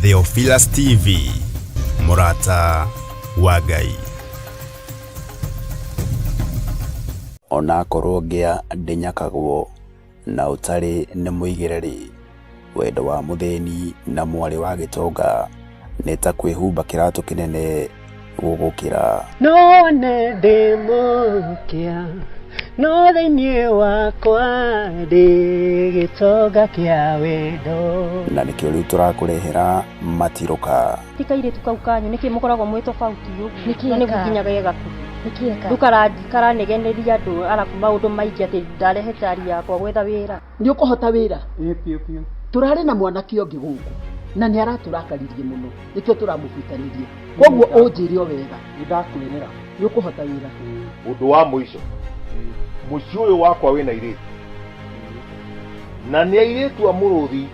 Theophilus TV, Mũrata wa Ngai. Ona korwo ngĩa ndinyakagwo na utari nĩ mũigĩrĩri, wendo wa mũthĩni na mwarĩ wa gĩtonga nĩ ta kwĩhumba kĩratũ kĩnene gũgũkĩra. No nĩ ndĩmũkia, no thĩinĩ wakwa ndĩ gĩtonga kĩa wendo. Na nĩkĩo rĩu tũrakũrehera Matirũka. Tikairĩtu kau kanyu nĩkĩ mũkoragwo mwĩ tofauti ũguo? Nĩ gũkinyaga gaku. Ndukaranegeneria andũ arabu maũndũ maingĩ atĩ ndarehete ari yakwa gwetha wĩra. Nĩ ũkũhota wĩra? Piũ. Tũrarĩ na mwanake ũngĩ gũkũ na nĩ aratũrakaririe mũno, nĩkĩo tũramũbutanĩrie. Koguo ũnjĩre o wega. Nĩndakwĩrĩra nĩ ũkũhota wĩra. Ũndũ wa mũico, mũciĩ ũyũ wakwa wĩna airĩtu, na nĩ airĩtu a mũrũthi.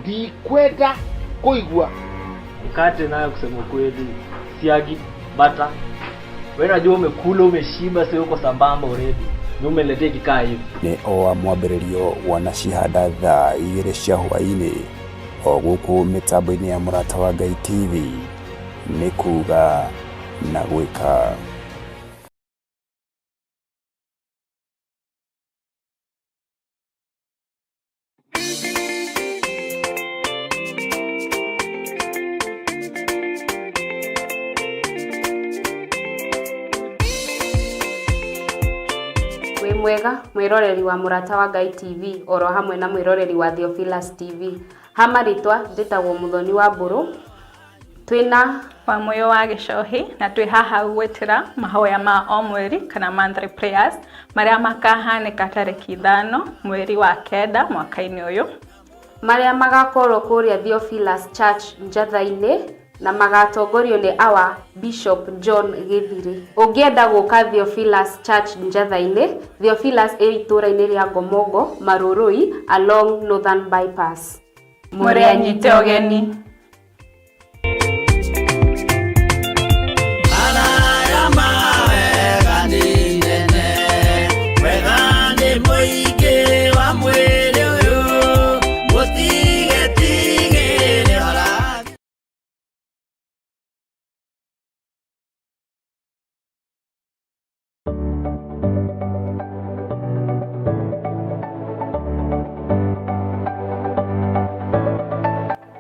Ndikwenda kũigua mkate nayo, kusema kweli siagi bata. Wewe unajua umekula umeshiba, sio uko sambamba already. Ni umeletea kikaa hivi. Nĩ o mwambĩrĩrio wanacihanda thaa 2 cia hwaĩ-inĩ o gũkũ mĩtambo-inĩ ya Mũrata wa Ngai TV, nĩ kuga na gwĩka. Mwega mwiroreri wa Mũrata wa Ngai TV oro hamwe na mwiroreri wa Theophilus TV. Hamaritwa nditagwo Muthoni wa Mburu. Twina wa moyo wa Gĩcohi na twĩ haha gwetera mahoya ma o mweri kana monthly prayers maria makahanĩka tarĩki 5 mweri wa 9 mwaka-inĩ ũyũ, maria magakorwo kũrĩa Theophilus Church Njatha-inĩ na magatongorio nĩ our Bishop John Gĩthiri. Ũngĩenda gũka Theophilus Church Njatha-inĩ, Theophilus itũra-inĩ rĩa Ngomongo, Marũrũi along Northern Bypass. Mũrĩanyite ũgeni.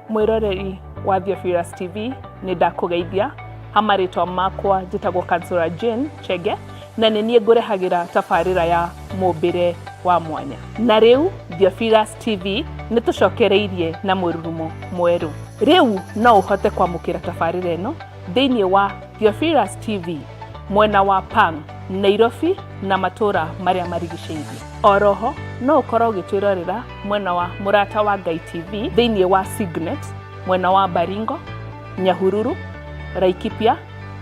Mwiroreri wa Theophilus TV nĩ ndakũgeithia. Hamarĩtwa makwa njĩtagwo Councillor Jane Chege na nĩ niĩ ngũrehagĩra tabarĩra ya mũmbĩre wa mwanya. Na rĩu Theophilus TV nĩ tũcokereirie na mũrurumo mwerũ. Rĩu no ũhote kwamũkĩra tabarĩra ĩno thĩinĩ wa Theophilus TV mwena wa Pang, Nairobi na matũra marĩa marigicĩirie. Oroho no ũkorwo ũgĩtwĩrorera mwena wa Mũrata wa Ngai TV thĩinĩ wa Signet mwena wa Baringo, Nyahururu, Laikipia,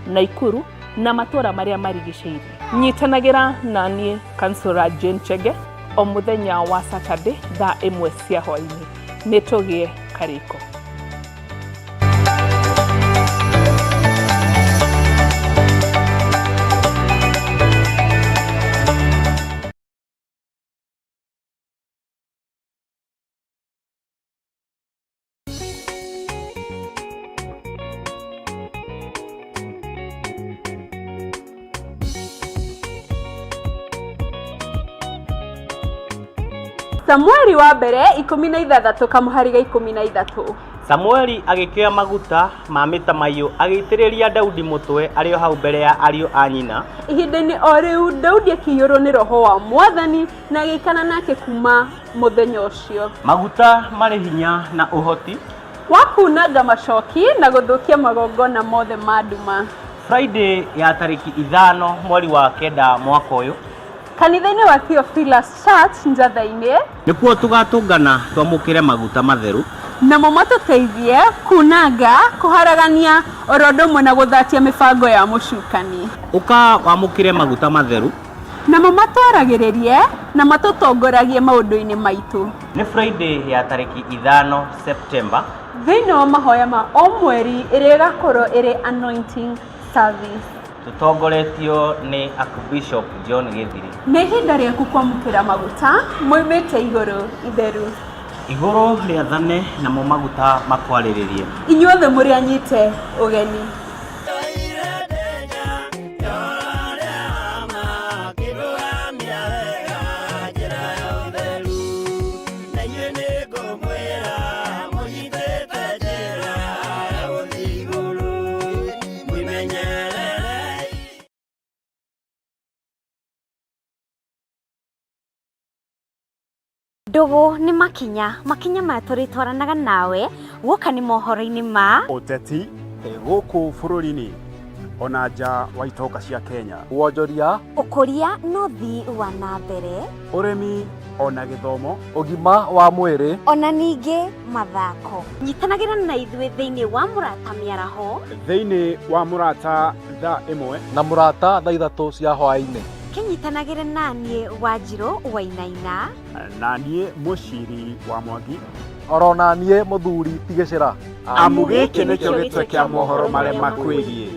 Naikuru na matũra marĩa marigicĩirie. Nyitanagĩra na niĩ Councillor Jane Chege o mũthenya wa Saturday thaa 1 cia hwaĩ-inĩ. Nĩ tũgĩe karĩko. Samueli wa mbere 16 kamuhariga 13. Samueli agĩkĩoya maguta ma mĩtamaiyũ agĩitĩrĩria Daudi mũtwe arĩ o hau mbere ya ariũ a nyina. Ihinda-inĩ o rĩu Daudi akĩiyũrwo nĩ roho wa Mwathani na agĩikana nake kuma mũthenya ũcio. Maguta marĩ hinya na ũhoti wa kunanga macoki na gũthũkia magongona mothe ma nduma. Friday ya tarĩki 5 mweri wa 9 mwaka ũyũ, kanitha-inĩ wa Theophilus Church Njatha-inĩ nĩkuo tũgatũngana twamũkĩre maguta matheru namo matũteithie kunanga, kũharagania oro ũndũ ũmwe na gũthatia mĩbango ya mũcukani. Ũka wamũkĩre maguta matheru namo matwaragĩrĩrie na matũtongoragie maũndũ-inĩ maitũ. Nĩ Friday ya tarĩki 5 September thĩinĩ wa mahoya ma o mweri ĩrĩa ĩgakorwo ĩrĩ anointing service. Tutongoretio nĩ Archbishop John Gĩthiri. Nĩ ihinda rĩaku kwamũkĩra maguta moimĩte igũrũ itheru. iguru riathane na mo maguta makwariririe inyuothe muri anyite ugeni Ndugu ni makinya maya turitwaranaga nawe guka ni mohoro-ini ma uteti guku bururi-ini ona nja wa itoka cia Kenya, wonjoria, ukuria no thi wa na mbere, urimi ona githomo, ugima wa mwiri ona ningi mathako. Nyitanagira na ithuĩ thĩinĩ wa Mũrata Mĩaraho, thĩinĩ wa Mũrata thaa 1 na Mũrata thaa 3 cia hwaĩ-inĩ. Kinyitanagire naniĩ Wanjirũ Wainaina na niĩ Mũciri wa Mwangi oro na niĩ Mũthuri Tigĩcĩra. Amu gĩkĩ nĩkĩo gĩtwe kĩa mohoro marĩa makwĩgiĩ.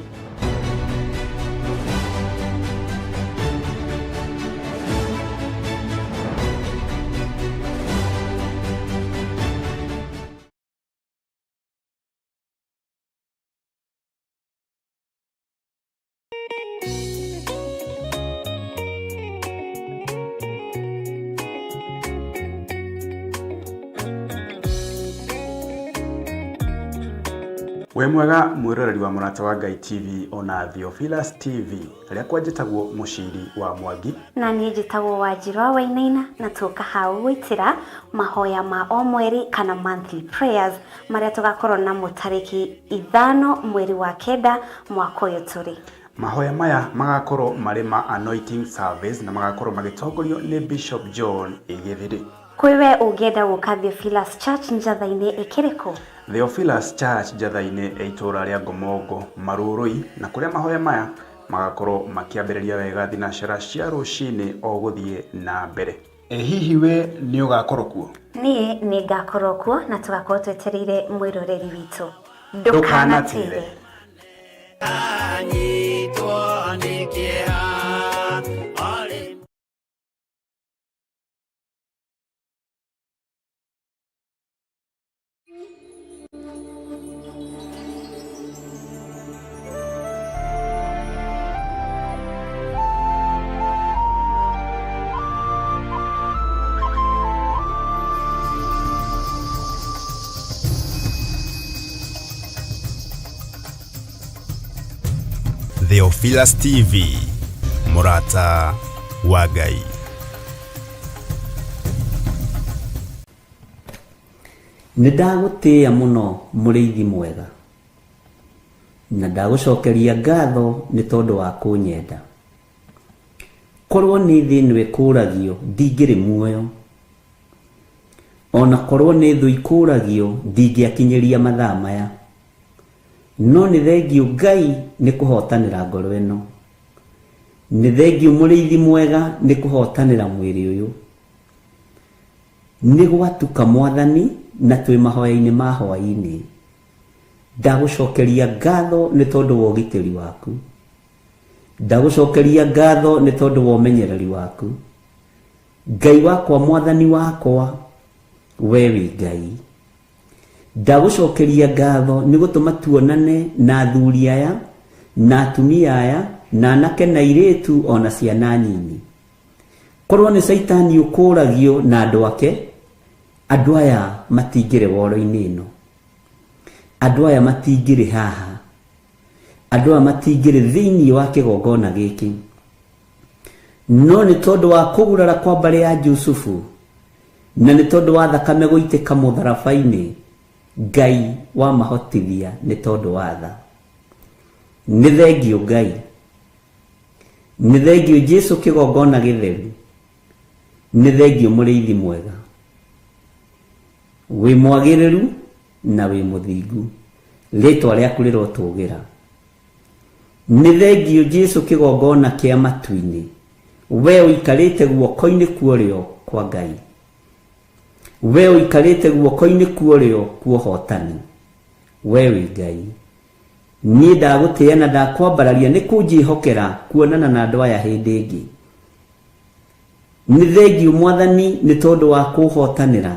We mwega mwiroreri wa Mũrata wa Ngai TV ona Theophilus TV rĩakwa njĩtagwo Mũciri wa Mwangi na niĩ njĩtagwo Wanjirũ Wainaina na tũka hau gwĩtĩra mahoya ma o mweri kana monthly prayers marĩa tũgakorwo namo tarĩki 5 mweri wa 9 mwaka ũyũ tũrĩ. Mahoya maya magakorwo marĩ ma anointing service na magakorwo magĩtongorio nĩ Bishop John Gĩthĩrĩ. Kwiwe ũngĩenda gũka Theophilus Church Njatha-inĩ ĩkĩrĩkũ? Theophilus Church Njatha-inĩ itũra rĩa Ngomongo Marũrũi na kũrĩa mahoya maya magakorwo makĩambĩrĩria wega thinacara cia rũcinĩ o gũthiĩ na mbere. Hihi we nĩ ũgakorwo kuo? Niĩ nĩ ngakorwo kuo na tũgakorwo twetereire mwĩroreri witũ. Ndũkanatĩre. Theophilus TV, Mũrata wa Ngai. Nĩndagũtĩĩa mũno mũrĩithi mwega na ndagũcokeria ngatho nĩ tondũ wa kũnyenda. Korwo nĩ thĩ nĩwe kũragio ndingĩrĩ muoyo, ona korwo nĩ thũ ikũragio ndingĩakinyĩria mathaa maya, no nĩ thengiũ Ngai nĩ kũhotanĩra ngoro ĩno, nĩ thengiũ mũrĩithi mwega nĩ kũhotanĩra mwĩrĩ ũyũ. Nĩ gwatuka Mwathani na twĩ mahoya-inĩ ma hwaĩ-inĩ. Ndagũcokeria ngatho nĩ tondũ wa ũgitĩri waku, ndagũcokeria ngatho nĩ tondũ wa ũmenyereri waku. Ngai wakwa, Mwathani wakwa, we wĩ Ngai. Ndagũcokeria ngatho nĩ gũtũma tuonane na athuri aya na atumia aya na anake na airĩtu ona ciana nyinyi. Korwo nĩ Saitani ũkũragio na andũ ake, andũ aya matingĩrĩ woro-inĩ ĩno, andũ aya matingĩrĩ haha, andũ aya matingĩrĩ thĩinĩ wa kĩgongona gĩkĩ, no nĩ tondũ wa kũgurara kwa mbarĩ ya Jusufu na nĩ tondũ wa thakame gũitĩka mũtharaba-inĩ, Ngai wa mahotithia nĩ tondũ wa tha. Nĩ thengiũ Ngai, nĩ thengiũ Jesũ kĩgongona gĩtheru, nĩ thengiũ mũrĩithi mwega, wĩ mwagĩrĩru na wĩ mũthingu, rĩtwa rĩaku rĩrotũgĩra. Nĩ thengiũ Jesũ kĩgongona kĩa matu-inĩ, we ũikarĩte guoko-inĩ kuorĩo kwa Ngai, we ũikarĩte guoko-inĩ kuorĩo kwa ũhotani, we wĩ Ngai. Niĩ ndagũtĩĩa na ndakwambararia nĩ kũnjĩhokera kuonana na andũ aya hĩndĩ ĩngĩ. Nĩ thengiũ Mwathani nĩ tondũ wa kũhotanĩra,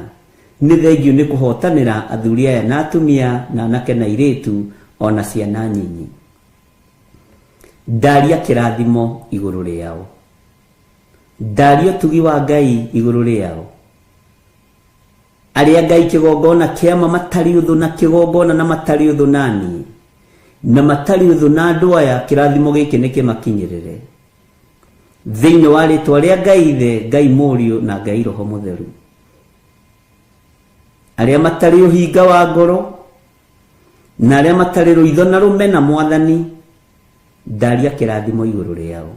nĩ thengio nĩ kũhotanĩra athuri aya na atumia na anake na airĩtu ona ciana nyinyi. Ndaria kĩrathimo igũrũ rĩao, ndaria ũtugi wa Ngai igũrũ rĩao. Arĩa Ngai kĩgongona kĩama matarĩ ũthũ na kĩgongona na matarĩ ũthũ nani na matarĩ ũthũ na andũ aya, kĩrathimo gĩkĩ nĩ kĩmakinyĩrĩre thĩinĩ wa rĩtwa rĩa Ngai Ithe, Ngai Mũriũ na Ngai Roho Mũtheru. Arĩa matarĩ ũhinga wa ngoro na arĩa matarĩ rũitho na rũmena Mwathani, ndaria kĩrathimo igũrũ rĩao.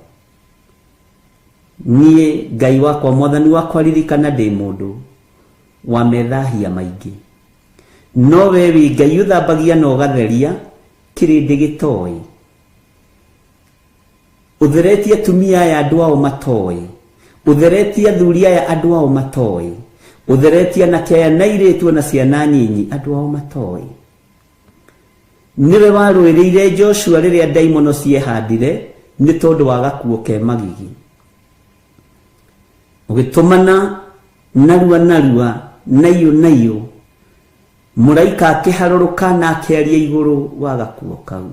Niĩ Ngai wakwa Mwathani wakwa ririkana ndĩ mũndũ wa methahia maingĩ, no we wĩ Ngai ũthambagia na ũgatheria kĩrĩndĩ gĩtoĩ. Ũtheretie atumia aya andũ ao matoĩ, ũtheretie athuri aya andũ ao matoĩ, ũtheretie anake aya na airĩtu na ciana nyinyi andũ ao matoĩ. Niwe warũĩrĩire Joshua rĩrĩa ndaimono ciehandire nĩ tondũ wa gakuo ke magigi, ũgĩtũmana narua nayo mũraika akĩharũrũka na akĩaria igũrũ wa gakuo kau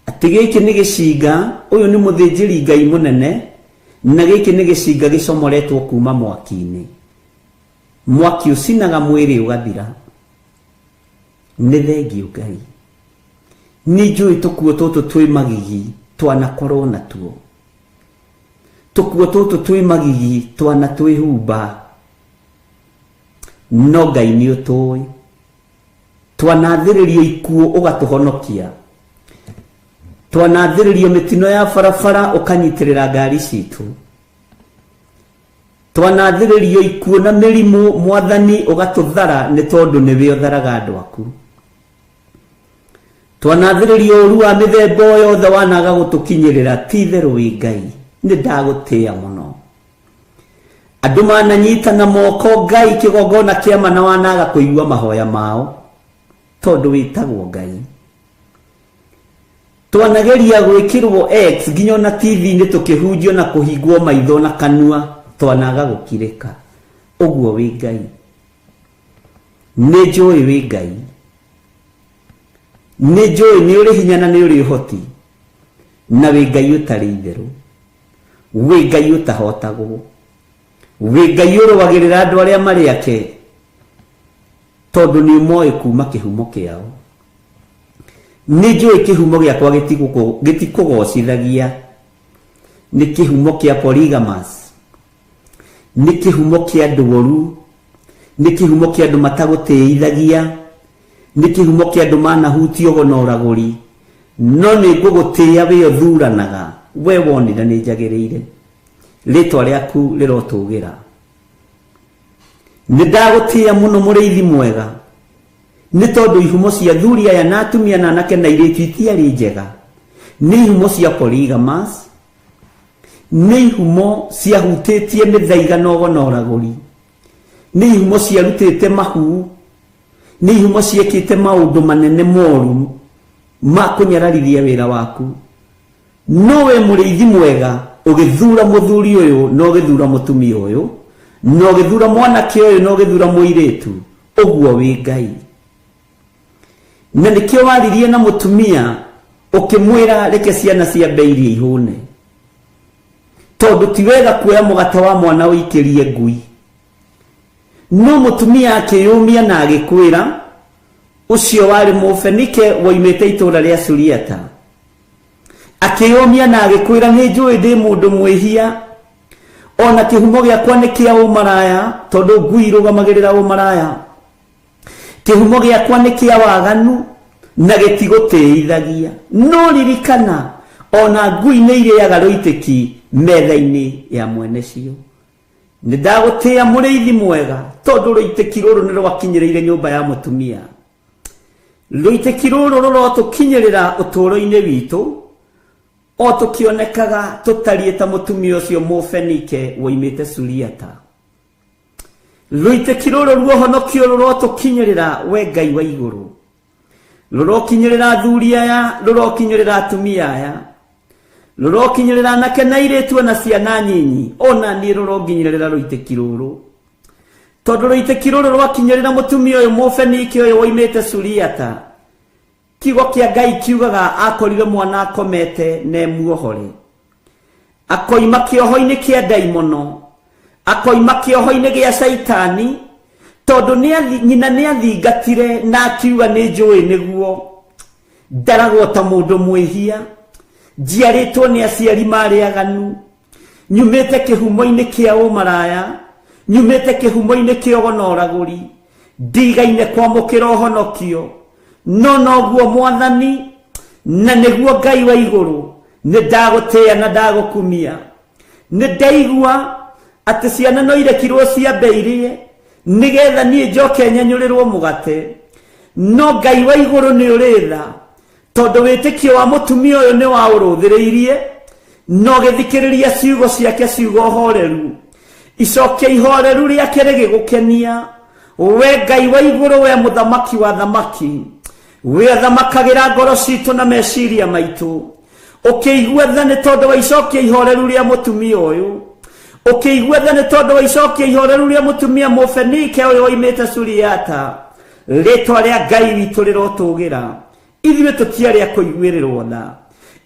atĩ gĩkĩ nĩ gĩcinga, ũyũ nĩ mũthĩnjĩri Ngai mũnene, na gĩkĩ nĩ gĩcinga gĩcomoretwo kuma mwaki-inĩ, mwaki ũcinaga mwĩrĩ ũgathira. Nĩ thengio Ngai. Nĩ njũĩ tũkuo tũtũ twĩ magigi twanakorwo natuo, tũkuo tũtũ twĩ magigi twana twĩhumba, no Ngai nĩ ũtũĩ. Twanathĩrĩrio ikuo ũgatũhonokia, twanathĩrĩrio mĩtino ya barabara ũkanyitĩrĩra ngari citũ, twanathĩrĩrio ikuo na mĩrimũ Mwathani ũgatũthara nĩ tondũ nĩwe ũtharaga andũ aku. Twanathĩrĩrio ũru wa mĩthemba yothe wanaga gũtũkinyĩrĩra, ti itherũ wĩ Ngai. Nĩ ndagũtĩĩa mũno. Andũ mananyita na moko Ngai kĩgongona kĩama na wanaga kũigua mahoya mao tondũ wĩtagwo Ngai. Twanageria gwĩkĩrwo X nginya na TV-inĩ tũkĩhunjio na kũhingwo maitho na kanua, twanaga gũkirĩka. Ũguo wĩ Ngai. Nĩ njũĩ wĩ Ngai, nĩ njũĩ nĩ ũrĩ hinya na nĩ ũrĩ ũhoti, na wĩ Ngai ũtarĩ itherũ, wĩ Ngai ũtahotagwo, wĩ Ngai ũrũagĩrĩra andũ arĩa marĩ ake tondũ nĩ ũmoĩ kuma kĩhumo kĩao. Nĩ njũĩ kĩhumo gĩakwa gĩtikũgocithagia, nĩ kĩhumo kĩa polygamous, nĩ kĩhumo kĩa andũ oru, nĩ kĩhumo kĩa andũ matagũtĩithagia, nĩ kĩhumo kĩa andũ manahutio ũgo na ũragũri, no nĩ ngũgũtĩĩa we ũthuranaga, we wonire nĩ njagĩrĩire, rĩtwa rĩaku rĩrotũgĩra. Nĩ ndagũtĩĩa mũno mũrĩithi mwega, nĩ tondũ ihumo cia athuri aya na atumia na anake na airĩtu itiarĩ njega, nĩ ihumo cia polygamous, nĩ ihumo ciahutĩtie mĩthaiga na ũgo na ũragũri, nĩ ihumo ciarutĩte mahu, nĩ ihumo ciĩkĩte maũndũ manene moru ma kũnyararithia wĩra waku. No we mũrĩithi mwega ũgĩthura mũthuri ũyũ na ũgĩthura mũtumia ũyũ na ũgĩthura mwanake ũyũ na ũgĩthura mũirĩtu, ũguo wĩ Ngai. Na nĩkĩo waririe na mũtumia ũkĩmwĩra reke ciana ciambe irie ihũne, tondũ ti wega kuoya mũgate wa mwana ũikĩrie ngui. No mũtumia akĩyũmia na agĩkwĩra, ũcio warĩ Mũfenike woimĩte itũũra rĩa Suriata, akĩyũmia na agĩkwĩra nĩ njũĩ ndĩ mũndũ mwĩhia, ona kĩhumo gĩakwa nĩ kĩa ũmaraya tondũ ngui irũgamagĩrĩra ũmaraya, kĩhumo gĩakwa nĩ kĩa waganu na gĩtigũtĩithagia. No ririkana ona ngui nĩ irĩaga rũitĩki metha-inĩ ya mwene cio. Nĩ ndagũtĩĩa mũrĩithi mwega tondũ rũitĩki rũrũ nĩ rwakinyĩrĩire nyũmba ya mũtumia. Rũitĩki rũrũ rũrotũkinyĩrĩra ũtũũro-inĩ witũ, o tũkĩonekaga tũtariĩ ta mũtumia ũcio Mũfenike woimĩte Suriata. Rũitĩki rũrũ ruohonokio rũrotũkinyĩrĩra we Ngai wa igũrũ, rũrokinyĩrĩra athuri aya, rũrokinyĩrĩra atumia aya, rũrokinyĩrĩra anake na airĩtu na ciana nyinyi, ona niĩ rũronginyĩrĩra rũitĩki rũrũ. tondu ruitiki ruru rwakinyirira mutumia uyu Mufenike uyu waimite Suriata kiugo kia Ngai kiugaga akorire mwana akomete ne muohore akoima kioho-ini kia daimono akoima kioho-ini gia Saitani tondu nyina ni athingatire na akiuga ni njui niguo ndaragwo ta mundu mwihia njiaritwo ni aciari mari aganu nyumite kihumo-ini kia umaraya nyumite kihumo-ini kia ugonoraguri ndigaine kwamukira uhonokio no noguo Mwathani na niguo Ngai wa iguru ni ndagutia na ndagukumia ni ndaigua ati ciana no irekirwo ciambeirie nigetha nie njoke nyanyurirwo mugate no Ngai wa iguru ni uritha tondu witikio wa mutumia uyu ni wa uruthiriirie no githikiriria ciugo ciake ciugo horeru icoke ihoreru riake rigigukenia we Ngai wa iguru we muthamaki wa thamaki we thamakagira ngoro citu na meciria maitu ukiigwetha ni tondu wa icoke ihoreru ria mutumia uyu ukiigwetha ni tondu wa icoke ihoreru ria mutumia Mufenike uyu waimite Suriata ritwa ria Ngai witu rirotugira ithuĩ tũtiarĩ kũiguĩrĩrwo tha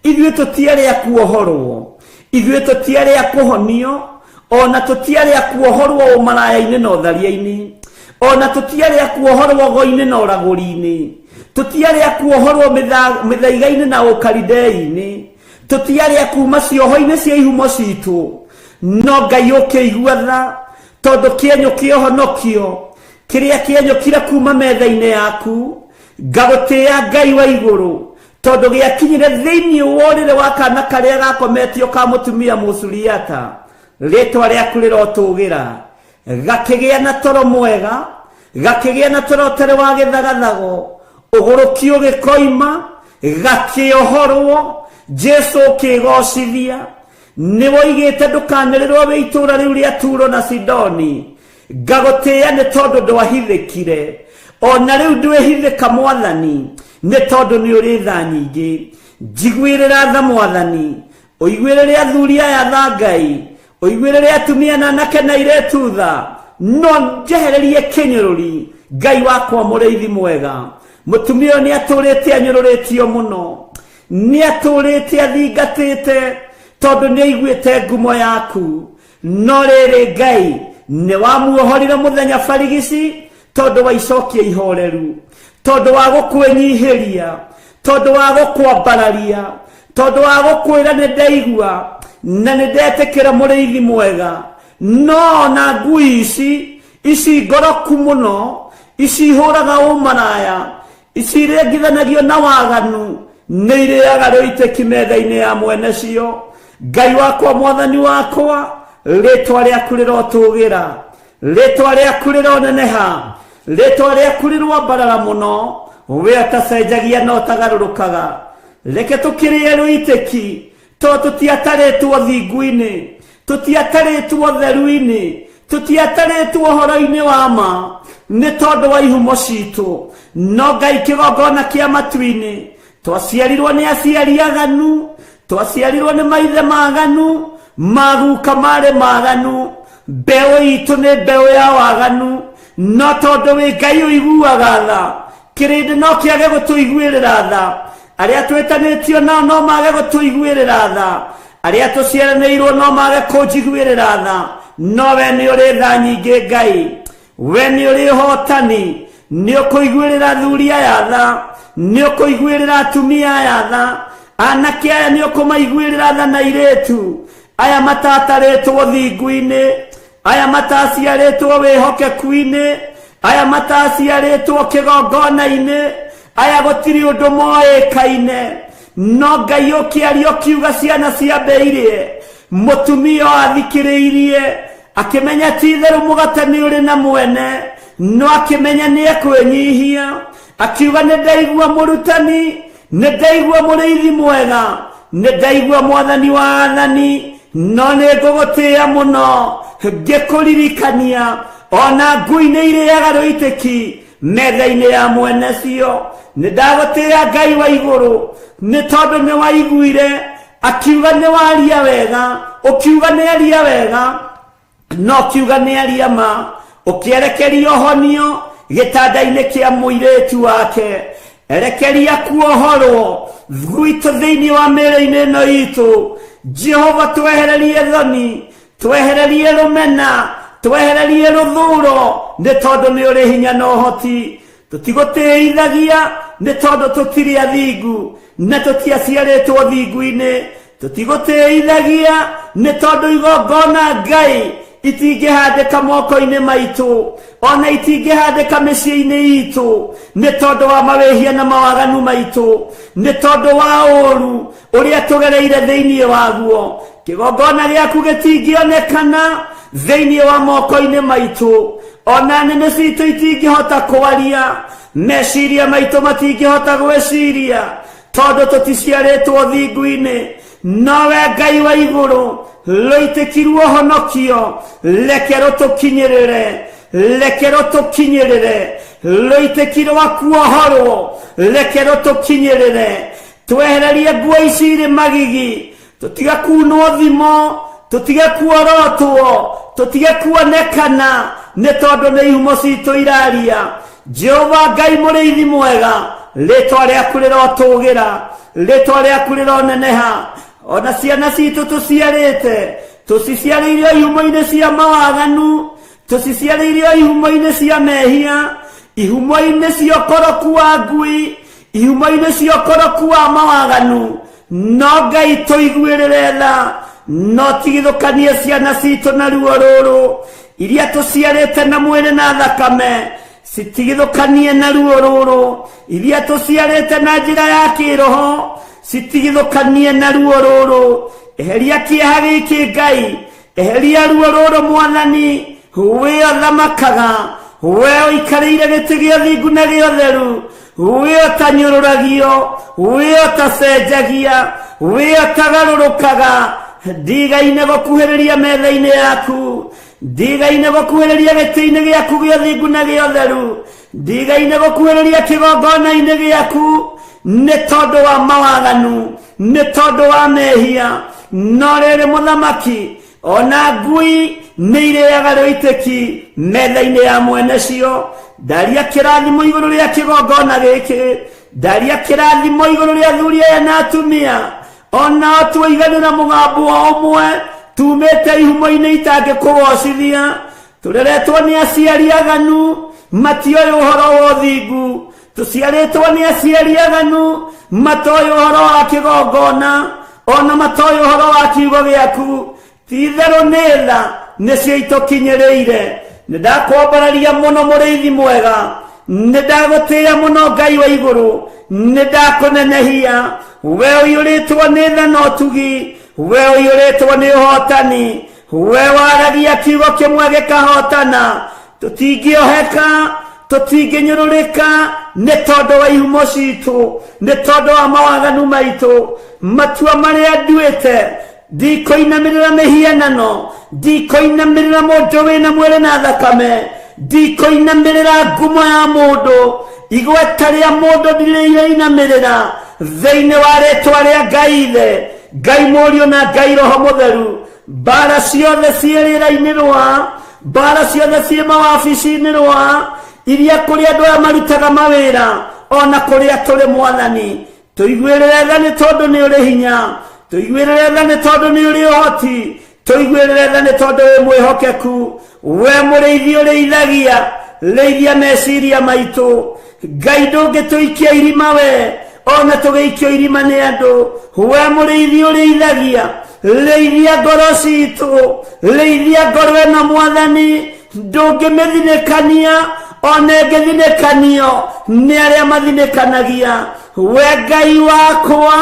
ithuĩ tũtiarĩ kuohorwo ithuĩ tũtiarĩ kũhonio ona tũtiarĩ kuohorwo ũmaraya-inĩ na ũtharia-inĩ ona tũtiarĩ kuohorwo go-inĩ na ũragũri-inĩ tũtiarĩ kuohorwo mĩthaiga-inĩ na ũkaridei-inĩ tũtiarĩ kuma cioho-inĩ cia ihumo citũ no Ngai ũkĩigua tha tondũ kĩenyũ kĩa ũhonokio kĩrĩa kĩenyũkire kuma metha-inĩ yaku ngagutia Ngai wa iguru tondu giakinyire thiini worire wa kana karia gakometio ka mutumia Musuriata ritwa riaku rirotugira gakigia na toro mwega gakigia na toro tere wa githagathago ugurukio gikoima gakiohorwo Jesu kigocithia ni woigite ndukanyirirwo wi itura riu ria Turo na Sidoni ngagutia ni tondu ndwahithikire ona riu ndwihithika Mwathani ni tondu ni uri tha nyingi njiguirira tha Mwathani uiguirire athuri aya tha Ngai uiguirire atumia na anake na iretu tha no njehererie kinyururi Ngai wakwa muriithi mwega mutumia ni aturite anyururitio muno ni aturite athingatite tondu ni aiguite ngumo yaku no riri Ngai ni wamuohorire muthenya barigisi tondu wa icokia ihoreru tondu wa gukwenyihiria tondu wa gukwambararia tondu wa gukwira ni ndaigua na ni ndetikira muriithi mwega no na ngui ici ngoroku muno ici ihuraga umaraya ici irengithanagio na waganu ni iriaga ruitiki metha-ini ya mwene cio Ngai wakwa Mwathani wakwa ritwa riaku rirotugira ritwa riaku rironeneha ritwa riaku rirwambarara muno we atacenjagia no tagarurukaga reke tukirie ruitiki to tutiataritwo thingu-ini tutiataritwo theru-ini tutiataritwo horo-ini wa ma ni tondu wa ihumo citu no Ngai kigongona kia matu-ini twaciarirwo ni aciari aganu twaciarirwo ni maithe maganu maguka mari maganu mbeu itu ni mbeu ya waganu no tondu wi Ngai uiguaga tha kirindi no kiage gutuiguirira tha aria twitanitio nao no mage gutuiguirira tha aria tuciaranĩirwo no mage kunjiguirira tha no we ni uri tha nyingi Ngai we ni uri hotani ni ukuiguirira athuri aya tha ni ukuiguirira atumia aya tha anake aya ni ukumaiguirira tha na iretu aya matataritwo thingu-ini aya mataciaritwo wihokeku-ini aya mataciaritwo kigongona-ini aya gutiri undu moikaine no Ngai ukiaria ukiuga ciana ciambeirie mutumia athikiriirie akimenya titheru mugate ni uri na mwene no akimenya ni ekwenyihia akiuga ni ndaigua murutani ni ndaigua muriithi mwega ni ndaigua Mwathani wa athani no ni ngugutia muno ngikuririkania ona ngui ni iriaga ruitiki metha-ini ya mwene cio ni ndagutia Ngai wa iguru ni tondu ni waiguire akiuga ni waria wega ukiuga ni aria wega no kiuga ni aria ma ukierekeria honio gitanda-ini kia muiretu wake, erekeria kuohorwo gwitũ thĩinĩ wa mĩĩrĩ-inĩ ĩno itũ. Jehova twehererie thoni, twehererie rũmena, twehererie rũthũũro, nĩ tondũ nĩ ũrĩ hinya na ũhoti. Tũtigũtĩithagia nĩ tondũ tũtirĩ athingu na tũtiaciarĩtwo thingu-inĩ. Tũtigũtĩithagia nĩ tondũ igongona Ngai itingĩhandĩka moko-inĩ maitũ, ona itingĩhandĩka mĩciĩ-inĩ itũ, nĩ tondũ wa mawĩhia na mawaganu maitũ, nĩ tondũ wa ũũru ũrĩa tũgereire thĩinĩ waguo. Kĩgongona gĩaku gĩtingĩonekana thĩinĩ wa moko-inĩ maitũ, ona nĩmĩ citũ itingĩhota kwaria, meciria maitũ matingĩhota gwĩciria, tondũ tũticiarĩtwo thingu-inĩ. Nowe Ngai wa igũrũ rũitĩkirwo honokio, reke rũtũkinyĩrĩre, reke rũtũkinyĩrĩre, rũitĩkirwo kuohorwo, reke rũtũkinyĩrĩre. Twehererie nguo ici irĩ magigi, tũtige kunwo thimo, tũtige kuorotwo, tũtige kuonekana, nĩ tondũ nĩ ihumo citũ iraria. Jehova Ngai mũrĩithi mwega, rĩtwa rĩaku rĩrotũgĩra, rĩtwa rĩaku rĩroneneha. Ona ciana citũ tũciciarĩirio ihumo-inĩ cia mawaganu, tũciciarĩirio ihumo-inĩ cia mehia, ihumo-inĩ cia ũkoroku wa ngui, ihumo-inĩ cia ũkoroku wa mawaganu. No Ngai tũiguĩrĩre tha, no tigithũkanie ciana citũ na ruo rũrũ, iria tũciarĩte na mwĩrĩ na thakame, citigithũkanie na ruo rũrũ, iria tũciarĩte na njĩra ya kĩroho, citigithũkanie na ruo rũrũ. Eheria kĩeha gĩkĩ Ngai, eheria ruo rũrũ Mwathani, we ũthamakaga, we ũikarĩire gĩtĩ gĩa ũthingu na gĩa ũtheru, we ũtanyũrũragio, we ũtacenjagia, we ũtagarũrũkaga. Ndigaine gũkuhĩrĩria metha-inĩ yaku, ndigaine gũkuhĩrĩria gĩtĩ-inĩ gĩaku gĩa ũthingu na gĩa ũtheru, ndigaine gũkuhĩrĩria kĩgongona-inĩ gĩaku, nĩ tondũ wa mawaganu, nĩ tondũ wa mehia. No rĩrĩ Mũthamaki, ona ngui nĩ irĩaga rũitĩki metha-inĩ ya mwene cio. Ndaria kĩrathimo igũrũ rĩa kĩgongona gĩkĩ, ndaria kĩrathimo igũrũ rĩa athuri aya na atumia, ona tũiganĩra mũgambo ũmwe, tumĩte ihumo-inĩ itangĩkũgocithia. Tũreretwo nĩ aciari aganu, matioĩ ũhoro wa ũthingu. Tũciarĩtwo nĩ aciari aganu, matoĩ ũhoro wa kĩgongona, ona matoĩ ũhoro wa kiugo gĩaku. Ti-itherũ nĩ tha nĩcio itũkinyĩrĩire. Nĩndakwambararia mũno mũrĩithi mwega, nĩndagũtĩĩa mũno Ngai wa igũrũ, nĩndakũnenehia. We ũiyũrĩtwo nĩ tha na ũtugi, we ũiyũrĩtwo nĩ ũhotani, we waragia kiugo kĩmwe gĩkahotana. Tũtingĩoheka, tũtingĩnyũrũrĩka, nĩ tondũ wa ihumo citũ, nĩ tondũ wa mawaganu maitũ. Matua marĩa nduĩte, ndikũinamĩrĩra mĩhianano, ndikũinamĩrĩra mũndũ wĩna mwĩrĩ na thakame, ndikũinamĩrĩra ngumo ya mũndũ, igweta rĩa mũndũ ndirĩinamĩrĩra. Thĩinĩ wa rĩtwa rĩa Ngai Ithe, Ngai Mũriũ na Ngai Roho Mũtheru, mbara ciothe ciĩ rĩera-inĩ rwa, mbara ciothe ciĩ mawabici-inĩ rwa, iria kũrĩ andũ aya marutaga mawĩra, ona kũrĩa tũrĩ Mwathani. Tũiguĩrĩre tha nĩ tondũ nĩ ũrĩ hinya, tũiguĩrĩre tha nĩ tondũ nĩ ũrĩ ũhoti, tũiguĩrĩre tha nĩ tondũ wĩ mwĩhokeku. We mũrĩithi ũrĩithagia, rĩithia meciria maitũ. Ngai ndũngĩtũikia irima we, ona tũgĩikio irima nĩ andũ. We mũrĩithi ũrĩithagia, rĩithia ngoro citũ, rĩithia ngoro ĩno Mwathani. Ndũngĩmĩthinĩkania, ona ĩngĩthinĩkanio nĩ arĩa mathinĩkanagia. We Ngai wakwa,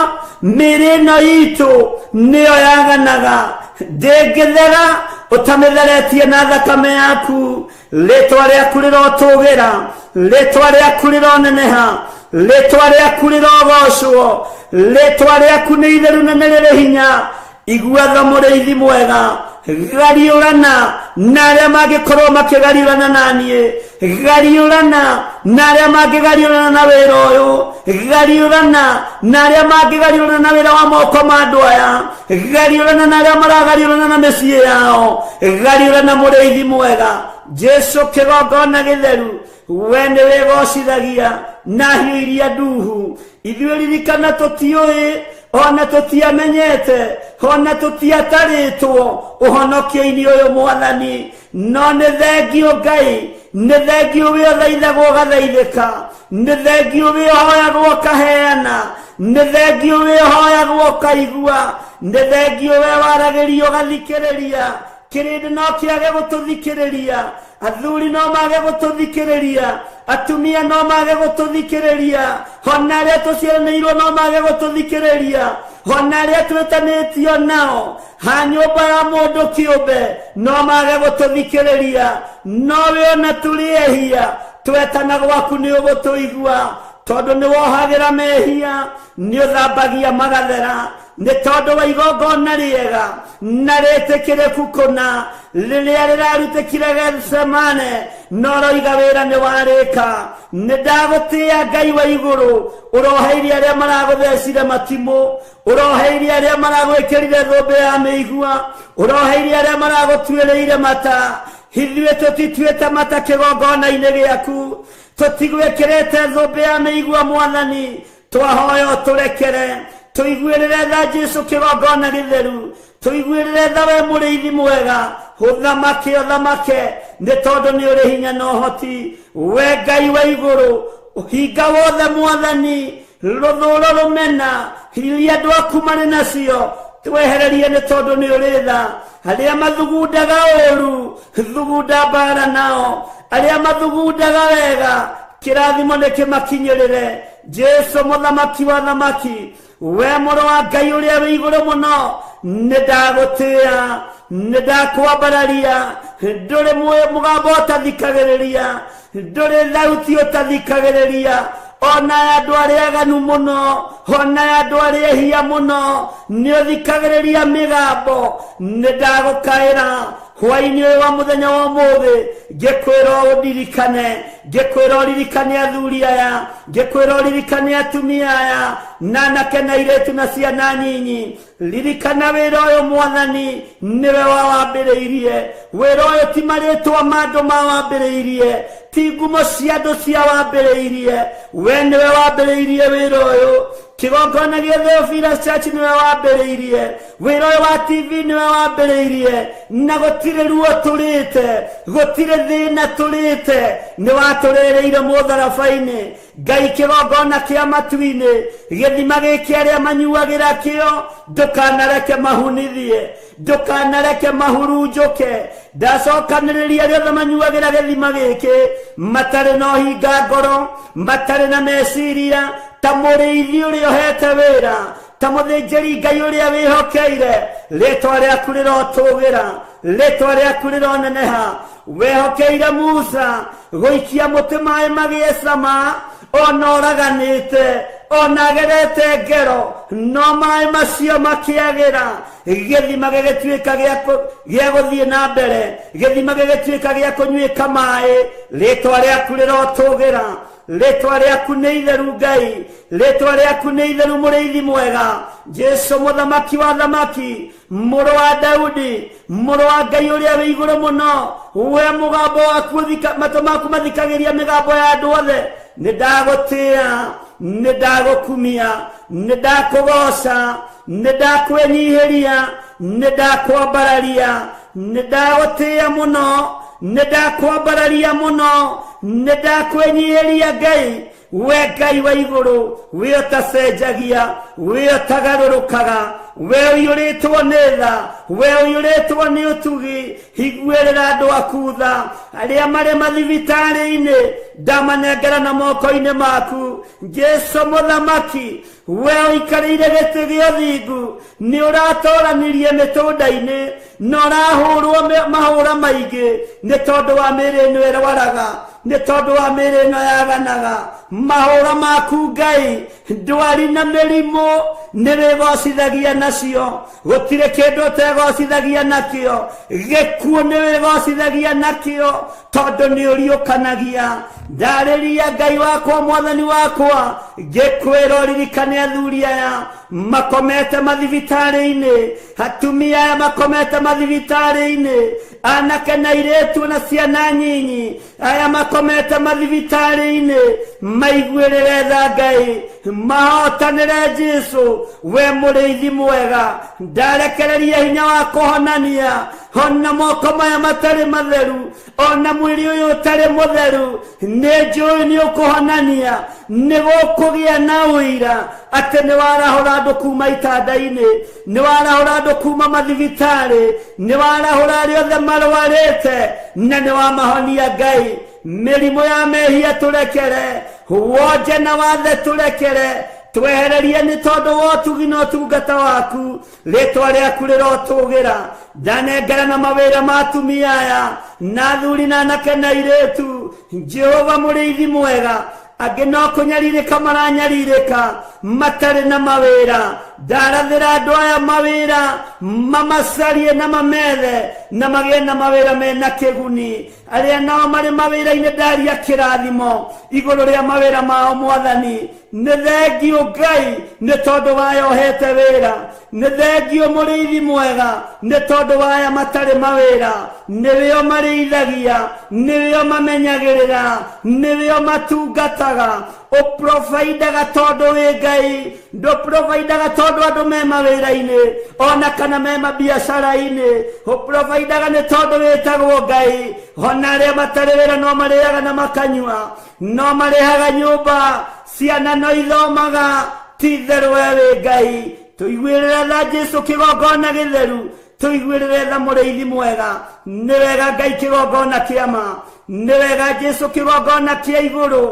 mĩĩrĩ ĩno itũ nĩyo yaganaga, ndĩngĩthera ũtamĩtheretie na thakame yaku. Rĩtwa rĩaku rĩrotũgĩra, rĩtwa rĩaku rĩroneneha, rĩtwa rĩaku rĩrogocwo, rĩtwa rĩaku nĩ itheru na nĩ rĩrĩ hinya. Igua tha mũrĩithi mwega, gariũrana na arĩa mangĩkorwo makĩgariũrana naniĩ, gariũrana na arĩa mangĩgariũrana na wĩra ũyũ, gariũrana na arĩa mangĩgariũrana na wĩra wa moko ma andũ aya, gariũrana na arĩa maragariũrana na mĩciĩ yao, gariũrana mũrĩithi mwega. Jesu kigongona githeru we ni wigocithagia na hiũ iria nduhu ithuĩ ririkana tũtiũĩ ona tũtiamenyete ona tũtiatarĩtwo ũhonokio-inĩ ũyũ Mwathani no nĩ thengio Ngai nĩ thengio we ũthaithagwo ũgathaithĩka nĩ thengio we ũhoyagwo ũkaheana nĩ thengio we ũhoyagwo ũkaigua nĩ thengio we waragĩrio ũgathikĩrĩria kĩrĩndĩ no kĩage gũtũthikĩrĩria athuri no mage gũtũthikĩrĩria atumia no mage gũtũthikĩrĩria ona arĩa tũciaranĩirwo no mage gũtũthikĩrĩria ona arĩa twĩtanĩtio nao ha nyũmba ya mũndũ kĩũmbe no mage gũtũthikĩrĩria no we ona tũrĩehia twetana gwaku nĩ ũgũtũigua tondũ nĩ wohagĩra mehia nĩ ũthambagia magathera nĩ tondũ wa igongona rĩega na rĩtĩkĩrĩku kũna rĩrĩa rĩrarutĩkire Getsemane no roiga wĩra nĩ warĩka nĩ ndagũtĩĩa Ngai wa igũrũ ũroheirie arĩa maragũthecire matimũ ũroheirie arĩa maragwĩkĩrire thũmbĩ ya mĩigua ũroheirie arĩa maragũtuĩrĩire mata ithuĩ tũtituĩte mata kĩgongona-inĩ gĩaku tũtigwĩkĩrĩte thũmbĩ ya mĩigua Mwathani twahoya ũtũrekere tũiguĩrĩre tha Jesu kĩgongona gĩtheru tũiguĩrĩre tha we mũrĩithi mwega ũthamake nĩ tondũ nĩ ũrĩ hinya na ũhoti we Ngai wa igũrũ hinga wothe Mwathani rũthũũro rũmena iria andũ aku marĩ nacio twehererie nĩ tondũ nĩ ũrĩ tha arĩa mathugundaga ũũru thugunda mbara nao arĩa mathugundaga wega kĩrathimo nĩ kĩmakinyĩrĩre Jesu mũthamaki wa thamaki we mũrũ wa Ngai ũrĩa wĩ igũrũ mũno nĩ ndagũtĩĩa nĩ ndakwambararia ndũrĩ mũgambo ũtathikagĩrĩria ndũrĩ thauti ũtathikagĩrĩria ona andũ arĩa aganu mũno ona andũ arĩa ehia mũno nĩ ũthikagĩrĩria mĩgambo nĩ ndagũkaĩra hwaĩ-inĩ ũyũ wa mũthenya wa ũmũthĩ ngĩkwĩra ũndirikane ngĩkwĩra ũririkane athuri aya ngĩkwĩra ũririkane atumia aya na anake na airĩtu na ciana nyinyi ririkana wĩra ũyũ Mwathani nĩwe wawambĩrĩirie wĩra ũyũ ti marĩtwa ma andũ mawambĩrĩirie ti ngumo cia andũ cia wambĩrĩirie we nĩwe wambĩrĩirie wĩra ũyũ kĩgongona gĩa Theophilus Church nĩwe wambĩrĩirie wĩra ũyũ wa TV nĩwe wambĩrĩirie na gũtirĩ ruo tũrĩte gũtirĩ thĩna tũrĩte nĩ watũrĩrĩire mũtharaba-inĩ Ngai kĩgongona kĩa matu-inĩ gĩthima gĩkĩ arĩa manyuagĩra kĩo ndũkanareke mahunithie ndũkanareke mahurunjũke ndacokanĩrĩria arĩa othe manyuagĩra gĩthima gĩkĩ matarĩ na ũhinga ngoro matarĩ na meciria ta mũrĩithi ũrĩa ũhete wĩra ta mũthĩnjĩri Ngai ũrĩa wĩhokeire rĩtwa rĩaku rĩrotũgĩra rĩtwa rĩaku rĩroneneha wehokeire Musa gũikia mũtĩ maĩ magĩe cama ona ũraganĩte ona agerete ngero no maĩ macio makĩagĩra gĩthima gĩgĩtuĩka gĩa gũthiĩ na mbere gĩthima gĩgĩtuĩka gĩa kũnyuĩka maĩ rĩtwa rĩaku rĩrotũgĩra rĩtwa rĩaku nĩ itheru Ngai rĩtwa rĩaku nĩ itheru mũrĩithi mwega Jesu mũthamaki wa thamaki mũrũ wa Daudi mũrũ wa Ngai ũrĩa wĩ igũrũ mũno we mũgambo waku matũ maku mathikagĩria mĩgambo ya andũ othe nĩ ndagũtĩĩa nĩ ndagũkumia nĩ ndakũgoca nĩ ndakwĩnyihĩria nĩ ndakwambararia nĩ ndagũtĩĩa mũno nĩ ndakwambararia mũno nĩ ndakwĩnyihĩria Ngai we Ngai wa igũrũ we ũtacenjagia we ũtagarũrũkaga we ũiyũrĩtwo nĩ tha we ũiyũrĩtwo nĩ ũtugi iguĩrĩra andũ aku tha arĩa marĩ mathibitarĩ-inĩ ndamanengera na moko-inĩ maku Jesu mũthamaki we ũikarĩire gĩtĩ gĩa ũthingu nĩ ũratũranirie mĩtũnda-inĩ na ũrahũrwo mahũra maingĩ nĩ tondũ wa mĩĩrĩ ĩno ĩrwaraga nĩ tondũ wa mĩĩrĩ ĩno yaganaga mahũra maku Ngai ndwari na mĩrimũ nĩwĩgocithagia nacio gũtirĩ kĩndũ ũtegocithagia nakĩo gĩkuũ nĩwĩgocithagia nakĩo tondũ nĩũriũkanagia ndarĩria Ngai wakwa mwathani wakwa ngĩkwĩra ũririkane athuri aya makomete mathibitarĩ-inĩ atumia aya makomete mathibitarĩ-inĩ anake na airĩtu na ciana nyinyi aya makomete mathibitarĩ-inĩ maiguĩrĩre tha Ngai mahotanĩre Jesu we mũrĩithi mwega ndarekereria hinya wa kũhonania ona moko maya matarĩ matheru ona mwĩrĩ ũyũ ũtarĩ mũtheru nĩnjũĩ nĩũkũhonania nĩgũkũgĩa na ũira atĩ nĩwarahũra andũ kuma itanda-inĩ nĩwarahũra andũ kuma mathibitarĩ nĩwarahũra arĩa othe marwarĩte na nĩwamahonia Ngai mĩrimũ ya mehia tũrekere wonje na wathe tũrekere twehererie nĩ tondũ wa ũtugi na ũtungata waku rĩtwa rĩaku rĩrotũgĩra ndanengera na mawĩra ma atumia aya na athuri na anake na airĩtu Jehova mũrĩithi mwega angĩ no kũnyarirĩka maranyarirĩka matarĩ na mawĩra ndarathĩra andũ aya mawĩra mamacarie na mamethe na magĩe na mawĩra mena kĩguni arĩa nao marĩ mawĩra-inĩ ndaria kĩrathimo igũrũ rĩa mawĩra mao mwathani nĩ thengio Ngai nĩ tondũ wayohete wĩra nĩ thengio mũrĩithi mwega nĩ tondũ waya matarĩ mawĩra nĩwĩo marĩithagia nĩwĩo mamenyagĩrĩra nĩwĩo matungataga ũprovidaga tondũ wĩ Ngai ndũprovidaga tondũ andũ me mawĩra-inĩ ona kana me mabiacara-inĩ ũprovidaga nĩ tondũ wĩtagwo Ngai ona arĩa matarĩ wĩra no marĩaga na makanyua no marĩhaga nyũmba ciana no ithomaga ti therũ we wĩ Ngai tũiguĩrĩre tha Jesu kĩgongona gĩtheru tũiguĩrĩre tha mũrĩithi mwega nĩ wega Ngai kĩgongona kĩama nĩ wega Jesu kĩgongona kĩa igũrũ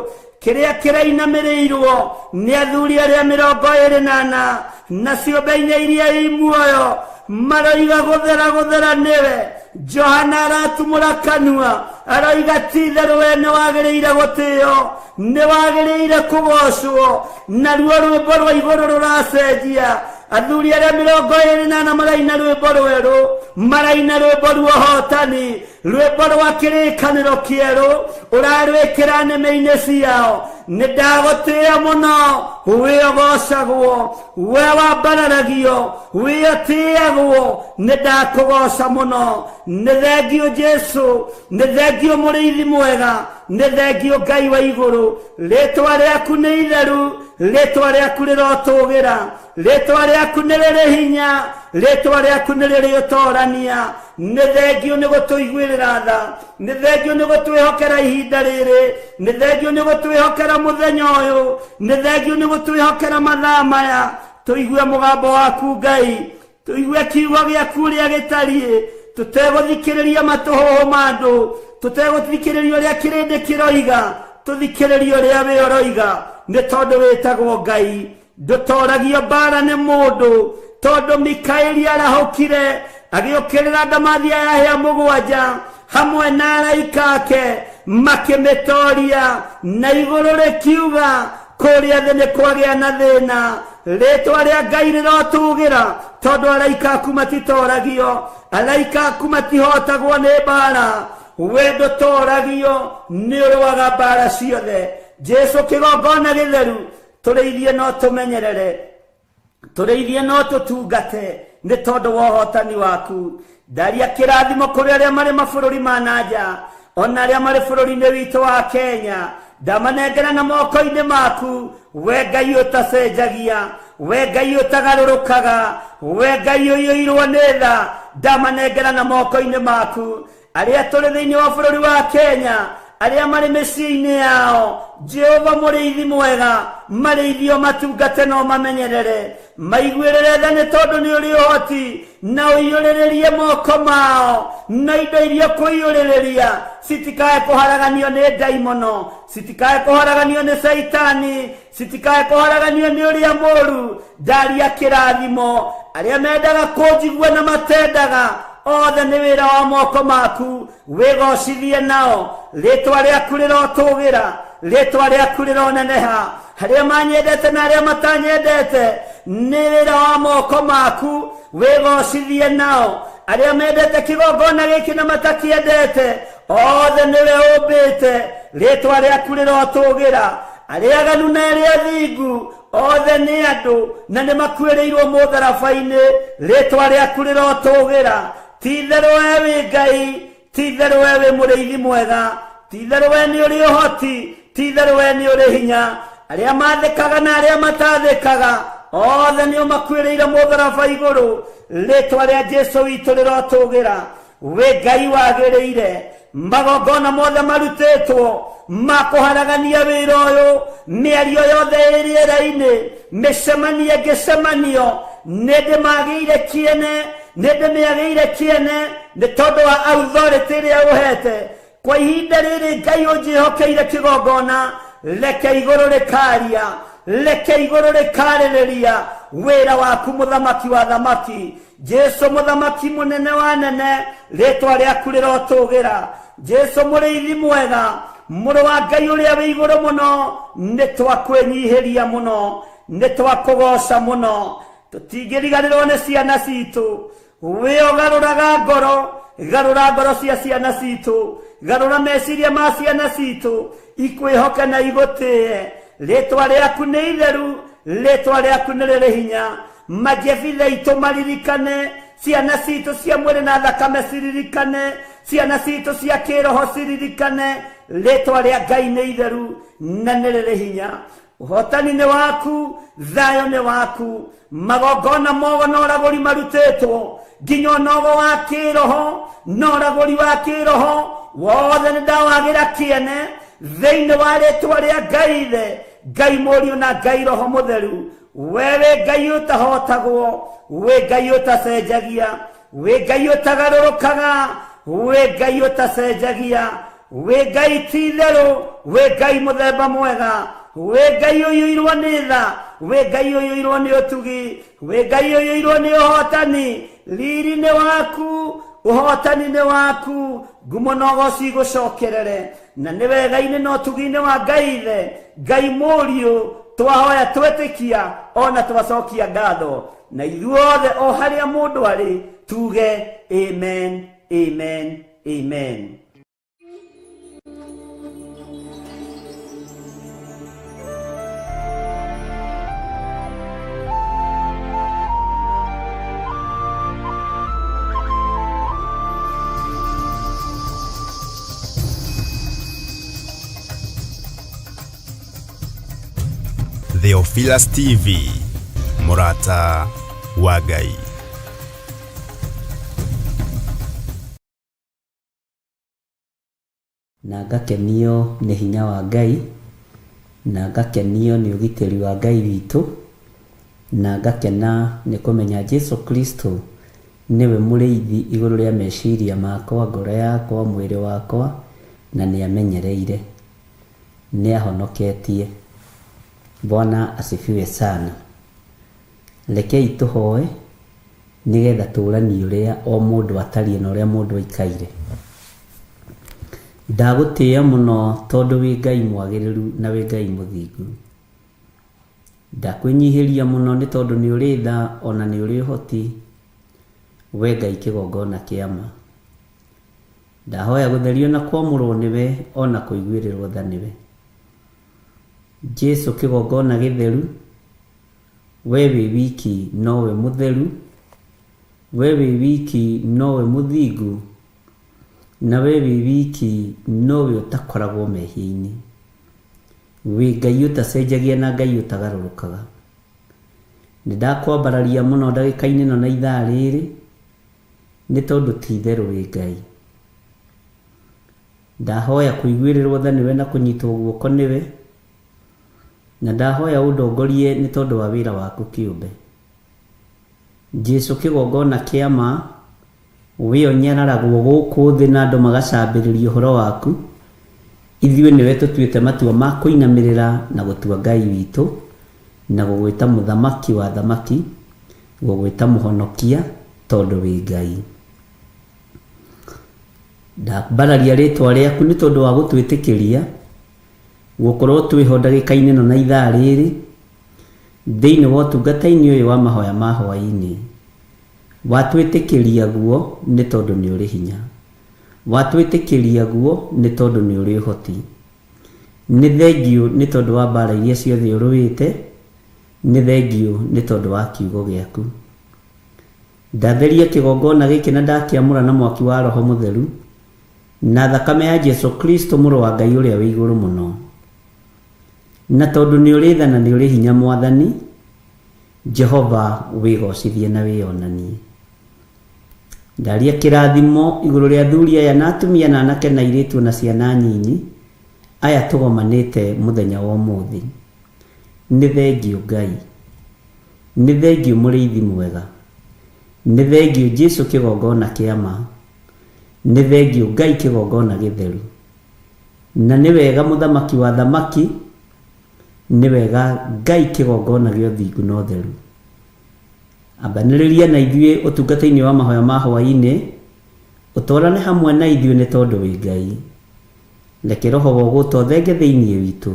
kĩrĩa kĩrainamĩrĩirwo nĩ athuri arĩa 24 na ciũmbe-inĩ iria i muoyo maroiga gũthera nĩwe Johana aratumũra kanua aroiga ti therũ we nĩwagĩrĩire gũtĩo nĩwagĩrĩire kũgocwo naruo rwĩmbo rwa igũrũ rũracenjia athuri arĩa 24 maraina rwĩmbo rwerũ maraina rwĩmbo rwa ũhotani rwĩmbo rwa kĩrĩkanĩro kĩerũ ũrarwĩkĩra nĩme-inĩ ciao nĩndagũtĩĩa mũno wĩ ũgocagwo we wambararagio wĩ ũtĩagwo nĩndakũgoca mũno nĩ thengio Jesu nĩ thengio mũrĩithi mwega nĩ thengio Ngai wa igũrũ rĩtwa rĩaku nĩ itheru rĩtwa rĩaku rĩrotũgĩra rĩtwa rĩaku nĩ rĩrĩ hinya rĩtwa rĩaku nĩ rĩrĩ ũtorania nĩ thengio nĩ gũtũiguĩrĩra tha nĩ thengio nĩ gũtwĩhokera ihinda rĩrĩ nĩ thengio nĩ gũtwĩhokera mũthenya ũyũ nĩ thengio nĩ gũtwĩhokera mathaa maya tũigue mũgambo waku Ngai tũigue kiugo gĩaku ũrĩa gĩtariĩ tũtegũthikĩrĩria matũhũhũ ma andũ tũtegũthikĩrĩria ũrĩa kĩrĩndĩ kĩroiga tũthikĩrĩria ũrĩa wĩ ũroiga nĩ tondũ wĩtagwo Ngai ndũtoragio mbara nĩ mũndũ tondũ Mikaeli arahũkire agĩũkĩrĩra ndamathia ya hĩa 7 hamwe na araika ake makĩmĩtoria na igũrũ rĩkiuga kũrĩa thĩ nĩ kwagĩa na thĩna rĩtwa rĩa Ngai rĩrotũgĩra tondũ araika aku matitoragio araika aku matihotagwo nĩ mbara we ndũtoragio nĩ ũrũaga mbara ciothe Jesu kĩgongona gĩtheru tũrĩithie no tũmenyerere tũrĩithie no tũtungate nĩ tondũ wa ũhotani waku ndaria kĩrathimo kũrĩ arĩa marĩ mabũrũri ma nanja ona arĩa marĩ bũrũri-inĩ witũ wa Kenya ndamanengera na moko-inĩ maku we Ngai ũtacenjagia we Ngai ũtagarũrũkaga we Ngai ũiyũirwo nĩ tha ndamanengera na moko-inĩ maku arĩa tũrĩ thĩinĩ wa bũrũri wa Kenya arĩa marĩ mĩciĩ-inĩ yao Jehova mũrĩithi mwega marĩithio matungate no mamenyerere maiguĩrĩre tha nĩ tondũ nĩ ũrĩ ũhoti na ũiyũrĩrĩrie moko mao na indo iria kũiyũrĩrĩria citikae kũharaganio nĩ ndaimono citikae kũharaganio nĩ Saitani citikae kũharaganio nĩ ũrĩa mũũru ndaria kĩrathimo arĩa mendaga kũnjigua na matendaga othe nĩ wĩra wa moko maku wĩgocithie nao rĩtwa rĩaku rĩrotũgĩra rĩtwa rĩaku rĩroneneha harĩa manyendete na arĩa matanyendete nĩ wĩra wa moko maku wĩgocithie nao arĩa mendete kĩgongona gĩkĩ na matakĩendete othe nĩwe ũmbĩte rĩtwa rĩaku rĩrotũgĩra arĩa aganu na arĩa athingu othe nĩ andũ na nĩ makuĩrĩirwo mũtharaba-inĩ rĩtwa rĩaku rĩrotũgĩra ti-itherũ we wĩ Ngai ti-itherũ we wĩ mũrĩithi mwega ti-itherũ we nĩ ũrĩ ũhoti ti-itherũ we nĩ ũrĩ hinya arĩa mathĩkaga na arĩa matathĩkaga othe nĩo makuĩrĩire mũtharaba igũrũ rĩtwa rĩa Jesũ witũ rĩrotũgĩra wĩ Ngai wagĩrĩire magongona mothe marutĩtwo makũharagania wĩra ũyũ mĩario yothe ĩrĩera-inĩ mĩcemanio ngĩcemanio nĩndĩmagĩire kĩene nĩ tondũ wa authority ĩrĩa ũhete kwa ihinda rĩrĩ Ngai ũnjĩhokeire kĩgongona reke igũrũ rĩkaria reke igũrũ rĩkarĩrĩria wĩra waku mũthamaki wa thamaki Jesũ mũthamaki mũnene wa nene rĩtwa rĩaku rĩrotũgĩra Jesũ mũrĩithi mwega mũrũ wa Ngai ũrĩa wĩ igũrũ mũno nĩ twakwĩnyihĩria mũno nĩ twakũgoca mũno tũtingĩriganĩrwo nĩ ciana citũ wĩ ũgarũraga ngoro cia ciana citũ garũra meciria ma ciana citũ ikwĩhoka na igũtĩe rĩtwa rĩaku nĩ itheru rĩtwa rĩaku nĩ rĩrĩ hinya majebithe itũ maririkane ciana citũ cia mwĩrĩ na thakame ciririkane ciana citũ cia kĩroho ciririkane rĩtwa rĩa Ngai nĩ itheru na nĩ rĩrĩ hinya ũhotani nĩ waku thayũ nĩ waku magongona mogo na ũragũri marutĩtwo nginya ũnogo wa kĩroho na ũragũri wa kĩroho wothe nĩ ndawagĩra kĩene thĩinĩ wa rĩtwa rĩa Ngai ithe Ngai mũriũ na Ngai roho mũtheru wewe Ngai ũtahotagwo we Ngai ũtacenjagia we Ngai ũtagarũrũkaga we Ngai ũtacenjagia we Ngai ti-itherũ we Ngai mũthemba mwega we Ngai ũiyũirwo nĩ tha we Ngai ũiyũirwo nĩ ũtugi we Ngai ũiyũirwo nĩ ũhotani riri nĩ waku ũhotani nĩ waku ngumo na ũgooci igũcokerere na nĩ wega-inĩ na ũtugi-inĩ wa Ngai ithe Ngai mũriũ twahoya twĩtĩkia ona twacokia ngatho na ithuothe o harĩa mũndũ arĩ tuge amen amen amen. Theophilus TV, Murata wa Ngai. Na ngakenio nĩ hinya wa Ngai na ngakenio nĩ ũgitĩri wa Ngai witũ na ngakena nĩ kũmenya Jesũ Kristo nĩwe mũrĩithi igũrũ rĩa meciria makwa ngoro yakwa mwĩrĩ wakwa na nĩ amenyereire nĩ ahonoketie. Bwana asifiwe sana. Rekei tũhoe nĩgetha tũũrani ũrĩa o mũndũ atariĩ na ũrĩa mũndũ aikaire. Ndagũtĩĩa mũno tondũ wĩ Ngai mwagĩrĩru na wĩ Ngai mũthingu. Ndakwĩnyihĩria mũno nĩ tondũ nĩ ũrĩ tha ona nĩ ũrĩ ũhoti we Ngai kĩgongona kĩa ma. Ndahoya gũtherio na kwamũrwo nĩwe ona kũiguĩrĩrwo tha nĩwe. Jesũ kĩgongona gĩtheru we wĩ wiki nowe mũtheru we wĩ wiki nowe mũthingu na we wĩ wiki nowe ũtakoragwo mehia-inĩ wĩ Ngai ũtacenjagia na Ngai ũtagarũrũkaga. Nĩndakwambararia mũno ndagĩka-inĩ ĩno na ithaa rĩrĩ nĩ tondũ ti-itherũ wĩ Ngai. Ndahoya kũiguĩrĩrwo tha nĩwe na kũnyitwo guoko nĩwe na ndahoya ũndongorie nĩ tondũ wa wĩra waku kĩũmbe. Jesũ kĩgongona kĩa ma we ũnyararagwo gũkũ thĩ na andũ magacambĩrĩria ũhoro waku. Ithuĩ nĩwe tũtuĩte matua ma kũinamĩrĩra na gũtua Ngai witũ na gũgwĩta mũthamaki wa thamaki gũgwĩta mũhonokia tondũ wĩ Ngai. ndambararia rĩtwa rĩaku nĩ tondũ wa gũtwĩtĩkĩria gũkorwo twĩho ndagĩka-inĩ ĩno na ithaa rĩrĩ thĩinĩ wa ũtungata-inĩ ũyũ wa mahoya ma hwaĩ-inĩ. Watwĩtĩkĩria guo nĩ tondũ nĩ ũrĩ hinya, watwĩtĩkĩria guo nĩ tondũ nĩ ũrĩ ũhoti. Nĩ thengiũ nĩ tondũ wa mbara iria ciothe ũrũĩte, nĩ thengiũ nĩ tondũ wa kiugo gĩaku. Ndatheria kĩgongona gĩkĩ na ndakĩamũra na mwaki wa Roho Mũtheru na thakame ya Jesu Kristo mũrũ wa Ngai ũrĩa wĩ igũrũ mũno. Na tondũ nĩ ũrĩ tha na nĩ ũrĩ hinya Mwathani, Jehova wĩgocithie na wĩonanie. Ndaria kĩrathimo igũrũ rĩa athuri aya na atumia na anake na airĩtu na ciana nyinyi aya tũgomanĩte mũthenya wa ũmũthĩ. Nĩ thengiũ Ngai, nĩ thengiũ mũrĩithi mwega, nĩ thengiũ Jesu kĩgongona kĩa ma, nĩ thengiũ Ngai kĩgongona gĩtheru, na nĩ wega mũthamaki wa thamaki, nĩ wega Ngai kĩgongona gĩa ũthingu na ũtheru. Ambanĩrĩria na ithuĩ ũtungata-inĩ wa mahoya ma hwaĩ-inĩ, ũtwarane hamwe na ithuĩ nĩ tondũ wĩ Ngai. Reke Roho wa ũgũta ũthenge thĩinĩ witũ,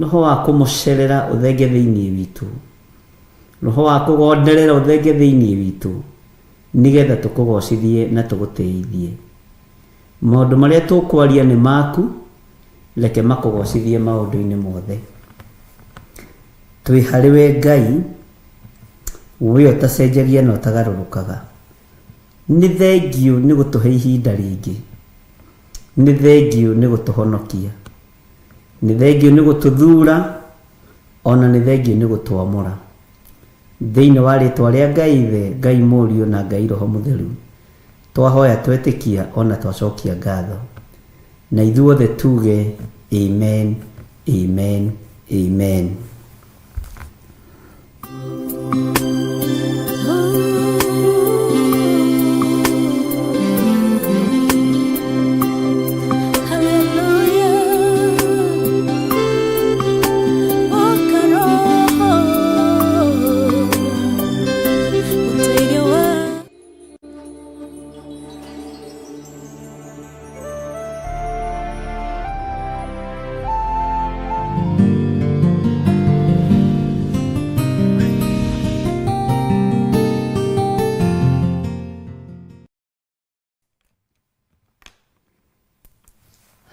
Roho wa kũmũcerera ũthenge thĩinĩ witũ, Roho wa kũgonderera ũthenge thĩinĩ witũ, nĩgetha tũkũgocithie na tũgũtĩithie. Maũndũ marĩa tũkwaria nĩ maku, reke makũgocithie maũndũ-inĩ mothe. Twĩ harĩwe Ngai, we ũtacenjagia na ũtagarũrũkaga. Nĩ thengiũ nĩ gũtũhe ihinda rĩngĩ, nĩ thengiũ nĩ gũtũhonokia, nĩ thengiũ nĩ gũtũthura, ona nĩ thengiũ nĩ gũtwamũra. Thĩinĩ wa rĩtwa rĩa Ngai Ithe, Ngai Mũriũ na Ngai Roho Mũtheru, twahoya twetĩkia ona twacokia ngatho. Na ithuothe tuge amen, amen, amen.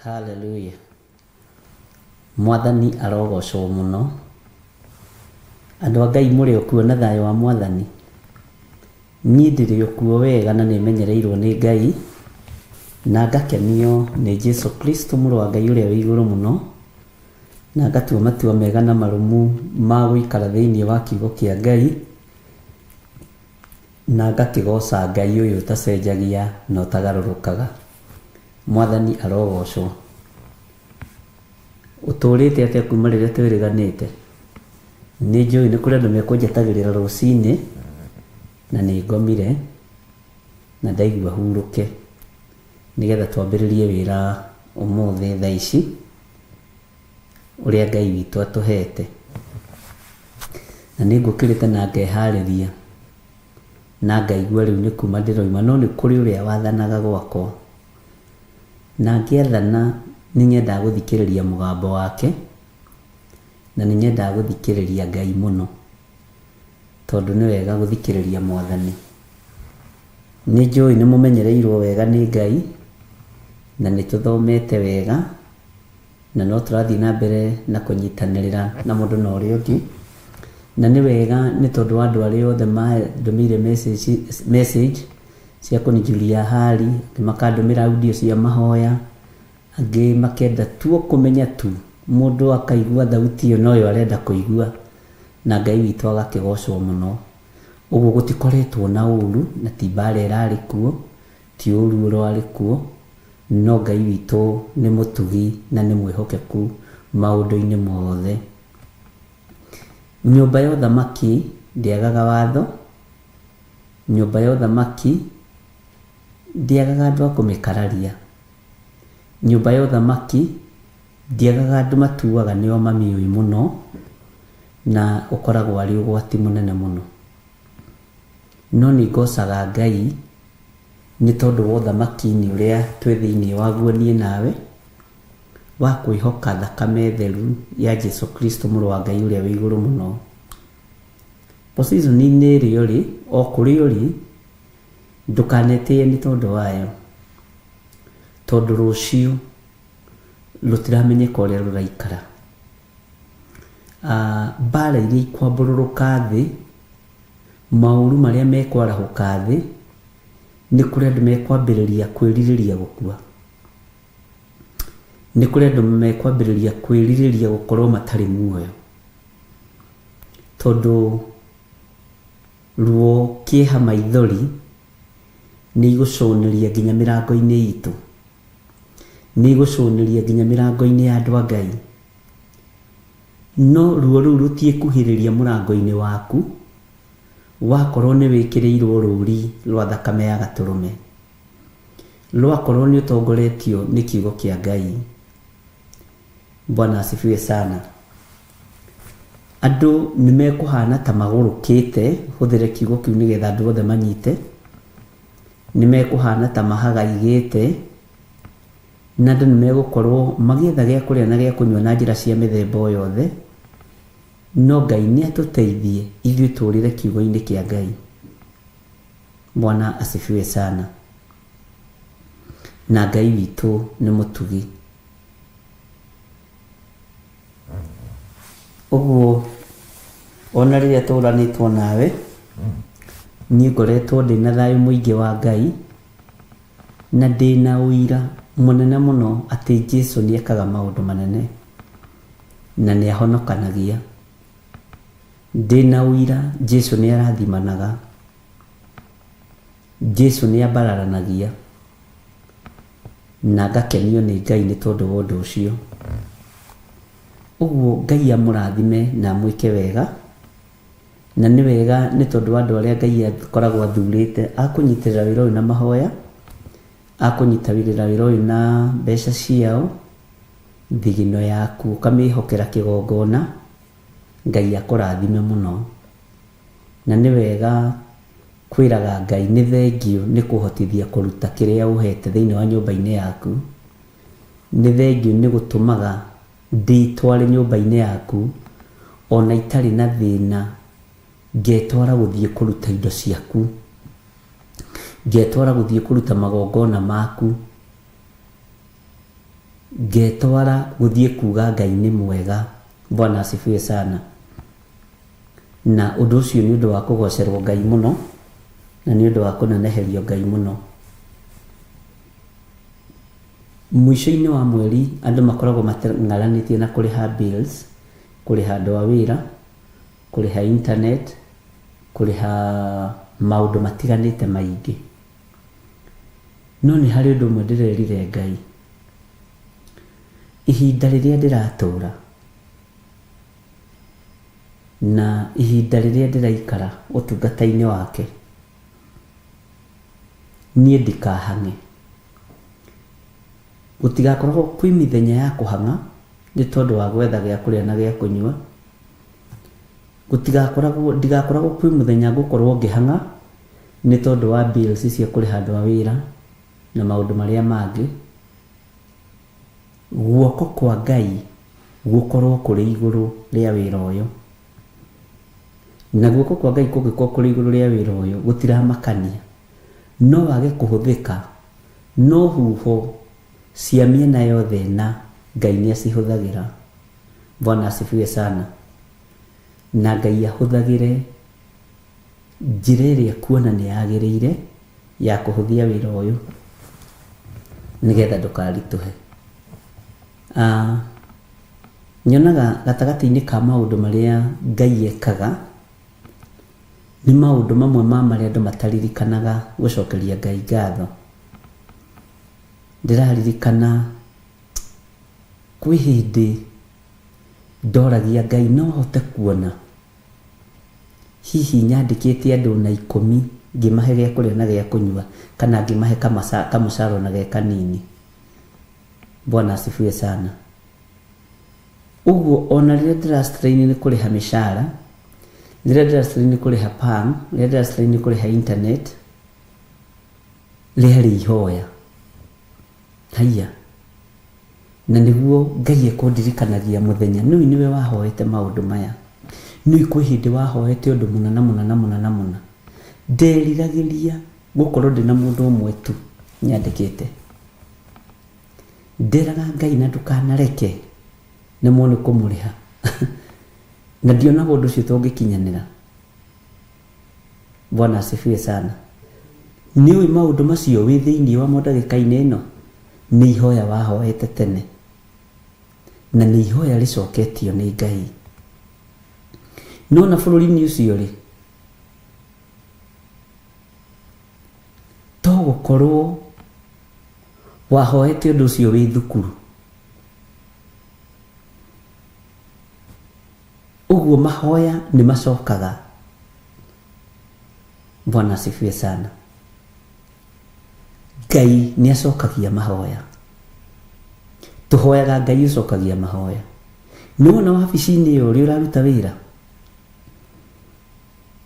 Hallelujah. Mwathani arogocwo mũno. Andũ a Ngai mũrĩ okuo na thayũ wa Mwathani. Niĩ ndĩrĩ okuo wega na nĩmenyereirwo nĩ Ngai na ngakenio nĩ Jesu Kristo mũrũ wa Ngai ũrĩa wĩ igũrũ mũno, na ngatua matua mega na marũmu ma gũikara thĩinĩ wa kiugo kĩa Ngai na ngakĩgoca Ngai ũyũ ũtacenjagia na ũtagarũrũkaga. Mwathani arogocwo. Ũtũrĩte atĩa kuma rĩrĩa twĩrĩganĩte? Nĩ njũĩ nĩ kũrĩ andũ mekũnjetagĩrĩra rũcinĩ na nĩ ngomire na ndaigua hurũke nĩgetha twambĩrĩrie wĩra ũmũthĩ thaa ici ũrĩa Ngai witũ atũhete. Na nĩ ngũkĩrĩte na ngeharĩria na ngaigua rĩu nĩ kuma ndĩroima, no nĩ kũrĩ ũrĩa wathanaga gwakwa na ngĩathana nĩ nyendaga gũthikĩrĩria mũgambo wake na nĩ nyendaga gũthikĩrĩria Ngai mũno, tondũ nĩ wega gũthikĩrĩria Mwathani. Nĩ njũĩ nĩ mũmenyereirwo wega nĩ Ngai na nĩ tũthomete wega na no tũrathiĩ na mbere na kũnyitanĩrĩra na mũndũ na ũrĩa ũngĩ, na nĩ wega nĩ tondũ wa andũ arĩa othe mandũmĩire message cia kũnijulia hali, makandũmĩra audio cia mahoya, angĩ makenda tu kũmenya tu, mũndũ akaigua thauti ĩyo no yo arenda kũigua na Ngai witũ agakĩgocwo mũno. Ũguo gũtikoretwo na ũru na ti mbara ĩrarĩ kuo, ti ũru ũrarĩ kuo, no Ngai witũ nĩ mũtugi na nĩ mwĩhokeku maũndũ-inĩ mothe. Nyũmba ya ũthamaki ndĩagaga watho, nyũmba ya ũthamaki ndĩagaga andũ a kũmĩkararia, nyũmba ya ũthamaki ndĩagaga andũ matuaga nĩo mamĩũĩ mũno na ũkoragwo arĩ ũgwati mũnene mũno. No nĩ ngocaga Ngai nĩ tondũ wa ũthamaki-inĩ ũrĩa twĩ thĩinĩ waguo niĩ nawe wa kwĩhoka thakame theru ya Jesu Kristo mũrũ wa Ngai ũrĩa wĩ igũrũ mũno. Position-inĩ ĩrĩa ũrĩ, o kũrĩa ũrĩ, ndũkanetĩye nĩ tondũ wayo, tondũ rũciũ rũtiramenyeka ũrĩa rũraikara. Mbara iria ikwambũrũrũka thĩ, maũru marĩa mekwarahũka thĩ, nĩ kũrĩ andũ mekwambĩrĩria kwĩrirĩria gũkua. Nĩ kũrĩ andũ mekwambĩrĩria kwĩrirĩria gũkorwo matarĩ muoyo, tondũ ruo kĩeha maithori nĩ igũconeria nginya mĩrango-inĩ itũ, nĩ igũconeria nginya mĩrango-inĩ ya andũ a Ngai. No ruo rũu rũtiĩkuhĩrĩria mũrango-inĩ waku wakorwo nĩ wĩkĩrĩirwo rũri rwa thakame ya gatũrũme, rwakorwo nĩ ũtongoretio nĩ kiugo kĩa Ngai. Bwana asifiwe sana. Andũ nĩ mekũhana ta magũrũkĩte, hũthĩre kiugo kĩu nĩgetha andũ othe manyite. Nĩ mekũhana ta mahagaigĩte, na andũ nĩ megũkorwo magĩetha gĩa kũrĩa na gĩa kũnyua na njĩra cia mĩthemba o yothe. No Ngai nĩ atũteithie ithuĩ tũrĩre kiugo-inĩ kĩa Ngai. Bwana asifiwe sana. Na Ngai witũ nĩ mũtugi. Ũguo ona rĩrĩa tũranĩtwo nawe, niĩ ngoretwo ndĩna thayũ mũingĩ wa Ngai, na ndĩna ũira mũnene mũno atĩ Jesũ nĩ ekaga maũndũ manene na nĩ ahonokanagia. Ndĩna ũira Jesũ nĩ arathimanaga, Jesũ nĩ ambararanagia, na ngakenio nĩ Ngai nĩ tondũ wa ũndũ ũcio. Ũguo Ngai amũrathime na amwĩke wega, na nĩ wega nĩ tondũ wa andũ arĩa Ngai akoragwo athurĩte akũnyitĩrĩra wĩra ũyũ na mahoya, akũnyitĩrĩra wĩra ũyũ na mbeca ciao, thigino yaku ũkamĩhokera kĩgongona, Ngai akũrathime mũno. Na nĩ wega kwĩraga Ngai nĩ thengio nĩ kũhotithia kũruta kĩrĩa ũhete thĩinĩ wa nyũmba-inĩ yaku. Nĩ thengio nĩ gũtũmaga ndĩtware nyũmba-inĩ yaku ona itarĩ na thĩna, ngetwara gũthiĩ kũruta indo ciaku, ngetwara gũthiĩ kũruta magongona maku, ngetwara gũthiĩ kuga Ngai nĩ mwega. Bwana asifiwe sana. Na ũndũ ũcio nĩ ũndũ wa kũgocerwo Ngai mũno, na nĩ ũndũ wa kũneneherio Ngai mũno. Mũico-inĩ wa mweri andũ makoragwo mateng'aranĩtie na kũrĩha bills, kũrĩha andũ a wĩra, kũrĩha internet, kũrĩha maũndũ matiganĩte maingĩ. No nĩ harĩ ũndũ ũmwe ndĩrerire Ngai, ihinda rĩrĩa ndĩratũra na ihinda rĩrĩa ndĩraikara ũtungata-inĩ wake, niĩ ndikahang'e. Gũtigakoragwo kwĩ mĩthenya ya kũhang'a nĩ tondũ wa gwetha gĩa kũrĩa na gĩa kũnyua. Ndigakoragwo kwĩ mũthenya ngũkorwo ngĩhang'a nĩ tondũ wa bills cia kũrĩha andũ a wĩra na maũndũ marĩa mangĩ. Guoko kwa Ngai gũkorwo kũrĩ igũrũ rĩa wĩra ũyũ, na guoko kwa Ngai kũngĩkorwo kũrĩ igũrũ rĩa wĩra ũyũ gũtiramakania, no wage kũhũthĩka, no huho cia mĩena yothe na Ngai nĩ acihũthagĩra. Bwana asifiwe sana. Na Ngai ahũthagĩre njĩra ĩrĩa kuona nĩ yagĩrĩire ya kũhũthia wĩra ũyũ nĩgetha ndũkaritũhe. Nyonaga gatagatĩ-inĩ ka maũndũ marĩa Ngai ekaga nĩ maũndũ mamwe ma marĩa andũ mataririkanaga gũcokeria Ngai ngatho. Ndĩraririkana kwĩ hĩndĩ ndoragia Ngai no hote kuona hihi nyandĩkĩte andũ na 10 ngĩmahe gĩa kũrĩa na gĩa kũnyua, kana ngĩmahe kamũcara na gĩa kanini. Bwana asifiwe sana. Ũguo ona rĩrĩa ndĩrastrain nĩ kũrĩha mĩcara, rĩrĩa ndĩrastrain nĩ kũrĩha PAN, rĩrĩa ndĩrastrain nĩ kũrĩha internet, rĩarĩ ihoya. Haiya, na nĩguo Ngai ekundirikanagia mũthenya nĩwe niwe wahoete maũndũ maya. Nĩwe kwĩ hĩndĩ wahoete ũndũ mũna. Nderiragĩria gũkorwo ndĩ na mũndũ ũmwe tu nyandĩkĩte. Nderaga Ngai na ndũkanareke nĩmo nĩ kũmũrĩha. Na ndionaga ũndũ ũcio tũngĩkinyanĩra. Bwana asifiwe sana. Nĩwe maũndũ macio wĩ thĩinĩ wa ndagĩka-inĩ ĩno nĩ ihoya wahoete tene. Na nĩ ihoya rĩcoketio nĩ Ngai. No na bũrũri-inĩ ũcio rĩ, to gũkorwo wahoete ũndũ ũcio wĩ thukuru. Ũguo mahoya nĩ macokaga. Bwana asifiwe sana. Ngai nĩ acokagia mahoya. Tũhoyaga Ngai ũcokagia mahoya. Nĩwona wabici-inĩ ĩyo ũrĩa ũraruta wĩra,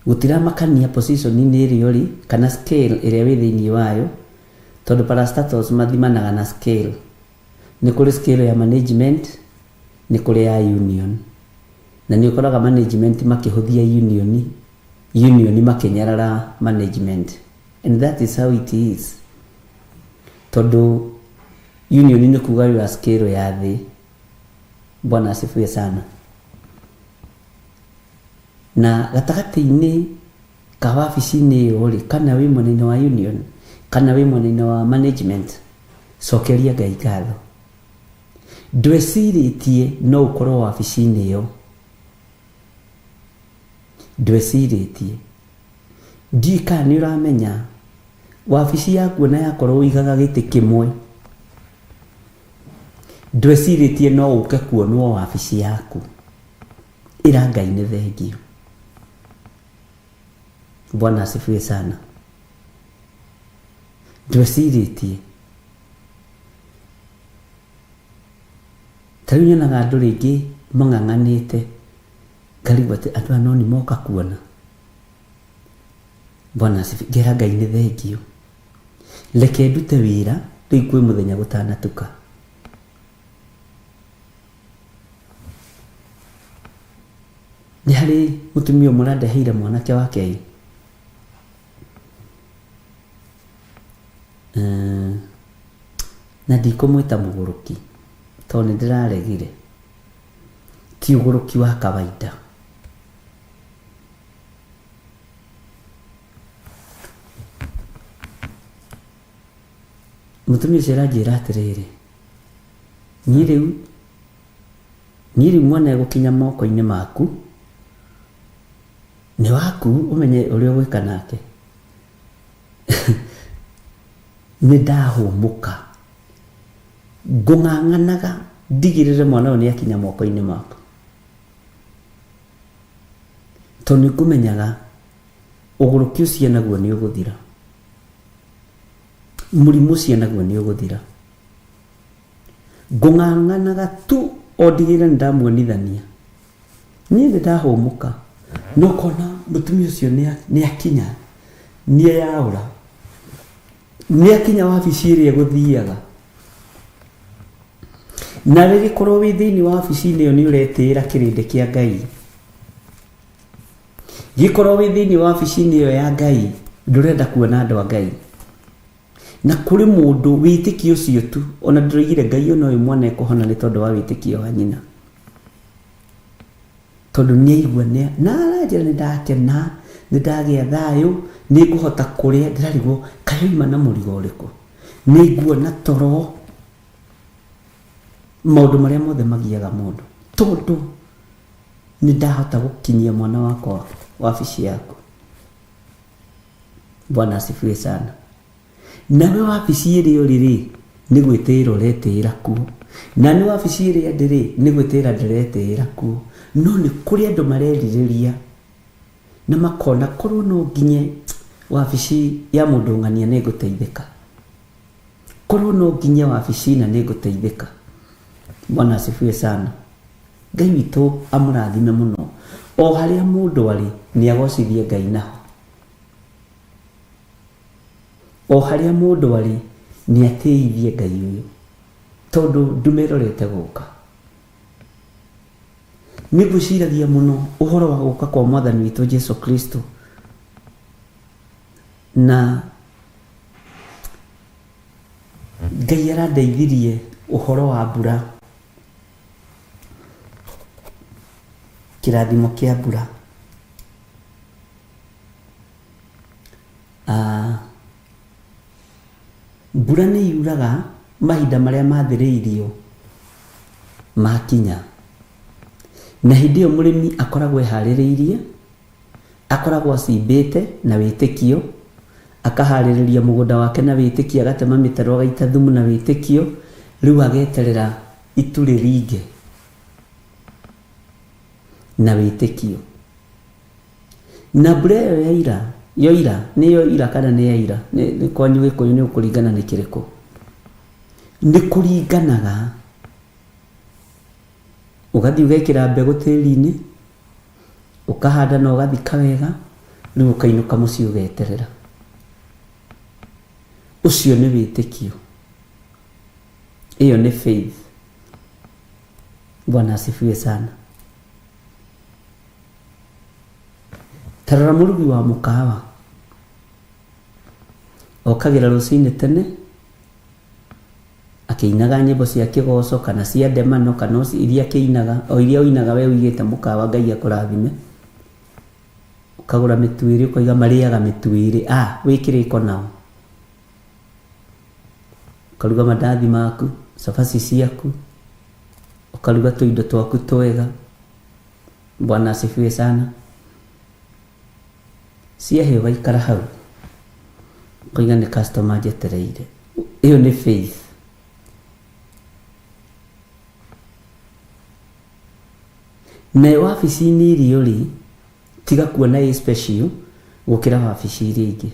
gũtiramakania position-inĩ ĩrĩa ũrĩ kana scale ĩrĩa wĩ thĩinĩ wayo, tondũ parastatals mathimanaga na scale. Nĩ kũrĩ scale ya management, nĩ kũrĩ ya union. Na nĩ ũkoraga management makĩhũthia union makĩnyarara management. And that is how it is. Tondũ union nĩ kuga ya scale ya thĩ. Bwana asifiwe sana. Na gatagatĩ-inĩ ka wabici-inĩ ĩyo rĩ, kana wĩ mwena wa union kana wĩ mwena wa management, cokeria Ngai ngatho. Ndwecirĩtie no ũkorwo wabici-inĩ ĩyo. Ndwecirĩtie. Ndiũĩ kana nĩ ũramenya wabici yaku na yakorwo ũigaga gĩtĩ kĩmwe, ndwecirĩtie no ũke kuonwo wabici yaku. Ĩra Ngai nĩ thengio. Bwana asifiwe sana. Ndwecirĩtie. Tarĩu nyonaga andũ rĩngĩ mang'ang'anĩte, ngarigwo atĩ andũ ano nĩ moka kuona. Bwana asifiwe. Ngera Ngai nĩ thengio. Reke ndute wĩra rĩu kwĩ mũthenya gũtanatuka. Nĩ harĩ mũtumia ũmwe ũrandeheire mwanake wake. Na ndikũmwĩta mũgũrũki tondũ nĩ ndĩraregire. Ti ũgũrũki wa kawaida. Mũtumia ũcio aranjĩra atĩrĩrĩ, niĩ rĩu mwana egũkinya moko-inĩ maku, nĩ waku ũmenye ũrĩa ũgwĩka nake. Nĩ ndahũmũka. Ngũng'ang'anaga ndigĩrĩre mwana ũyũ nĩ akinya moko-inĩ maku. Tondũ nĩ ngũmenyaga ũgũrũki ũcio naguo nĩ ũgũthira. Mũrimũ ũcio naguo nĩ ũgũthira. Ngũng'ang'anaga tu o ndigĩrĩre nĩ ndamuonithania. Niĩ nĩ ndahũmũka. No kona mũtumia ũcio nĩ akinya, nĩ eyaũra, nĩ akinya wabici ĩrĩa egũthiaga. Na rĩgĩkorwo wĩ thĩinĩ wa wabici-inĩ ĩyo nĩ ũretĩĩra kĩrĩndĩ kĩa Ngai. Gĩkorwo wĩ thĩinĩ wa wabici-inĩ ĩyo ya Ngai, ndũrenda kuona andũ a Ngai. Na kũrĩ mũndũ wĩtĩkio ũcio tu, ona ndũrigire Ngai ona ũyũ mwana ekũhona nĩ tondũ wa wĩtĩkio wa nyina. Tondũ nĩ aigua na aranjĩra nĩ ndakena, nĩ ndagĩa thayũ, nĩ ngũhota kũrĩa, ndĩrarigwo kayoima na mũrigo ũrĩkũ. Nĩ nguona toro, maũndũ marĩa mothe magiaga mũndũ. Tondũ nĩ ndahota gũkinyia mwana wakwa wabici yaku. Bwana asifiwe sana. Nawe wabici ĩrĩa ũrĩ nĩ gwĩtĩĩra ũretĩĩra kuo. Na nĩ wabici ĩrĩa ndĩrĩ nĩ gwĩtĩĩra ndĩretĩĩra kuo. No nĩ kũrĩ andũ marerirĩria na makona korwo no nginye wabici ya mũndũ ng'ania nĩ ngũteithĩka. Korwo no nginye wabici na nĩ ngũteithĩka. Bwana asifiwe sana. Ngai witũ amũrathime mũno. O harĩa mũndũ arĩ nĩ agocithie Ngai naho. o haria mundu ari ni ateithie Ngai uyu tondu ndumerorete guka. Niguciragia muno uhoro wa guka kwa Mwathani witu Jesu Kristo, na Ngai arandeithirie uhoro wa mbura, kirathimo kia mbura. Mbura ni yuraga mahinda maria mathiriirio makinya, na hindi iyo murimi akoragwo ehaririirie, akoragwo acimbite na witikio, akahaririria mugunda wake na witikio, agatema mitaro, agaita thumu na witikio, riu ageterera itu riringe na witikio. Na mbura iyo yoira niyo ira kana ni yaira ni kwanyu Gikuyu ni ukuringana ni kiriko, ni kuringanaga ugathi ugekira mbegu tiri-ini ukahanda na ugathika wega, riu ukainuka mucii ugeterera. Ucio ni witikio, iyo ni faith. Bwana asifiwe sana. Tarara murugi wa mukawa okagira rucini tene akiinaga nyimbo cia kigoco kana cia ndemano kana iria akiinaga o iria uinaga we uigite mukawa, Ngai akurathime. Ukagura mituiri ukoiga mariaga mituiri, wikiriko nao, ukaruga mandathi maku, cabaci ciaku, ukaruga tuindo twaku twega. Bwana asifiwe sana. Ciahe waikara hau ukoiga ni customer jetereire. Iyo ni faith. Na wabici-ini irio ri tiga kuona i special gukira wabici iria ingi.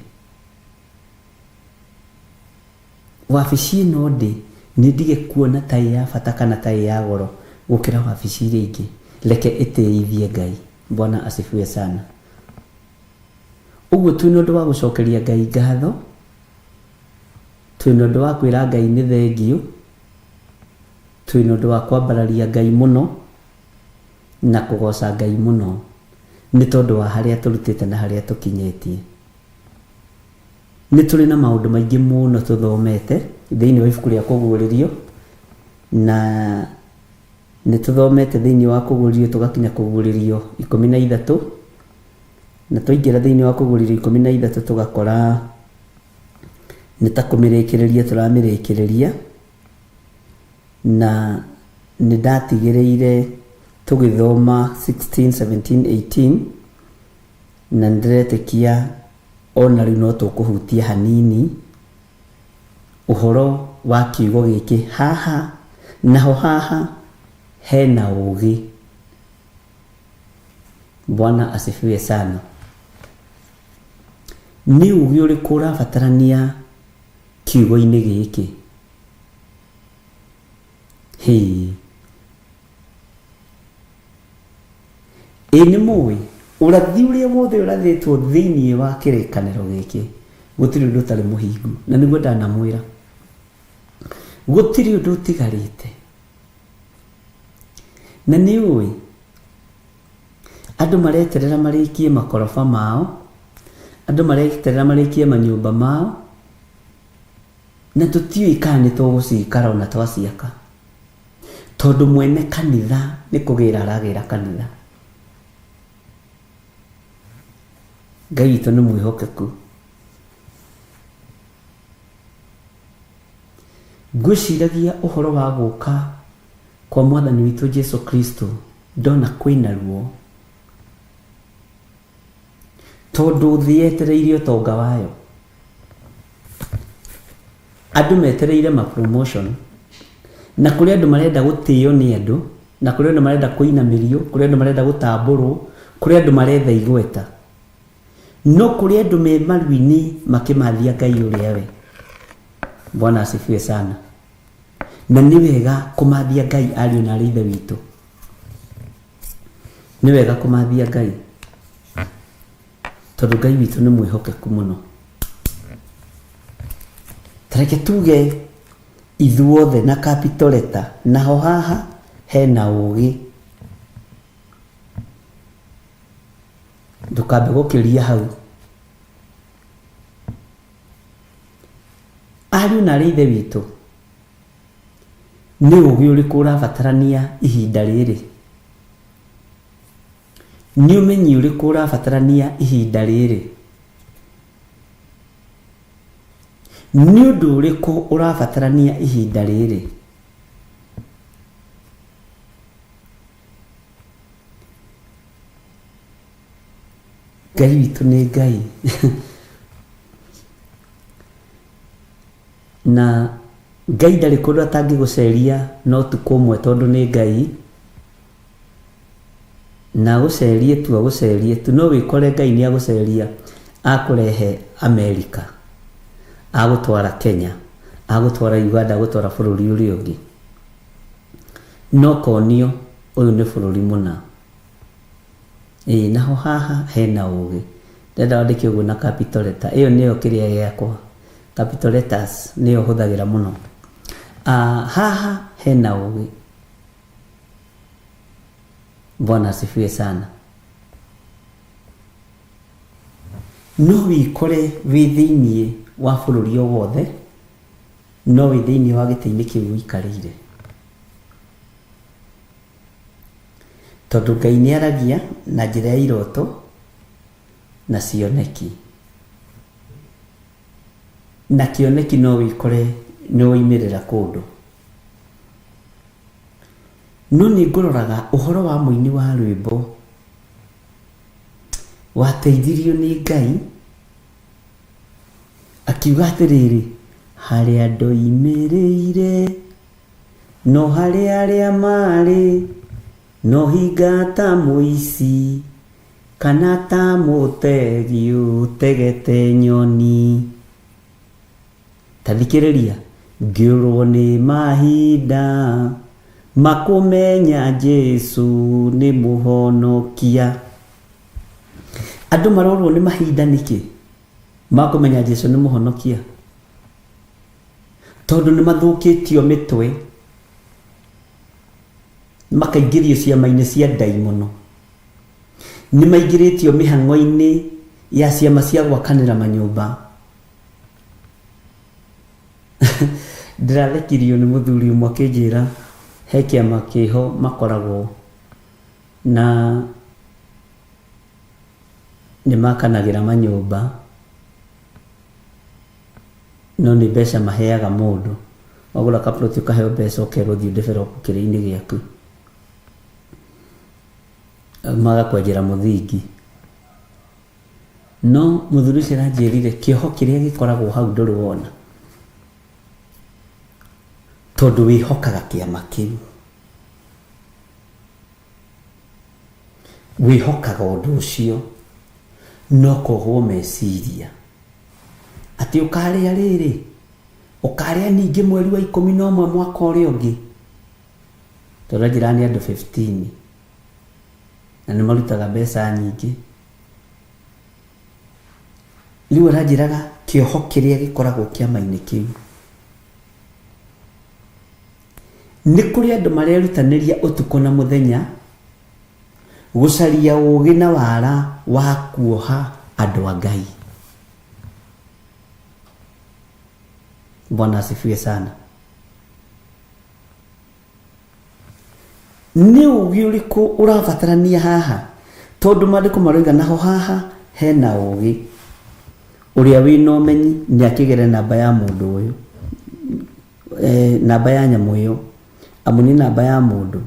Wabici ino ndi ni ndige kuona ta ya bata kana ta ya goro gukira wabici iria ingi. Reke iteithie Ngai. Bwana asifiwe sana. Uguo tu nondu wa gucokeria Ngai ngatho, tu nondu wa kwira Ngai ni thengio, tu nondu wa kwambararia Ngai muno na kugoca Ngai muno, ni tondu wa haria turutite na haria tukinyetie. Ni turi na maundu maingi muno tuthomete thiini wa ibuku ria kuguririo, na ni tuthomete thiini wa kuguririo tugakinya kuguririo 13, na tuingira thiini wa kuguririo 13 tugakora ni ta kumirikiriria turamirikiriria, na ni ndatigiriire tugithoma 16, 17, 18, na ndiretekia ona riu no tukuhutia hanini uhoro wa kiugo giki haha naho haha hena ugi. Bwana asifiwe sana. Ni ugi uriku urabatarania kiugo-ini giki? Ni muwi urathi uria wothe urathitwo thiini wa kirikaniro giki gutiri undu utari muhingu, na niguo ndanamwira gutiri undu utigarite. Na ni uwi andu mareterera marikie makorofa mao, andu mareterera marikie manyumba mao, na tutiui kana ni tugucikara ona twaciaka, tondu mwene kanitha ni kugira aragira kanitha. Ngai witũ nĩ mwĩhokeku. Ngwĩciragia ũhoro wa gũka kwa Mwathani witũ Jesu Kristo ndona kwĩna ruo, tondu thĩ yetereire ũtonga wayo. Andũ metereire ma promotion, na kũrĩ andũ marenda gũtĩo nĩ andũ, na kũrĩ andũ marenda kũinamĩrio, kũrĩ andũ marenda gũtambũrwo, kũrĩ andũ maretha igweta. No kuri andu me maru-ini makimathia Ngai uria we. Bwana asifiwe sana. Na ni wega kumathia Ngai ariu na rithe witu. Ni wega kumathia Ngai, tondu Ngai witu ni mwihokeku muno. Tareke tuge ithuothe na capital letter, naho haha hena ugi. Ndukambe gukiria hau. Ariũ na ithe witũ, nĩ ũgĩ ũrĩkũ ũrabatarania ihinda rĩrĩ? Nĩ ũmenyi ũrĩkũ ũrabatarania ihinda rĩrĩ? Nĩ ũndũ ũrĩkũ ũrabatarania ihinda rĩrĩ? Ngai witũ nĩ Ngai. Na Ngai ndarĩ kũndũ atangĩgũceria no tu kũmwe tondũ nĩ Ngai. Na gũcerie tu agũcerie tu, no wĩkore Ngai nĩ agũceria akũrehe Amerika, agũtwara Kenya, agũtwara Uganda, agũtwara bũrũri ũrĩa ũngĩ. No konio ũyũ nĩ bũrũri mũna. Naho haha hena ũgĩ. Ndenda wandĩke ũguo na capital letter. Ĩyo nĩyo kĩrĩa gĩakwa. Capital letters nĩyo hũthagĩra mũno. Haha hena ũgĩ. Bwana asifiwe sana. No wĩkore wĩ thĩinĩ wa bũrũri o wothe, no wĩ thĩinĩ wa gĩtĩ-inĩ kĩu ũikarĩire. Tondũ Ngai nĩ aragia na njĩra ya iroto na cioneki. Na kĩoneki no wĩkore nĩ woimĩrĩra kũndũ. No nĩ ngũroraga ũhoro wa mũini wa rwĩmbo wateithirio nĩ Ngai akiuga atĩrĩrĩ, harĩa ndoimĩrĩire no harĩa arĩa marĩ, no hinga ta mũici kana ta mũtegi ũtegete nyoni. Tathikĩrĩria, ngĩũrwo nĩ mahinda makũmenya Jesu nĩ mũhonokia. Andũ marorwo nĩ mahinda nĩkĩ makũmenya Jesu nĩ mũhonokia? Tondũ nĩ mathũkĩtio mĩtwe, makaingĩrio ciama-inĩ cia ndaimono, nĩ maingĩrĩtio mĩhang'o-inĩ ya ciama cia gwakanĩra manyũmba. Ndĩrathekirio nĩ mũthuri ũmwe akĩnjĩra he kĩama kĩho makoragwo na nĩ makanagĩra manyũmba, no nĩ mbeca maheaga mũndũ. Wagũra kaploti ũkaheo mbeca ũkerwo thiĩ develop kĩrĩa-inĩ gĩaku, magakwenjera mũthingi. No mũthuri ũcio aranjĩrire kĩoho kĩrĩa gĩkoragwo hau ndũrĩ wona, tondũ wĩhokaga kĩama kĩu, wĩhokaga ũndũ ũcio, no kohwo meciria atĩ ũkarĩa rĩrĩ, ũkarĩa ningĩ mweri wa 11 mwaka ũrĩa ũngĩ. Tondũ njĩra nĩ andũ 15 na nĩ marutaga mbeca nyingĩ. Rĩu aranjĩraga kĩoho kĩrĩa gĩkoragwo kĩama-inĩ kĩu. Nĩ kũrĩ andũ marerutanĩria ũtukũ na mũthenya gũcaria ũgĩ na wara wa kuoha andũ a Ngai. Bwana asifiwe sana. Nĩ ũgĩ ũrĩkũ ũrabatarania haha? Tondũ maandĩko maroiga naho haha hena ũgĩ. Ũrĩa wĩna ũmenyi nĩ akĩgere namba ya mũndũ ũyũ, namba ya nyamũ ĩyo, amu nĩ namba ya mũndũ.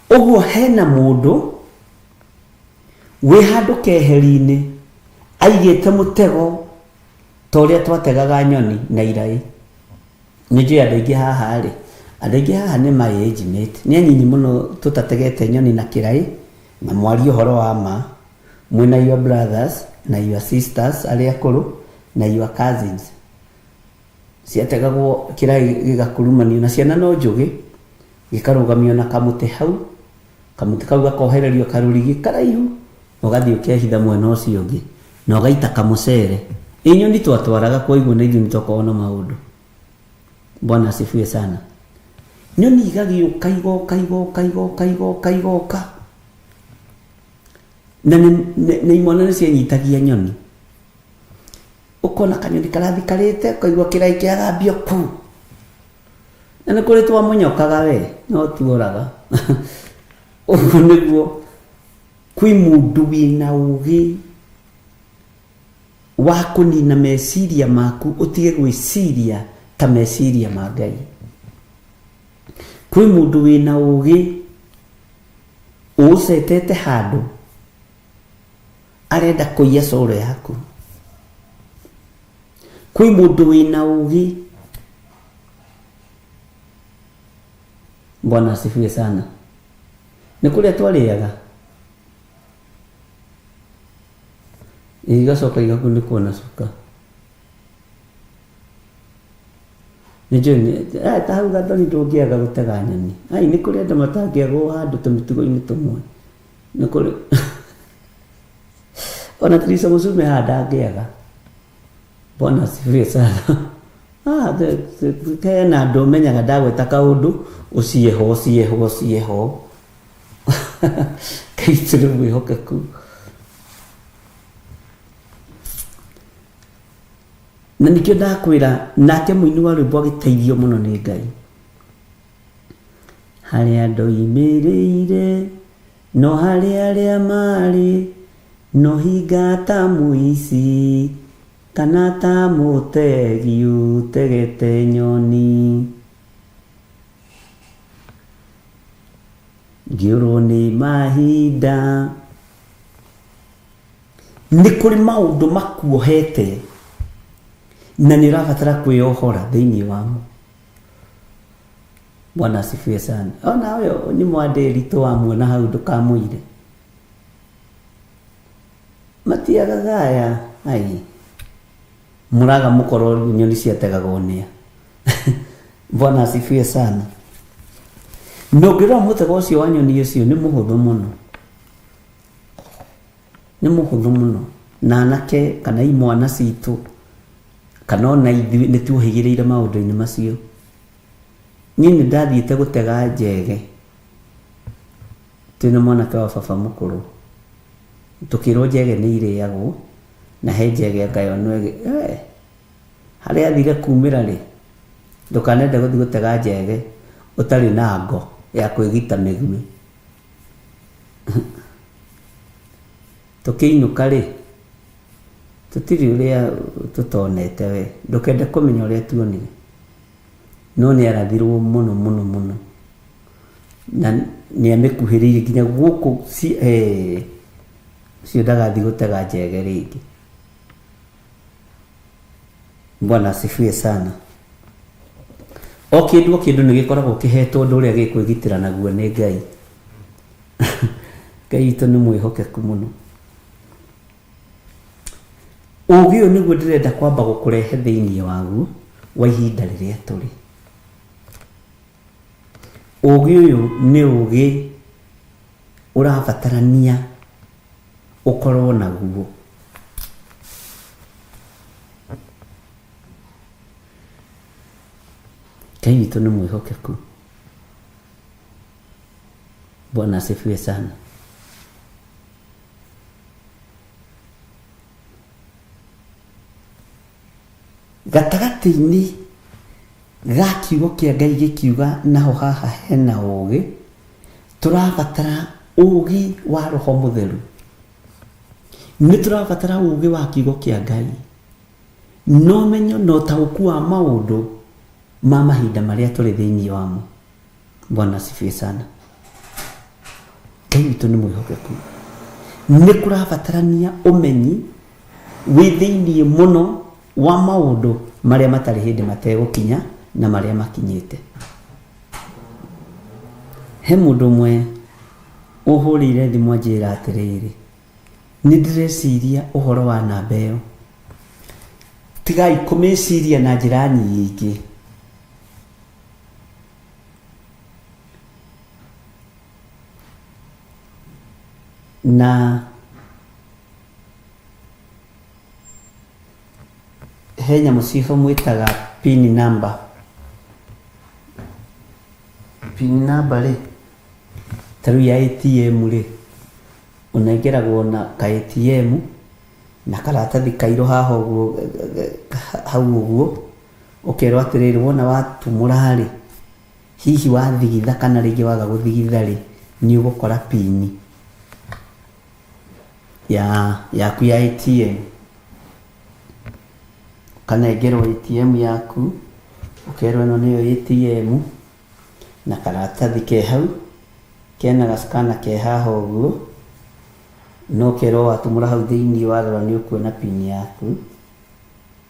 Ũguo hena mũndũ wĩ handũ keheri-inĩ aigĩte mũtego ta ũrĩa twategaga nyoni na iraĩ. Nĩ njũĩ andũ aingĩ haha rĩ, andũ aingĩ haha nĩ my age mate, nĩ anyinyi mũno tũtategete nyoni na kĩraĩ, na mwarie ũhoro wa ma, mwĩna your brothers na your sisters arĩa akũrũ na your cousins. Ciategagwo kĩraĩ gĩgakurumanio na ciana no njũgĩ, gĩkarũgamio na kamũtĩ hau, kamũtĩ kau gakohererio karũrigi karaihu, ũgathiĩ ũkehitha mwena ũcio ũngĩ na ũgaita kamũcere. Inyoni twatwaraga kwa igua na ithuĩ nĩtwakoragwo na maũndũ. Bwana asifiwe sana. Nyoni igagĩũka igoka na nĩ imwana nĩcianyitagia nyoni. Ũkona kanyoni karathikarĩte kaigua kĩrai kĩagambio kuu, na nĩ kũrĩ twamũnyokaga we no tuoraga. Ũguo nĩguo kwĩ mũndũ wĩna ũgĩ wa kũnina meciria maku ũtige gwĩciria ta meciria ma Ngai. Kwĩ mũndũ wĩna ũgĩ ũcetete handũ arenda kũiya coro yaku. Kwĩ mũndũ wĩna ũgĩ. Bwana asifiwe sana. Nĩ kũrĩa twarĩaga igacoka igakunĩkwo na cuka. Nĩnjũĩ ta hau gathoni ndũngĩaga gũtega nyoni. Ai nĩ kũrĩ andũ matangĩagwo handũ tũmĩtugo-inĩ tũmwe. Nĩ kũrĩ ona Teresa Musume ndangĩaga. Bwana asifiwe sana. Kena andũ menyaga ndagweta kaũndũ ũcieho. Kaitĩrĩ mwĩhokeku. Na nikio ndakwĩra nake mũini wa rwĩmbo agĩteithio mũno nĩ Ngai. Harĩa ndoimĩrĩire no harĩa arĩa marĩ no hinga ta mũici kana ta mũtegi ũtegete nyoni. Ngĩũrwo nĩ mahinda nĩ kũrĩ maũndũ makuohete na nĩ ũrabatara kwĩyohora thĩinĩ wamo. Bwana asifiwe sana. Ona ũyũ nĩ mwandĩri twamuona hau ndũkamũire. Matiagaga aya ai mũraga mũkorwo nyoni ciategagwo nĩa. Bwana asifiwe sana. Nũngĩrora mũtego ũcio wa nyoni ũcio nĩ mũhũthũ mũno. Nĩ mũhũthũ mũno. Na anake kana imwana citũ kana ona ithuĩ nĩ tuohĩgĩrĩire maũndũ-inĩ macio. Niĩ nĩ ndathiĩte gũtega njege twĩna mwanake wa baba mũkũrũ. Tũkĩrwo njege nĩ irĩagwo na he njege ngayonwo harĩa athire kumĩra rĩ ndũkanende gũthiĩ gũtega njege ũtarĩ na ngo ya kwĩgita mĩguĩ. Tũkĩinũka rĩ tũtirĩ ũrĩa tũtonete we ndũkende kũmenya ũrĩa tuonire no nĩ arathirwo mũno na nĩ amĩkuhĩrĩirie nginya gũkũ cio ndagathiĩ gũtega njege rĩngĩ. Bwana asifiwe sana. O kĩndũ nĩ gĩkoragwo kĩhetwo ũndũ ũrĩa gĩkwĩgitĩra naguo nĩ Ngai. Ngai witũ nĩ mwĩhokeku mũno. Ũgĩ ũyũ nĩguo ndĩrenda kwamba gũkũrehe thĩinĩ waguo wa ihinda rĩrĩa tũrĩ. Ũgĩ ũyũ nĩ ũgĩ ũrabatarania ũkorwo naguo. Ngai witũ nĩ mwĩhokeku. Bwana asifiwe sana. Gatagatĩ-inĩ ga kiugo kĩa Ngai gĩkiuga naho haha hena ũgĩ, tũrabatara ũgĩ wa Roho Mũtheru. Nĩ tũrabatara ũgĩ wa kiugo kĩa Ngai na ũmenyo na ũtaũku wa maũndũ ma mahinda marĩa tũrĩ thĩinĩ wamo. Bwana asifiwe sana. Ngai witũ nĩ mwĩhokeku. Nĩ kũrabatarania ũmenyi wĩ thĩinĩ mũno wa maũndũ marĩa matarĩ hĩndĩ mategũkinya na marĩa makinyĩte. He mũndũ ũmwe ũhũrĩire thimũ anjĩra atĩrĩrĩ, nĩ ndĩreciria ũhoro wa namba ĩyo, tigai kũmĩciria na njĩra nyingĩ. Na henya musifa mwitaga pin number. Pin number ri taru ya ATM ri unegeragwo na ka ATM na karatathi kairo haho guo hau guo ukerwo atiriri wona watumura ri hihi wathigitha kana ringi waga guthigitha ri ni ugukora pin yaku ya ATM kana egerwo ATM yaku ukerwo ino niyo ATM na karatathi ke hau kena gaskana ke haho guo no kerwo watumura hau thiini warora ni ukuona pin yaku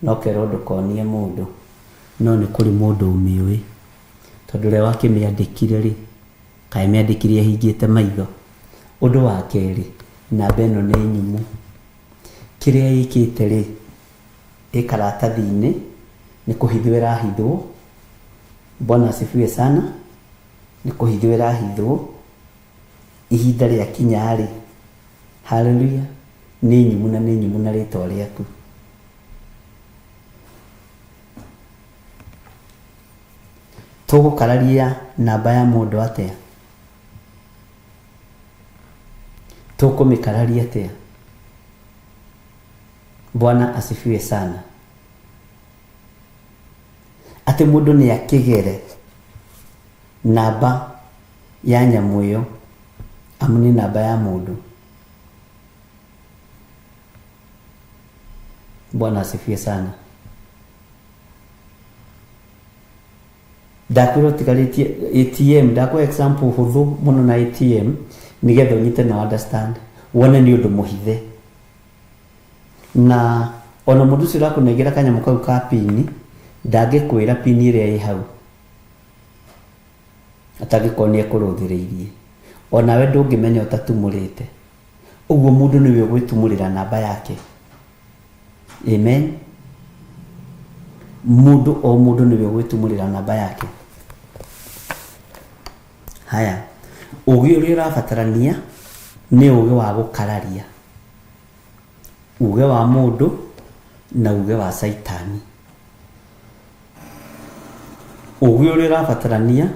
no kerwo ndukonie mundu no ni kuri mundu umiwi tondu re wakimiandikire ri kai miandikire hingite maitho undu wa keri namba ino ni nyumu kiria yikite ri ikaratathi-ini ni kuhithwo irahithwo. Bwana asifiwe sana. Ni kuhithwo irahithwo ihinda ria kinya ri. Haleluya. Ni nyumu na ritwa riaku. Tugukararia namba ya mundu atia? Tukumikararia atia? Bwana asifiwe sana. Ati mundu ni akigere namba ya nyamu iyo amuni namba ya mundu. Bwana asifiwe sana. Ndakwiro tigarĩtie ATM, ndakwa example huthu muno na ATM nigetha unyite na understand wone ni undu muhithe. Na ona mundu ucio urakunengera kanyamu kau ka pin ndangikwira pin iria i hau atagikonie kuruthiriirie ona we ndungimenya utatumurite uguo mundu niwe ugwitumurira namba yake. Amen. Mundu niwe ugwitumurira namba yake. Haya, ugi uria urabatarania ni ugi wa gukararia, ugi wa mundu na ugi wa saitani. Ugi uria urabatarania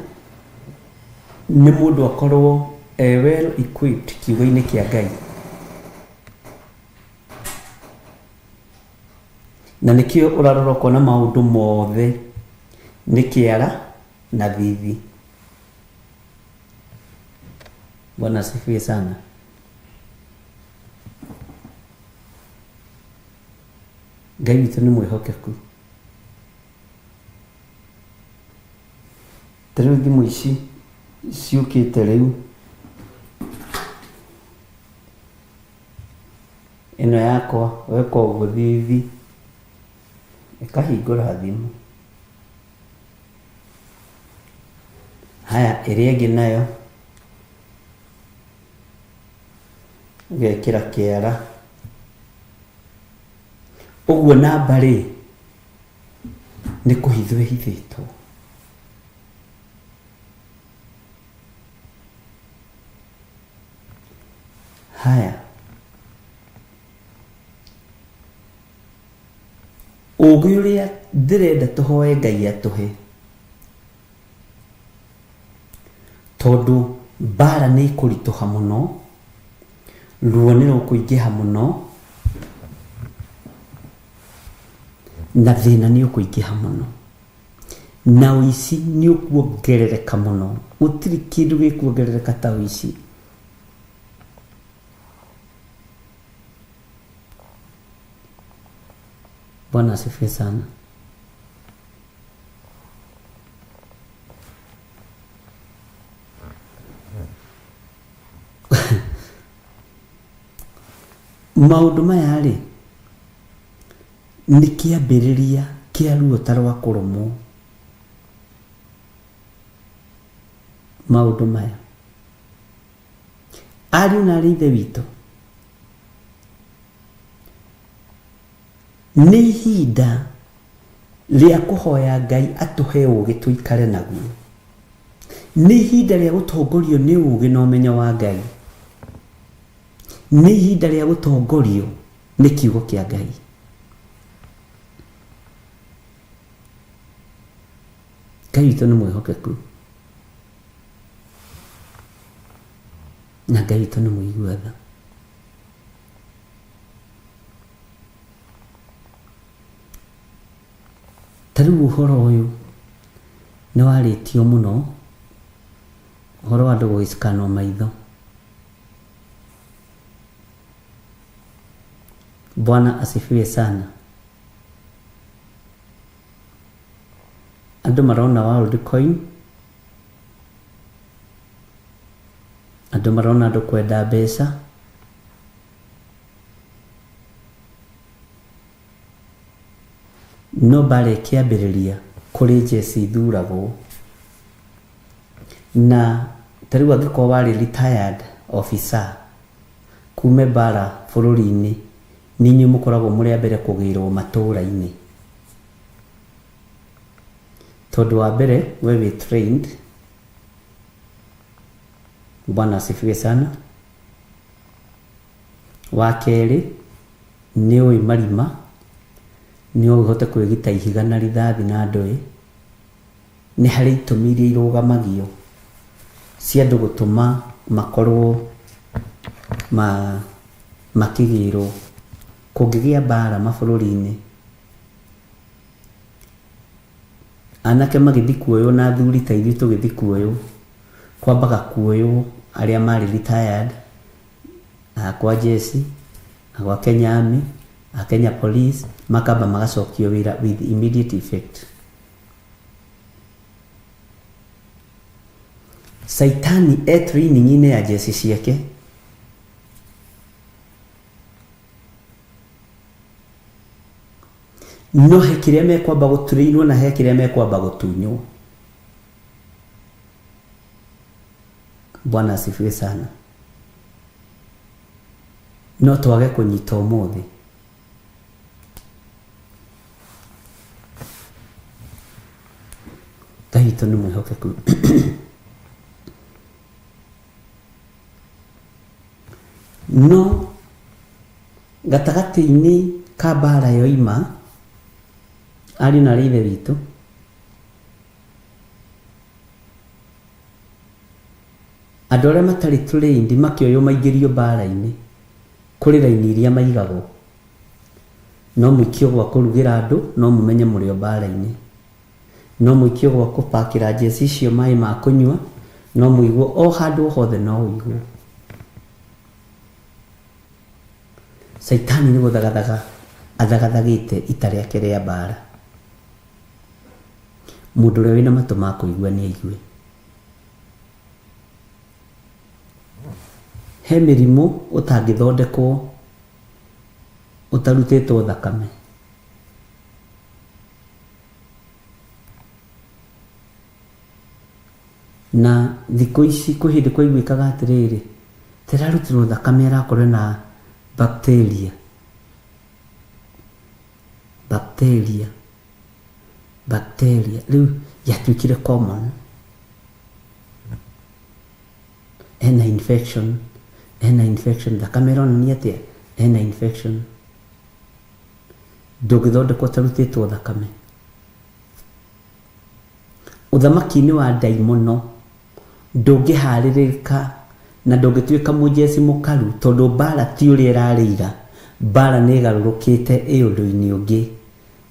ni mundu akorwo well equipped kiugo-ini kia Ngai, na nikio urarora kona maundu mothe ni kiara na thithi. Bwana asifiwe sana. Ngai witu ni mwihokeku. Teriu thimu ici ciukite riu ino yakwa weka uguo thithi ikahingura thimu. Haya, iria ingi nayo ugekira kiara uguo namba ri ni kuhithwe hithitwo. Haya, ugi uria ndirenda tuhoe Ngai atuhe tondu bara ni kurituha muno, ruo ni rukuingiha muno, na thina ni ukuingiha muno, na uici ni ukuongerereka muno. Gutiri kindu gikuongerereka ta uici. Bwana asifiwe sana. Maundu maya ri ni kiambiriria kia ruo tarwa kurumo. Maundu maya ari na rithe wito ni ihinda ria kuhoya Ngai atuhe ugi tuikare naguo. Ni ihinda ria gutongorio ni ugi na umenyo wa Ngai. Ni ihinda ria gutongorio ni kiugo kia Ngai. Ngai witũ nĩ mwĩhokeku na Ngai witũ nĩ mũigua tha. Ta rĩu ũhoro ũyũ nĩ warĩtio mũno, ũhoro wa andũ gũgĩcikanwo maitho. Bwana asifiwe sana. Andũ marona Worldcoin, andũ marona andũ kwenda mbeca, no mbara ĩkĩambĩrĩria kũrĩ Jesse ithuragwo, na ta rĩu angĩkorwo warĩ retired officer kume mbara bũrũri-inĩ, nĩ inyuĩ mũkoragwo mũrĩ a mbere kũgĩrwo matũũra-inĩ, tondũ wa mbere we wĩ trained. Bwana asifiwe sana. Wa kerĩ nĩ ũĩ marima, nĩ ũhote kwĩgita ihiga na rithathi na ndũĩ. Nĩ harĩ itũmi iria irũgamagio cia andũ gũtũma makorwo makĩgĩrwo kũngĩgĩa mbara mabũrũri-inĩ. Anake magĩthiĩ kuoywo na athuri ta ithuĩ tũgĩthiĩ kuoywo, kwambaga kuoywo arĩa marĩ retired, kwa Jesse, kwa Kenya Army, Kenya Police, makamba magacokio wĩra with immediate effect. Saitani training-inĩ ya Jesse ciake no he kĩrĩa mekwamba gũturĩirwo na he kĩrĩa mekwamba gũtunywo. Bwana asifiwe sana. No twage kũnyita ũmũthĩ. Ngai witũ nĩ mwĩhokeku. No gatagatĩ-inĩ ka mbara yoima, ariũ na ithe witũ, andũ arĩa matarĩ trained makĩoywo maingĩrio mbara-inĩ, kũrĩ raini iria maigagwo. No mũikio gwa kũrugĩra andũ, no mũmenye mũrĩ o mbara-inĩ. No mũikio gwa kũpakĩra Jesse icio maĩ ma kũnyua, no mũigwo o handũ hothe, no ũigwo. Saitani nĩ gũthagathaga athagathagĩte ita rĩake rĩa mbara. Mũndũ ũrĩa wĩna matũ ma kũigua nĩ aigue. He mĩrimũ ũtangĩthondekwo ũtarutĩtwo thakame. Na thikũ ici kwĩ hĩndĩ kwaiguĩkaga atĩrĩrĩ, tĩrarutirwo thakame arakorwo na bacteria. Rĩu yatuĩkire common. Ena infection, thakame ĩronania atĩa? Ena infection. Ndũngĩthondekwo ũtarutĩtwo thakame. Ũthamaki-inĩ wa ndaimono ndũngĩharĩrĩka na ndũngĩtuĩka mũjeci mũkaru, tondũ mbara ti ũrĩa ĩrarĩira. Mbara nĩ ĩgarũrũkĩte ĩ ũndũ-inĩ ũngĩ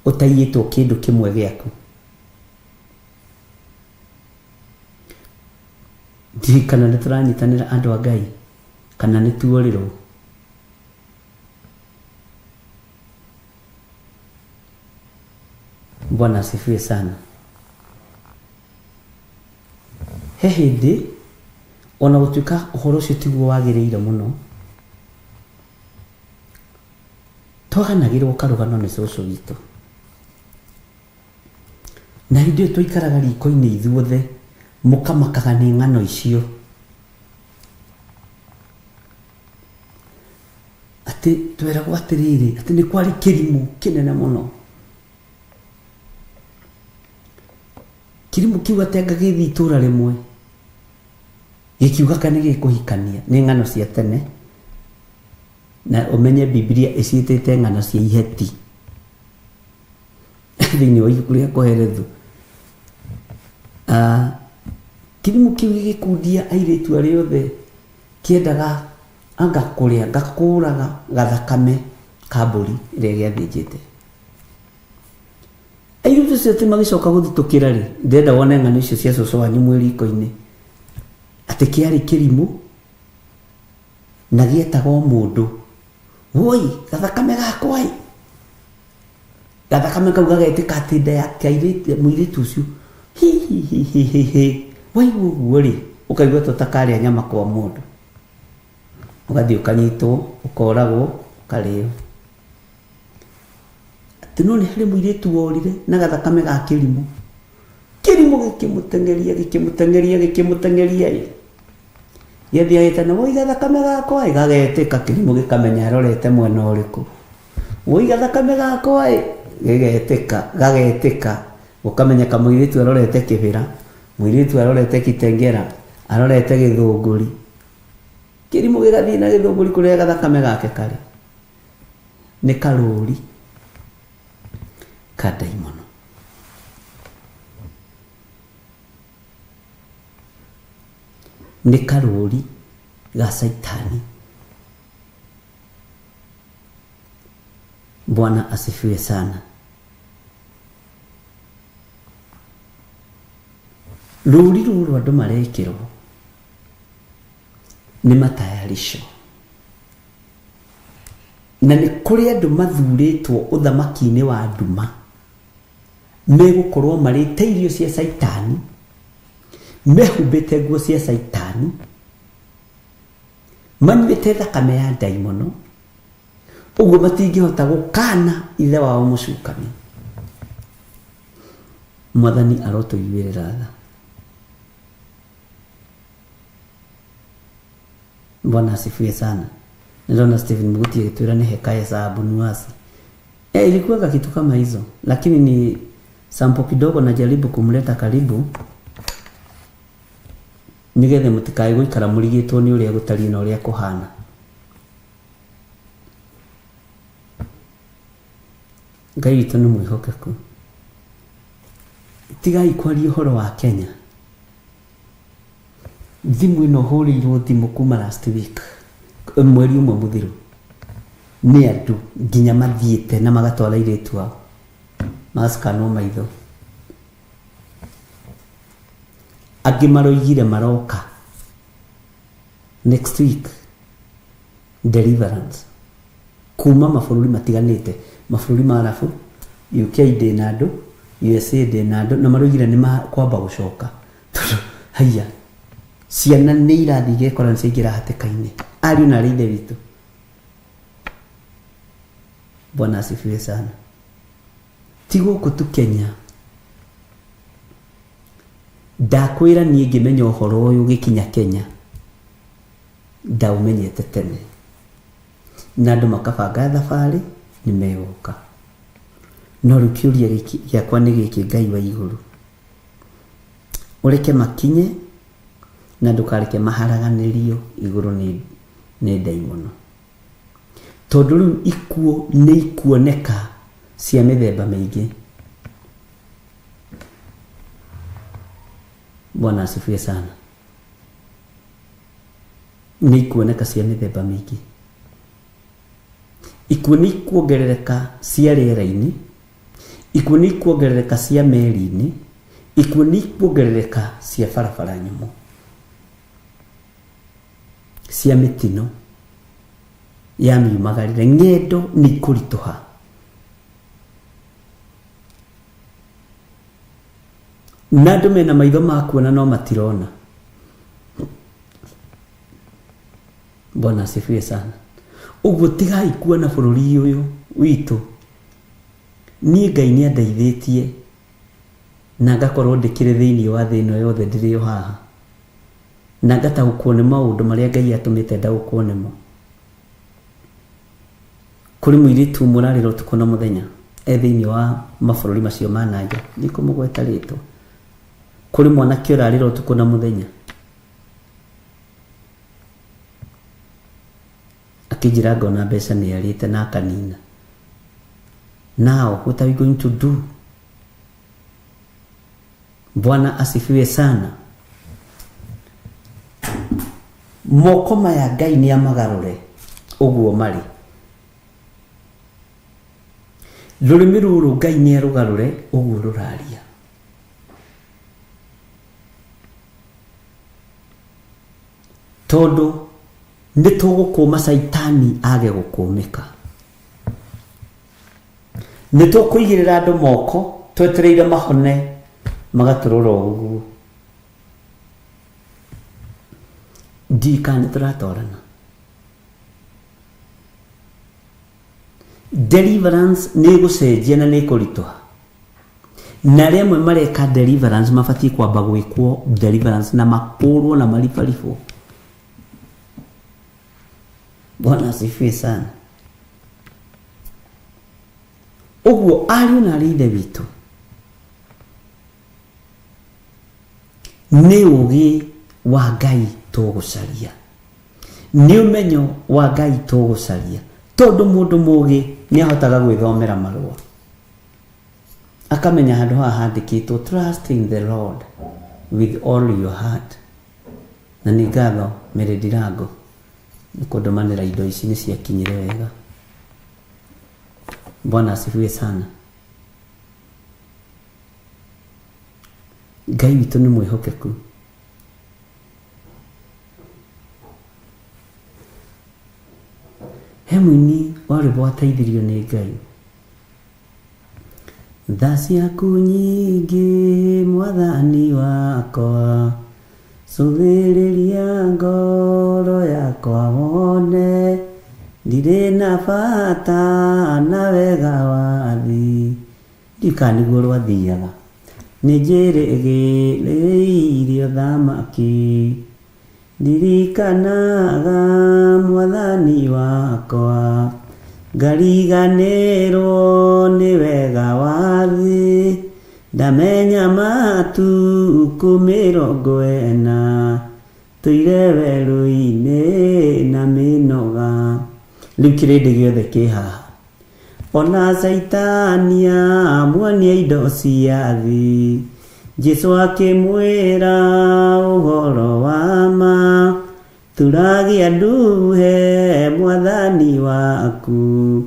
ũtaiyĩtwo kĩndũ kĩmwe gĩaku. Ndiũĩ kana nĩ tũranyitanĩra andũ a Ngai kana nĩ tuorĩrwo. Bwana asifiwe sana. He hĩndĩ ona gũtuĩka ũhoro ũcio tiguo wagĩrĩire mũno, twaganagĩrwo karũgano nĩ cũcũ witũ, na hĩndĩ ĩyo twaikaraga riko-inĩ ithuothe, mũkamakaga nĩ ng'ano icio. Atĩ tweragwo atĩrĩrĩ, atĩ nĩ kwarĩ kĩrimũ kĩnene mũno. Kĩrimũ kiuga atĩ anga gĩthiĩ itũũra rĩmwe, gĩkiuga kana gĩkũhikania. Nĩ ng'ano cia tene, na ũmenye Biblia ĩciĩtĩte ng'ano cia iheti thĩinĩ wa ibuku rĩa Koherethu. Kĩrimũ kĩu gĩgĩkundia airĩtu arĩa othe kĩendaga anga kũrĩa gakũraga gathakame ka mbũri ĩrĩa gĩathĩnjĩte. Airĩtu acio atĩ magĩcoka gũthitũkĩra rĩ, ndĩrenda wone ng'ano icio cia cũcũ wanyu mwĩriko-inĩ atĩ kĩarĩ kĩrimũ na gĩetagwo mũndũ. Woi, gathakame gakwa ĩ, gathakame kau gagetĩka atĩ nda ya mũirĩtu ũcio hihihihihi waigua ũguo rĩ, ũkaigua ta ũtakarĩa nyama kwa mũndũ, ũgathiĩ ũkanyitwo ũkoragwo ũkarĩo. Atĩ no nĩ harĩ mũirĩtu worire na gathakame ga kĩrimũ, kĩrimũ gĩkĩmũteng'eria ĩ, gĩathiĩ agĩtana woi gathakame gakwa ĩ, gagetĩka kĩrimũ gĩkamenya arorete mwena ũrĩkũ. Woi gathakame gakwa ĩ, gagetĩka gũkamenyeka mũirĩtu arorete kĩbĩra, mũirĩtu arorete kitengera, arorete gĩthũngũri. Kĩrimũ gĩgathiĩ na gĩthũngũri kũrĩa gathakame gake karĩ. Nĩ karũri ka ndaimono. Nĩ karũri ga Saitani. Bwana asifiwe sana. Rũri rũrũ andũ marekĩrwo nĩ matayarisho, na nĩ kũrĩ andũ mathurĩtwo ũthamaki-inĩ wa nduma megũkorwo marĩte irio cia Saitani, mehumbĩte nguo cia Saitani, manyuĩte thakame ya ndaimono, ũguo matingĩhota gũkana ithe wao mũcukani. Mwathani arotũiguĩrĩra tha. Bwana asifiwe sana. Niliona Stephen Muguti akitueleza ni hekaya za Abunuwasi. Ilikuwa kitu kama hizo, lakini ni sample kidogo najaribu kumleta karibu. Nigethe mutikae guikara murigitwo ni uria gutari na uria kuhana. Ngai witũ nĩ mwĩhokeku. Tigai kwaria ũhoro wa Kenya. Thimũ ĩno hũrĩirwo thimũ kuma last week, mweri ũmwe mũthiru, nĩ andũ nginya mathiĩte na magatwara airĩtu ao magacikanwo maitho. Angĩ maroigire maroka next week deliverance kuma mabũrũri matiganĩte, mabũrũri ma Arabu, UK ndĩ na andũ, USA ndĩ na andũ, na maroigire nĩ makwamba gũcoka. Haiya, ciana nĩ irathiĩ igekora nĩciaingĩra hatĩka-inĩ, ariũ na arĩ ithe witũ. Bwana asifiwe sana. Ti gũkũ tu Kenya, ndakwĩra niĩ ngĩmenya ũhoro ũyũ gĩkinya Kenya, ndaũmenyete tene, na andũ makabanga thabarĩ nĩ megũka. No rĩu kĩũria gĩakwa nĩ gĩkĩ, Ngai wa igũrũ, ũreke makinye na ndũkareke maharaganĩrio igũrũ nĩ ndaimono, tondũ rĩu ikuũ nĩ ikuoneka cia mĩthemba mĩingĩ. Bwana asifiwe sana. Nĩ ikuoneka cia mĩthemba mĩingĩ. Ikuũ nĩ ikuongerereka cia rĩera-inĩ, ikuũ nĩ ikuongerereka cia meri-inĩ, ikuũ nĩ ikuongerereka cia barabara nyũmũ, cia mĩtino ya miumagarire, ng'endo nĩ ikũritũha. Na andũ mena maitho ma kuona no matirona. Bwana asifiwe sana. Ũguo tigai kuona bũrũri ũyũ witũ. Niĩ Ngai nĩ andeithĩtie na ngakorwo ndĩkĩrĩ thĩinĩ wa thĩ ĩno yothe ndĩrĩ o haha, na ngataũkwo nĩ maũndũ marĩa Ngai atũmĩte ndaũkwo nĩmo. Kũrĩ mũirĩtu mũrarĩra ũtukũ na mũthenya thĩinĩ wa mabũrũri macio ma nanja, ndikũmũgweta rĩtwa. Kũrĩ mwanake ũrarĩra ũtukũ na mũthenya akĩnjĩra ngona mbeca nĩ arĩte na akanina. Now what are we going to do? Bwana asifiwe sana. Moko maya Ngai ni amagarure uguo mari. Rurimi ruru Ngai ni arugarure uguo ruraria. Tondu ni tugukuma Saitani age gukumika. Ni tukuigirira andu moko twetereire mahone magaturura uguo. Ndikane turatorana. Deliverance ni gucenjia na ni kurituha. Na rimwe mareka deliverance mabati kwamba gwikwo deliverance na mapurwo na maribaribwo. Bwana asifiwe sana. Uguo ari na ride bitu. Ni ugi wa Ngai tugucaria. Ni umenyo wa Ngai tugucaria. Tondu mundu mugi ni ahotaga gwithomera marua. Akamenya handu haha handikitwo trusting the Lord with all your heart. Na ni ngatho Meredirango nikudumanira indo ici ni ciakinyire wega. Bwana asifiwe sana. Ngai witu ni mwihokeku. Hemuni wale wateithirio ni Ngai. Tha ciaku nyingi Mwathani wakwa, cuthĩrĩria ngoro yakwa wone, ndirĩ na bata na wega wathi. Ndikana niguo rwathiaga. Nĩ njĩrĩgĩrĩire thamaki, ndirikanaga Mwathani wakwa, ngariganĩrwo nĩ wega wathi. Ndamenya matuku 40 tũire werũ-inĩ na mĩnoga. Rĩu kĩrĩndĩ gĩothe kĩ haha. Ona Saitani amuonia indo cia thĩ, Jesũ akĩmwĩra ũhoro wa ma. Turagia nduhe Mwathani waku,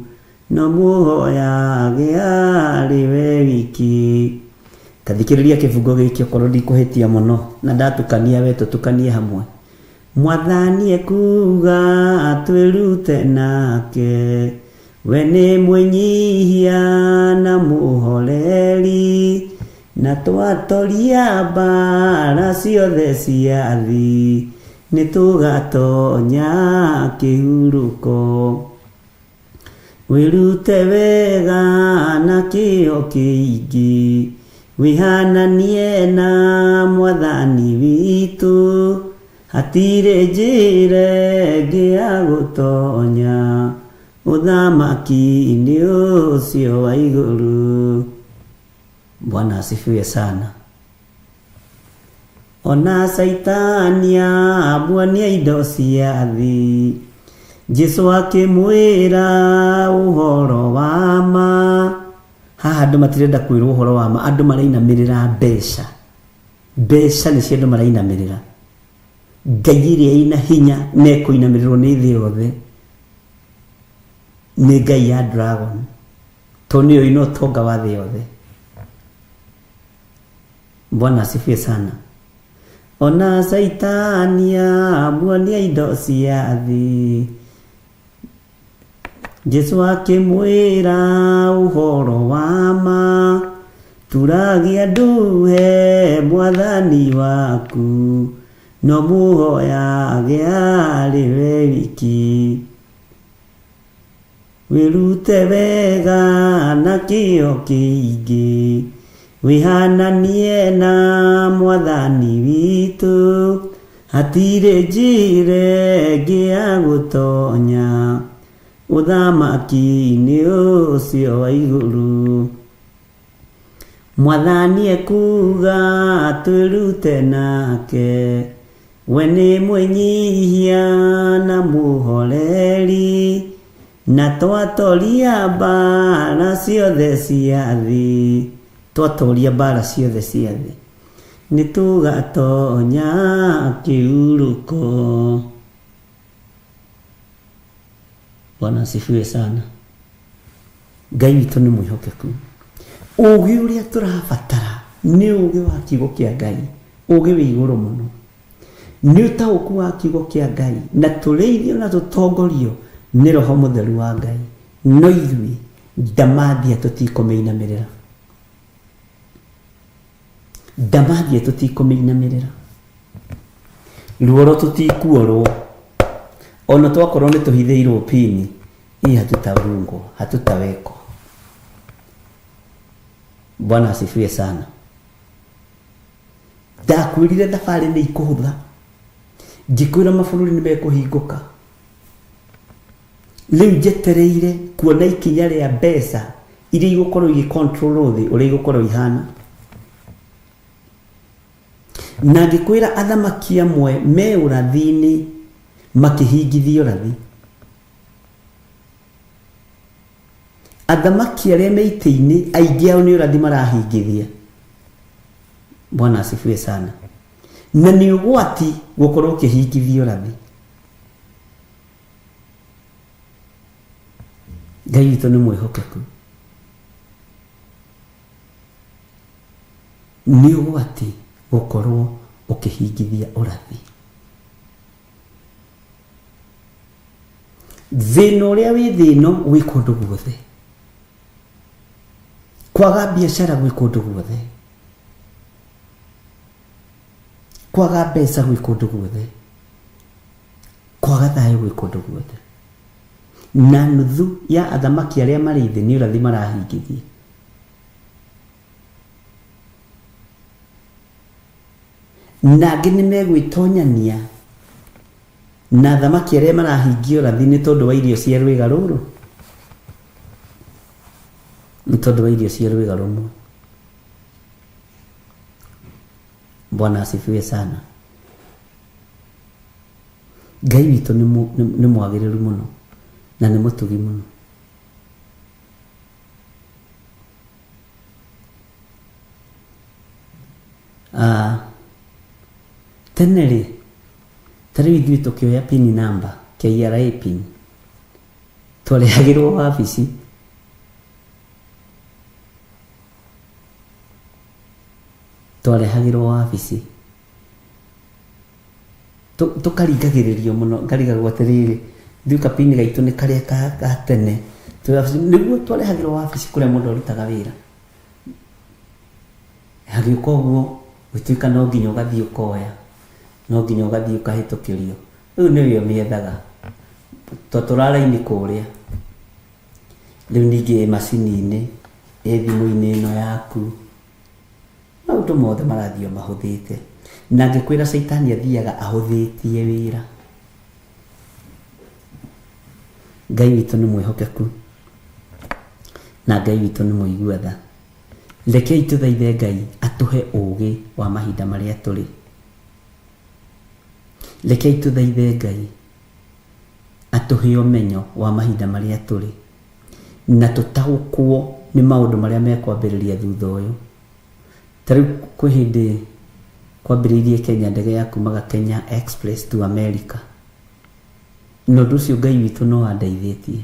no muhoyage arĩ we wiki. Kathikĩrĩria kĩbungo gĩkĩ okorwo ndikũhĩtia mũno na ndatukania we tũtukanie hamwe. Mwathani ekuga twĩrute nake, we nĩ mwĩnyihia na mũhoreri, na twatoria mbara ciothe cia thĩ, nĩ tũgatonya kĩhurũko. Wĩrute wega na kĩo kĩingĩ, wĩhananie na Mwathani witũ, hatirĩ njĩra ĩngĩ ya gũtonya ũthamaki-inĩ ũcio wa igũrũ. Bwana asifiwe sana. Ona Saitani amuonia indo cia thĩ, Jesũ akĩmwĩra ũhoro wa ma. Haha andũ matirenda kwĩrwo ũhoro wa ma, andũ marainamĩrĩra mbeca. Mbeca nĩcio andũ marainamĩrĩra. Ngai ĩrĩa ĩna hinya na ĩkũinamĩrĩrwo nĩ thĩ yothe nĩ Ngai ya dragon, tondũ nĩyo ĩna ũtonga wa thĩ yothe. Bwana asifiwe sana. Ona Saitani amuonia indo cia thĩ, Jesũ akĩmwĩra ũhoro wa ma. Turagia nduhe Mwathani waku, no muhoyage arĩ we wiki. Wĩrute wega na kĩo kĩingĩ, wĩhananie na Mwathani witũ, hatirĩ njĩra ĩngĩ ya gũtonya ũthamaki-inĩ ũcio wa igũrũ. Mwathani ekuga twĩrute nake, we nĩ mwĩnyihia na mũhoreri, na twatoria mbara ciothe cia thĩ. Twatoria mbara ciothe cia thĩ. nitugatonya kiuruko. Bwana asifiwe sana. Ngai witũ nĩ mwĩhokeku. Ũũgĩ ũrĩa tũrabatara nĩ ũũgĩ wa kiugo kĩa Ngai, ũũgĩ wĩ igũrũ mũno. Nĩ ũtaũku wa kiugo kĩa Ngai na tũrĩithio na tũtongorio nĩ Roho Mũtheru wa Ngai. No ithuĩ ndamathia tũtikũmĩinamĩrĩra. Ndamathia tũtikũmĩinamĩrĩra. Ruoro tũtikuorwo. Ona twakorwo nĩ tũhithĩirwo pini, hatutaurungwo, hatutawekwo. Bwana asifiwe sana. Ndakwĩrire thabarĩ nĩ ikũhũtha. Ngĩkwĩra mabũrũri nĩ mekũhingũka. Rĩu njetereire kuona ikinya rĩa mbeca iria igũkorwo igĩcontrol thĩ ũrĩa igũkorwo ihana. Na ngĩkwĩra athamaki amwe me ũrathi-inĩ makĩhingithia ũrathi. Athamaki arĩa me itĩ-inĩ aingĩ ao nĩ ũrathi marahingithia. Bwana asifiwe sana. Na nĩ ũgwati gũkorwo ũkĩhingithia ũrathi. Ngai witũ nĩ mwĩhokeku. Nĩ ũgwati gũkorwo ũkĩhingithia ũrathi. Thĩna ũrĩa wĩ thĩno wĩ kũndũ guothe. Kwaga biacara gwĩ kũndũ guothe. Kwaga mbeca gwĩ kũndũ guothe. Kwaga thayũ gwĩ kũndũ guothe. Na nuthu ya athamaki arĩa marĩ thĩ nĩ ũrathi marahingithia. Na angĩ nĩ megwĩtonyania na athamaki arĩa marahingia ũrathi nĩ tondũ wa irio cia rwĩga rũrũ. Nĩ tondũ wa irio cia rwĩga rũmwe. Bwana asifiwe sana. Ngai witũ nĩ mwagĩrĩru mũno na nĩ mũtugi mũno. Tene rĩ, tarĩu ithuĩ tũkĩoya pin number, KRA pin, twarehagĩrwo wabici. Twarehagĩrwo wabici. Tũkaringagĩrĩrio mũno, ngarigagwo atĩrĩrĩ, thiuka pin gaitũ nĩ karĩa ka tene. Nĩguo twarehagĩrwo wabici kũrĩa mũndũ arutaga wĩra. Hagĩũka ũguo gũtuĩka no nginya ũgathiĩ ũkoya. No nginya ũgathiĩ ũkahĩtũkĩrio. Rĩu nĩwe ũmĩethaga. Tũraraini kũrĩa. Rĩu ningĩ macini-inĩ, thimũ-inĩ ĩno yaku. Maũndũ mothe marathiĩ mahũthĩte. Na ngĩkwĩra Saitani athiaga ahũthĩtie wĩra. Ngai witũ nĩ mwĩhokeku. Na Ngai witũ nĩ mũigua tha. Rekei tũthaithe Ngai atũhe ũũgĩ wa mahinda marĩa tũrĩ. Rekei tũthaithe Ngai atũhe ũmenyo wa mahinda marĩa tũrĩ. Na tũtaũkwo nĩ maũndũ marĩa mekwambĩrĩria thutha ũyũ. Tarĩu kwĩ hĩndĩ kwambĩrĩirie Kenya ndege ya kumaga Kenya Express to America. Na ũndũ ũcio Ngai witũ no andeithĩtie.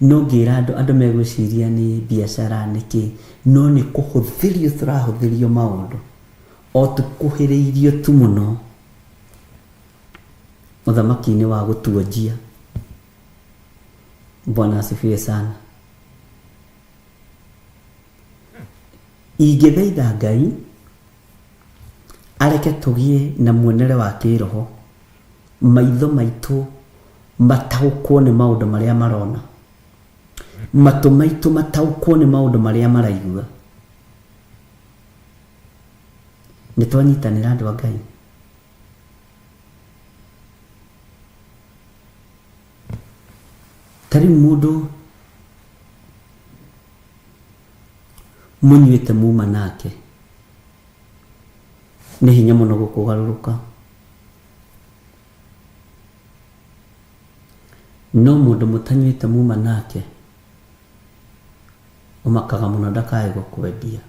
No ngĩra andũ megwĩciria nĩ biacara nĩkĩ, no nĩ kũhũthĩrio tũrahũthĩrio maũndũ. O tũkuhĩrĩirio tu mũno. Mũthamaki-inĩ wa gũtuonjia. Bwana asifiwe sana. Ingĩthaitha Ngai areke tũgĩe na muonere wa kĩroho, maitho maitũ mataũkwo nĩ maũndũ marĩa marona, matũ maitũ mataũkwo nĩ maũndũ marĩa maraigua. Nĩ twanyitanĩra andũ a Ngai. Tarĩu mũndũ mũnyuĩte muma nake nĩ hinya mũno gũkũgarũrũka. No mũndũ mũtanyuĩte muma nake ũmakaga mũno ndakae gũkwendia.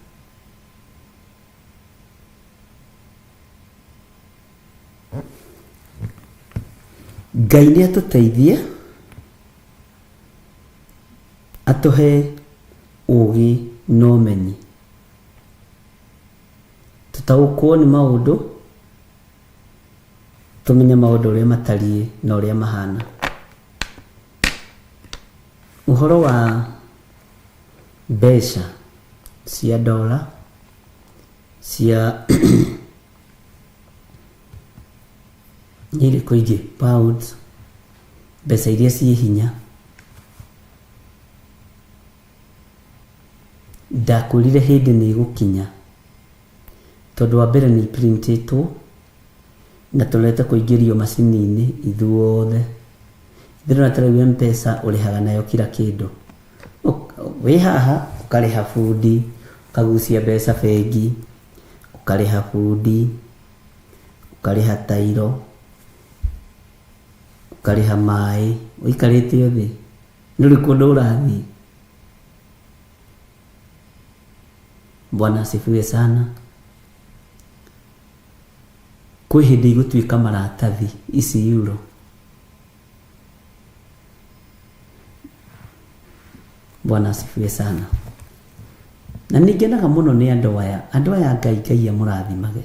Ngai nĩ atũteithie atũhe ũgĩ na ũmenyi tũtaũkwo nĩ maũndũ tũmenye maũndũ ũrĩa matariĩ na ũrĩa mahana. Ũhoro wa mbeca cia dola cia nĩrĩ kũingĩ pounds, mbeca iria ciĩ hinya, ndakwĩrire hĩndĩ nĩ ĩgũkinya tondũ wa mbere nĩ printĩtwo na tũrete kũingĩrio macini-inĩ ithuothe. Ndĩrona tarĩu M-Pesa ũrĩhaga nayo kila kĩndũ. Wĩ haha ũkarĩha bundi, ũkagucia mbeca bengi, ũkarĩha bundi, ũkarĩha tairo, ũkarĩha maĩ, ũikarĩte thĩ. Nĩrĩ kũndũ ũrathiĩ. Bwana asifiwe sana. Kwĩ hĩndĩ igũtuĩka maratathi ici euro. Bwana asifiwe sana. Na nĩngenaga mũno nĩ andũ aya Ngai amũrathimage.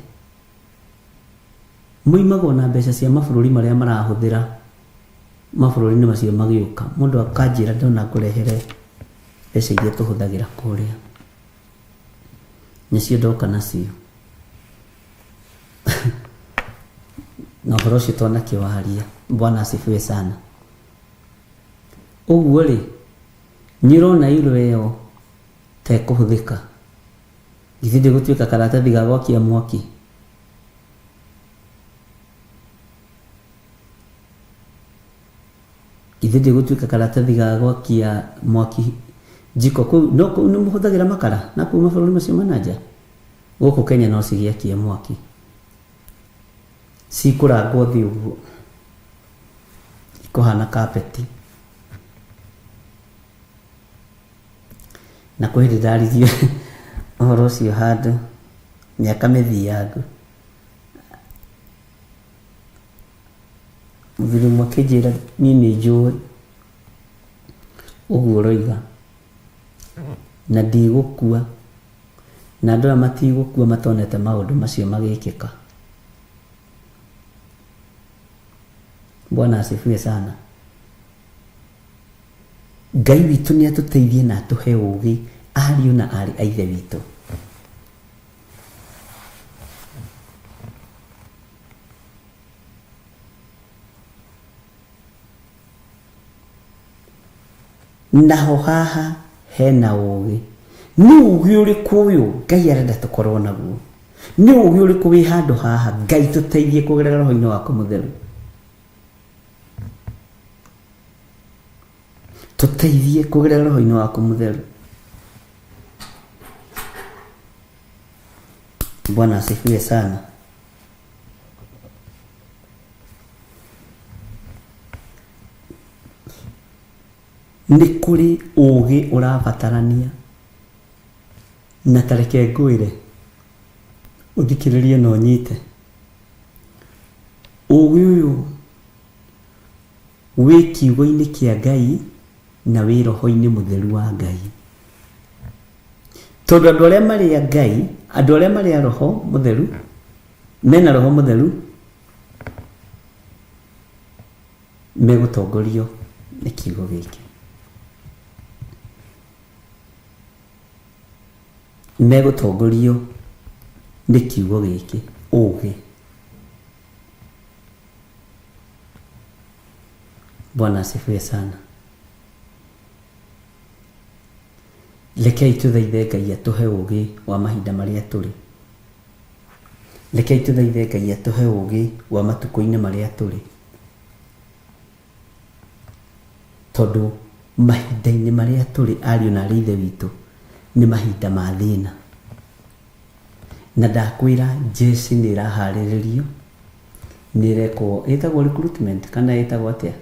Muimago na mbeca cia mabũrũri marĩa marahũthĩra mabũrũri-inĩ macio magĩũka. Mũndũ akanjĩra ndona ngũrehere mbeca iria tũhũthagĩra kũrĩa. Nĩcio ndoka nacio. Na ũhoro ũcio twanakĩwaria. Bwana asifiwe sana. Ũguo rĩ, nĩũrona euro ĩyo ta ĩkũhũthĩka. Githĩ ndĩgũtuĩka karatathi ga gwakia mwaki. Githĩ ndĩgũtuĩka karatathi ga gwakia mwaki jiko kũu no nĩ mũhũthagĩra makara na kũu mabũrũri macio manaja. Gũkũ Kenya no cigĩakia mwaki. Cikũrangwo thĩ ũguo. Ikũhana kapeti. Na kwĩ hĩndĩ ndaririe ũhoro ũcio handũ mĩaka mĩthiangu. Mũthuri ũmwe akĩnjĩra niĩ nĩ njũĩ ũguo ũroiga na ndigũkua na andũ arĩa matigũkua matonete maũndũ macio magĩkĩka. Bwana asifiwe sana. Ngai witũ nĩ atũteithie na atũhe ũgĩ ariũ na arĩ a ithe witũ. Naho haha hena ũgĩ. Nĩ ũgĩ ũrĩkũ ũyũ Ngai arenda tũkorwo naguo? Nĩ ũgĩ ũrĩkũ wĩ handũ haha Ngai tũteithie kũgerera Roho-inĩ wake mũtheru? Tũteithie kũgerera Roho-inĩ wake mũtheru. Bwana asifiwe sana. Nĩ kũrĩ ũgĩ ũrabatarania na tareke ngwĩre ũthikĩrĩrie na ũnyite. Ũgĩ ũyũ wĩ kiugo-inĩ kĩa Ngai na wĩ Roho-inĩ mũtheru wa Ngai. Tondũ andũ arĩa marĩ a Ngai, andũ arĩa marĩ a Roho mũtheru, mena Roho mũtheru, megũtongorio nĩ kiugo gĩkĩ. Megũtongorio nĩ kiugo gĩkĩ, ũgĩ. Bwana asifiwe sana. Rekei tũthaithe Ngai atũhe ũgĩ wa mahinda marĩa tũrĩ. Rekei tũthaithe Ngai atũhe ũgĩ wa matukũ-inĩ marĩa tũrĩ. Tondũ mahinda-inĩ marĩa tũrĩ ariũ na arĩ ithe witũ nĩ mahinda ma thĩna. Na ndakwĩra jeshi nĩ ĩraharĩrĩrio, nĩ ĩrekwo ĩtagwo recruitment kana ĩtagwo atĩa?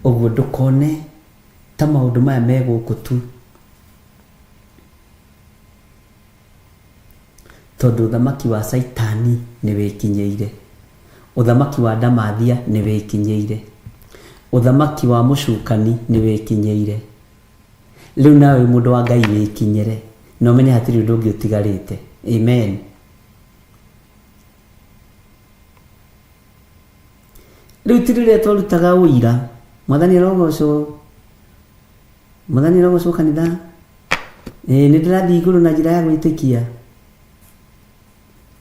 Ũguo ndũkone ta maũndũ maya megũkũ tu. tondu uthamaki wa Saitani ni wikinyeire, uthamaki wa Damathia ni wikinyeire, uthamaki wa mucukani ni wikinyeire. Riu nawe mundu wa Ngai wikinyere no menye hatiri undu ungi utigarite. Amen. Riu tirire twarutaga uira mwathani arogocwo kanitha ni ndirathi iguru na njira ya gwitikia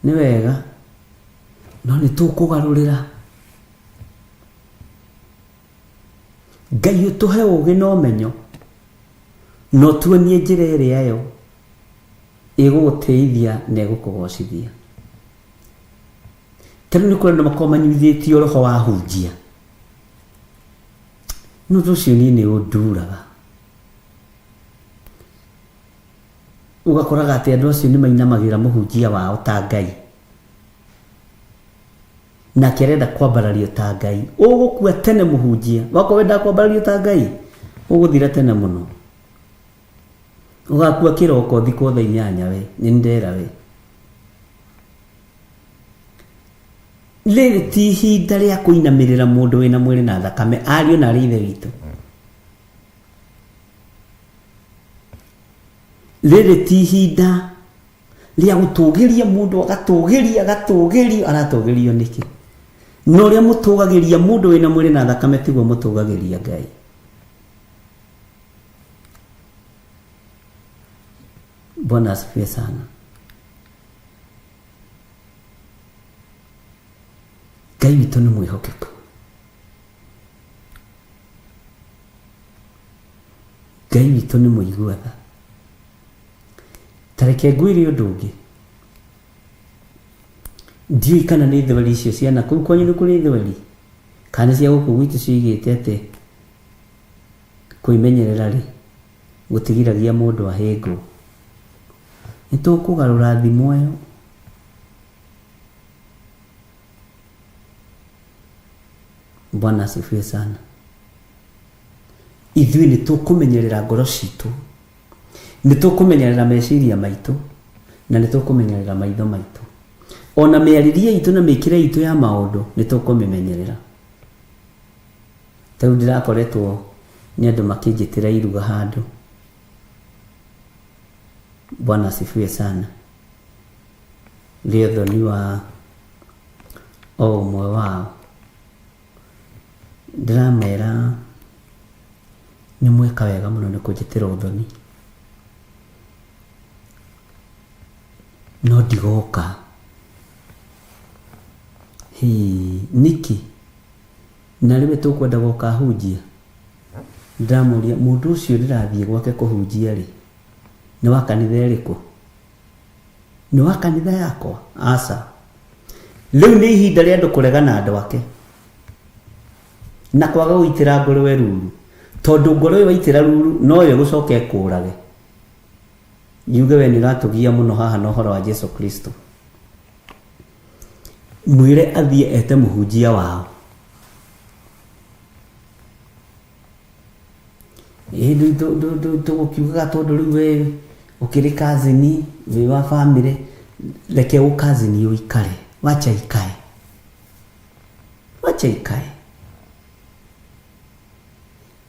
ni wega no ni tukugarurira Ngai utuhe ugi no menyo no tuonie njira iria yo igugutithia na igukugocithia. Tena ni kwenda makomanyithitio roho wa hunjia no tucio ni unduraga ugakoraga ati andu acio ni mainamagira muhunjia wao ta Ngai na kerenda kwambarario ta Ngai. Ugukua tene muhunjia wako wenda kwambarario ta Ngai uguthira tene muno, ugakua kiroko thiko tha 8 we ni ndera we. Rĩrĩ ti ihinda rĩa kũinamirĩra mũndũ wĩna mwĩrĩ na thakame ariũ na arĩ ithe witũ. Rĩrĩ ti ihinda rĩa gũtũgĩria mũndũ agatũgĩrio aratũgĩrio nĩkĩ? No rĩa mũtũgagĩria mũndũ wĩna mwĩrĩ na thakame tiguo mũtũgagĩria Ngai. Bwana asifiwe sana. Ngai witũ nĩ mwĩhokeku. Ngai witũ nĩ mũiguatha. Tareke ngwĩre ũndũ ũngĩ. Ndiũĩ kana nĩ thweri icio ciana kũu kwanyu nĩ kũrĩ thweri kana cia gũkũ gwitũ cigĩte atĩ kwĩmenyerera rĩ gũtigiragia mũndũ ahĩngwo. Nĩ tũkũgarũra thimũ ĩyo Bwana asifiwe sana. Ithuĩ nĩ tũkũmenyerera ngoro citũ, nĩ tũkũmenyerera meciria maitũ na nĩ tũkũmenyerera maitho maitũ, ona mĩarĩrie itũ na mĩkĩre itũ ya maũndũ nĩ tũkũmĩmenyerera. Tau ndirakoretwo nĩ andũ makĩnjĩtĩra iruga handũ. Bwana asifiwe sana. Rĩo thoni wa o ũmwe wao ndiramera nĩ mweka wega mũno nĩ kũnjĩtĩra ũthoni, no ndigoka niki na rĩwe tũkwenda goka hunjia. Ndamũria mũndũ ũcio ndĩrathiĩ gwake kũhunjia rĩ nĩ wa kanitha ĩrĩkũ? Nĩ wa kanitha yakwa? Aca. Rĩu nĩ ihinda rĩa andũ kũregana andũ ake na kwaga gũitĩra ngũrwe ruru, tondũ ngũrwe waitĩra ruru no yo gũcoka ĩkũrage yuge we nĩ ũratũgia mũno haha na ũhoro wa Jesu Kristo. Mwĩre athiĩ ete mũhunjia wao. Tũgũkiugaga tondũ rĩu we ũkĩrĩ kazini wĩ wa bamĩrĩ, reke ũkazini ũikare, wacha ikae.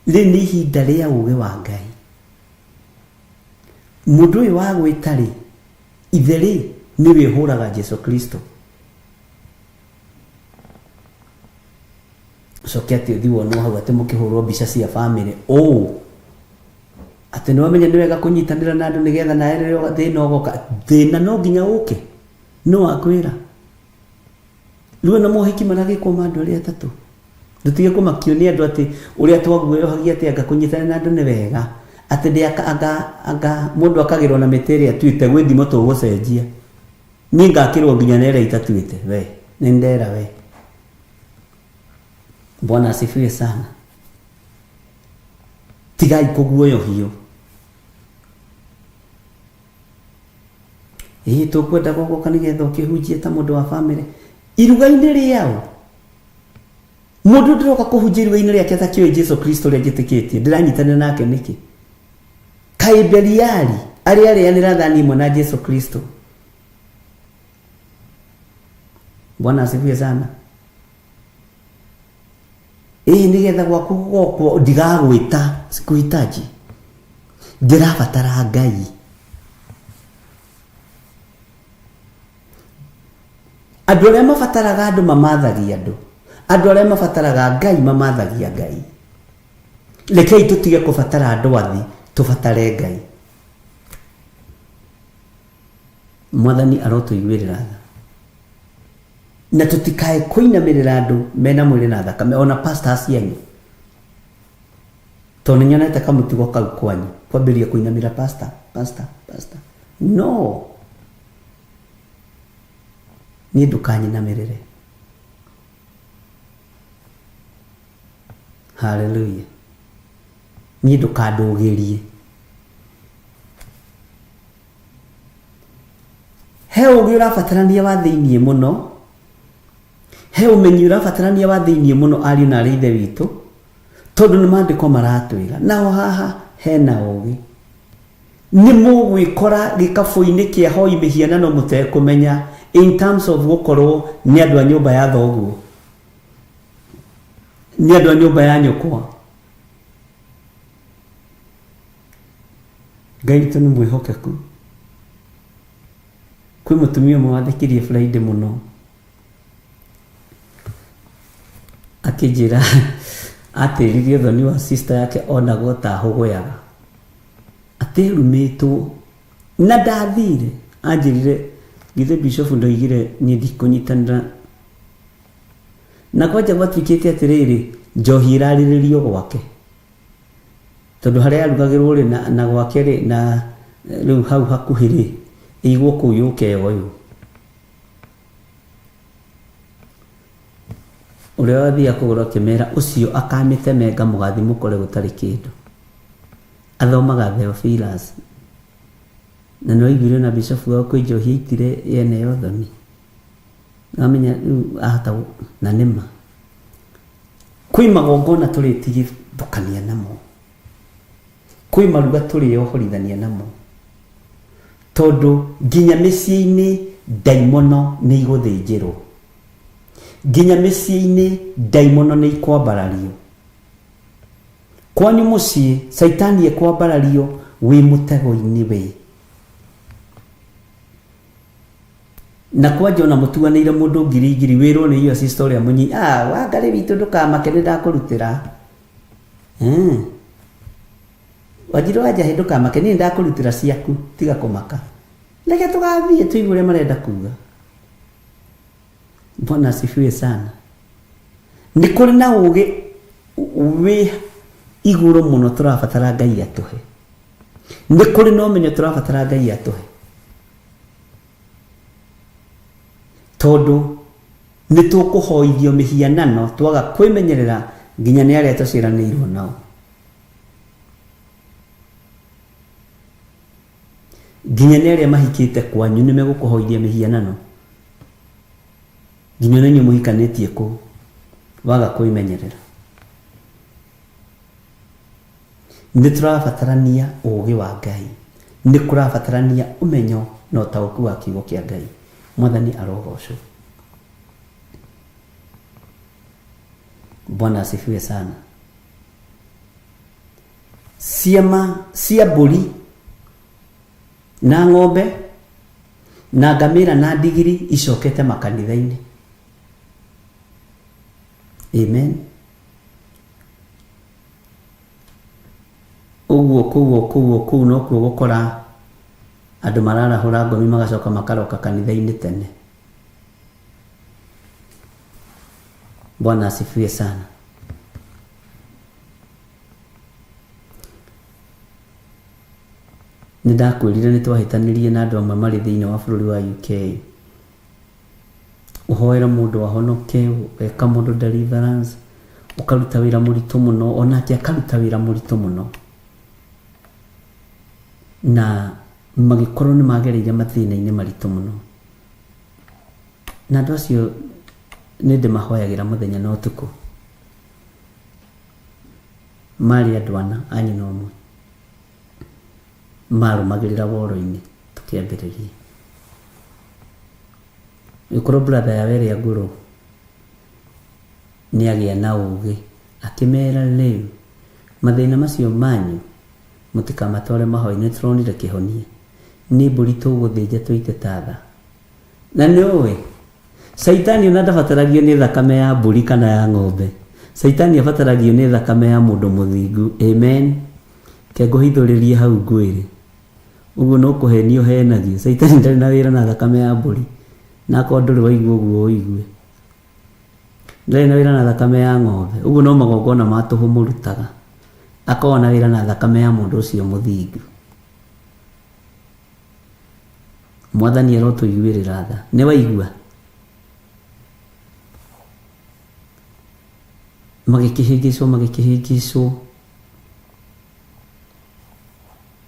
Rĩ nĩ ihinda rĩa ũũgĩ wa Ngai. Mũndũ ũyũ wa gwĩta rĩ ithe rĩ nĩ wĩhũraga Jesu Kristo. Coke atĩ ũthiĩ wonwo hau atĩ mũkĩhũrwo mbica cia bamĩrĩ atĩ nĩ wamenya nĩ wega kũnyitanĩra na andũ nĩgetha nawe rĩrĩa thĩna ũgoka. Thĩna no nginya ũke, no wakwĩra rĩu na mohiki maragĩkwo ma andũ arĩa atatũ. Ndutige kũmakio nĩ andũ atĩ ũrĩa twaguoyohagia atĩ anga kũnyitana na andũ nĩ wega atĩ anga mũndũ akagĩrwo na mĩtĩ ĩrĩa atuĩte gwĩ thimo tũgũcenjia. Niĩ ngakĩrwo nginya na ĩrĩa itatuĩte we nĩ ndera we. Bwana asifiwe sana. Tigai kũguoyohio. Tũkwenda gũgoka nĩgetha ũkĩhunjie ta mũndũ wa bamĩrĩ iruga-inĩ rĩao. Mũndũ ndĩroka kũhunjia iruga-inĩ rĩake atakĩoĩ Jesu Kristo ũrĩa njĩtĩkĩtie, ndĩranyitanĩra nake nĩkĩ? Kaĩ Beliali arĩa arĩanĩra thani imwe na Jesu Kristo Bwana asifiwe sana. Nigetha gwaku goko ndigagwita sikuhitaji, ndirabatara Ngai. Andũ arĩa mabataraga andũ mamathagia andũ, andũ arĩa mabataraga Ngai mamathagia Ngai. Rekei tũtige kũbatara andũ athĩ, tũbatare Ngai. Mwathani arotũiguĩrĩra tha, na tũtikae kũinamĩrĩra andũ mena mwĩrĩ na thakame, ona pastor cianyu. Tondũ nĩnyonete kamũtugo kau kwanyu kwambĩrĩria kũinamĩra pastor. No, niĩ ndũkanyinamĩrĩre. Hallelujah. Niĩ ndũkandũgĩrie. He ũgĩ ũrabatarania wa thĩiniĩ mũno, he ũmenyi ũrabatarania wa thĩiniĩ mũno ariũ na arĩ ithe witũ, tondũ nĩ maandĩko maratwĩra. Nao haha hena ũgĩ. Nĩ mũgwĩkora gĩkabũ-inĩ kĩa hoi mĩhianano mũtekũmenya, in terms of gũkorwo nĩ andũ a nyũmba ya thoguo, nĩ andũ a nyũmba ya nyũkwa. Ngai witũ nĩ mwĩhokeku. Kwĩ mũtumia ũmwe wathĩkĩrie Friday mũno, akĩnjĩra atĩririe ũthoni wa sister yake onagwo ta hũgũyaga, atĩrumĩtwo na ndathire. Anjĩrire githĩ bishop ndoigire niĩ ndikũnyitanĩra, na kwanja gwatuĩkĩte atĩrĩrĩ, njohi ĩrarĩrĩrio gwake, tondũ harĩa arugagĩrwo rĩ na gwake rĩ, na rĩu hau hakuhĩ rĩ, igwo kũu yũke ũyũ. Ũrĩa wathiĩ kũgũra kĩmera ũcio akamĩtemenga mũgathi mũkore gũtarĩ kĩndũ. Athomaga Theophilus, na no aiguire na bishop wao kwĩ njohi aitire yene yothoni. Namenya rĩu ahata na nĩma. Kwĩ magongona tũrĩtigithũkania namo, kwĩ maruga tũrĩohorithania namo, tondũ nginya mĩciĩ-inĩ ndaimono nĩ igũthĩnjĩrwo, nginya mĩciĩ-inĩ ndaimono nĩ ikwambarario. Kwanyu mũciĩ Saitani ekwambarario wĩ mũtego-inĩ we. Na kwanja ona mũtuanĩire mũndũ ngiri wĩrwo nĩ iyo sister ũrĩa mũnyi, Wangarĩ witũ ndũkamake nĩ ndakũrutĩra. Wanjirũ wanja hĩ ndũkamake nĩ ndakũrutĩra ciaku, tiga kũmaka. Reke tũgathiĩ tũigue ũrĩa marenda kuga. Bwana asifiwe sana. Nĩ kũrĩ na ũgĩ wĩ igũrũ mũno tũrabatara Ngai atũhe. Nĩ kũrĩ na ũmenyo tũrabatara Ngai atũhe. Tondũ nĩ tũkũhoithio mĩhianano twaga kwĩmenyerera nginya nĩ arĩa tũciranĩirwo nao. Nginya nĩ arĩa mahikĩte kwanyu nĩ megũkũhoithia mĩhianano. Nginya nĩ mũhikanĩtie kũu waga kwĩmenyerera. Nĩ tũrabatarania ũgĩ wa Ngai, nĩ kũrabatarania ũmenyo na ũtaũku wa kiugo kĩa Ngai. Mwathani arogocwo. Bwana asifiwe sana. Ciama cia mbũri na ng'ombe na ngamĩra na ndigiri icokete makanitha-inĩ. Amen. Ũguo no kuo gũkora andũ mararahũra ngomi magacoka makaroka kanitha-inĩ tene. Bwana asifiwe sana. Nĩndakwĩrire nĩ twahĩtanĩrie na andũ amwe marĩ thĩinĩ wa bũrũri wa UK. Ũhoera mũndũ wahonoke, weka mũndũ deliverance, ũkaruta wĩra mũritũ mũno, onake akaruta wĩra mũritũ mũno. Na magĩkorwo nĩ magereire mathĩna-inĩ maritũ mũno. Na andũ acio nĩ ndĩmahoyagĩra mũthenya na ũtukũ. Marĩ andũ ana a nyina ũmwe, marũmagĩrĩra woro-inĩ tũkĩambĩrĩria. Ukoro brother ya were ya nguru ni agia na ugi akimera leo mathina macio manyu mutikamatware mahoini turonire kihonia ni mburi tuguthinja tuite tatha na niwe Saitani ona ndabataragio ni thakame ya mburi kana ya ng'ombe. Saitani abataragio ni thakame ya mundu muthingu. Amen. Ke nguhithuririe hau ngwire. Uguo no kuhenio henagio. Saitani ndari na wira na thakame ya mburi. Na ko nduri waigua uguo uigue. Ndari na wira na thakame ya ng'ombe. Uguo no magongona matuhumurutaga. Akona wira na thakame ya mundu ucio muthingu. Mwathani arotuiguirira tha. Ni waigua. Magikihingiswo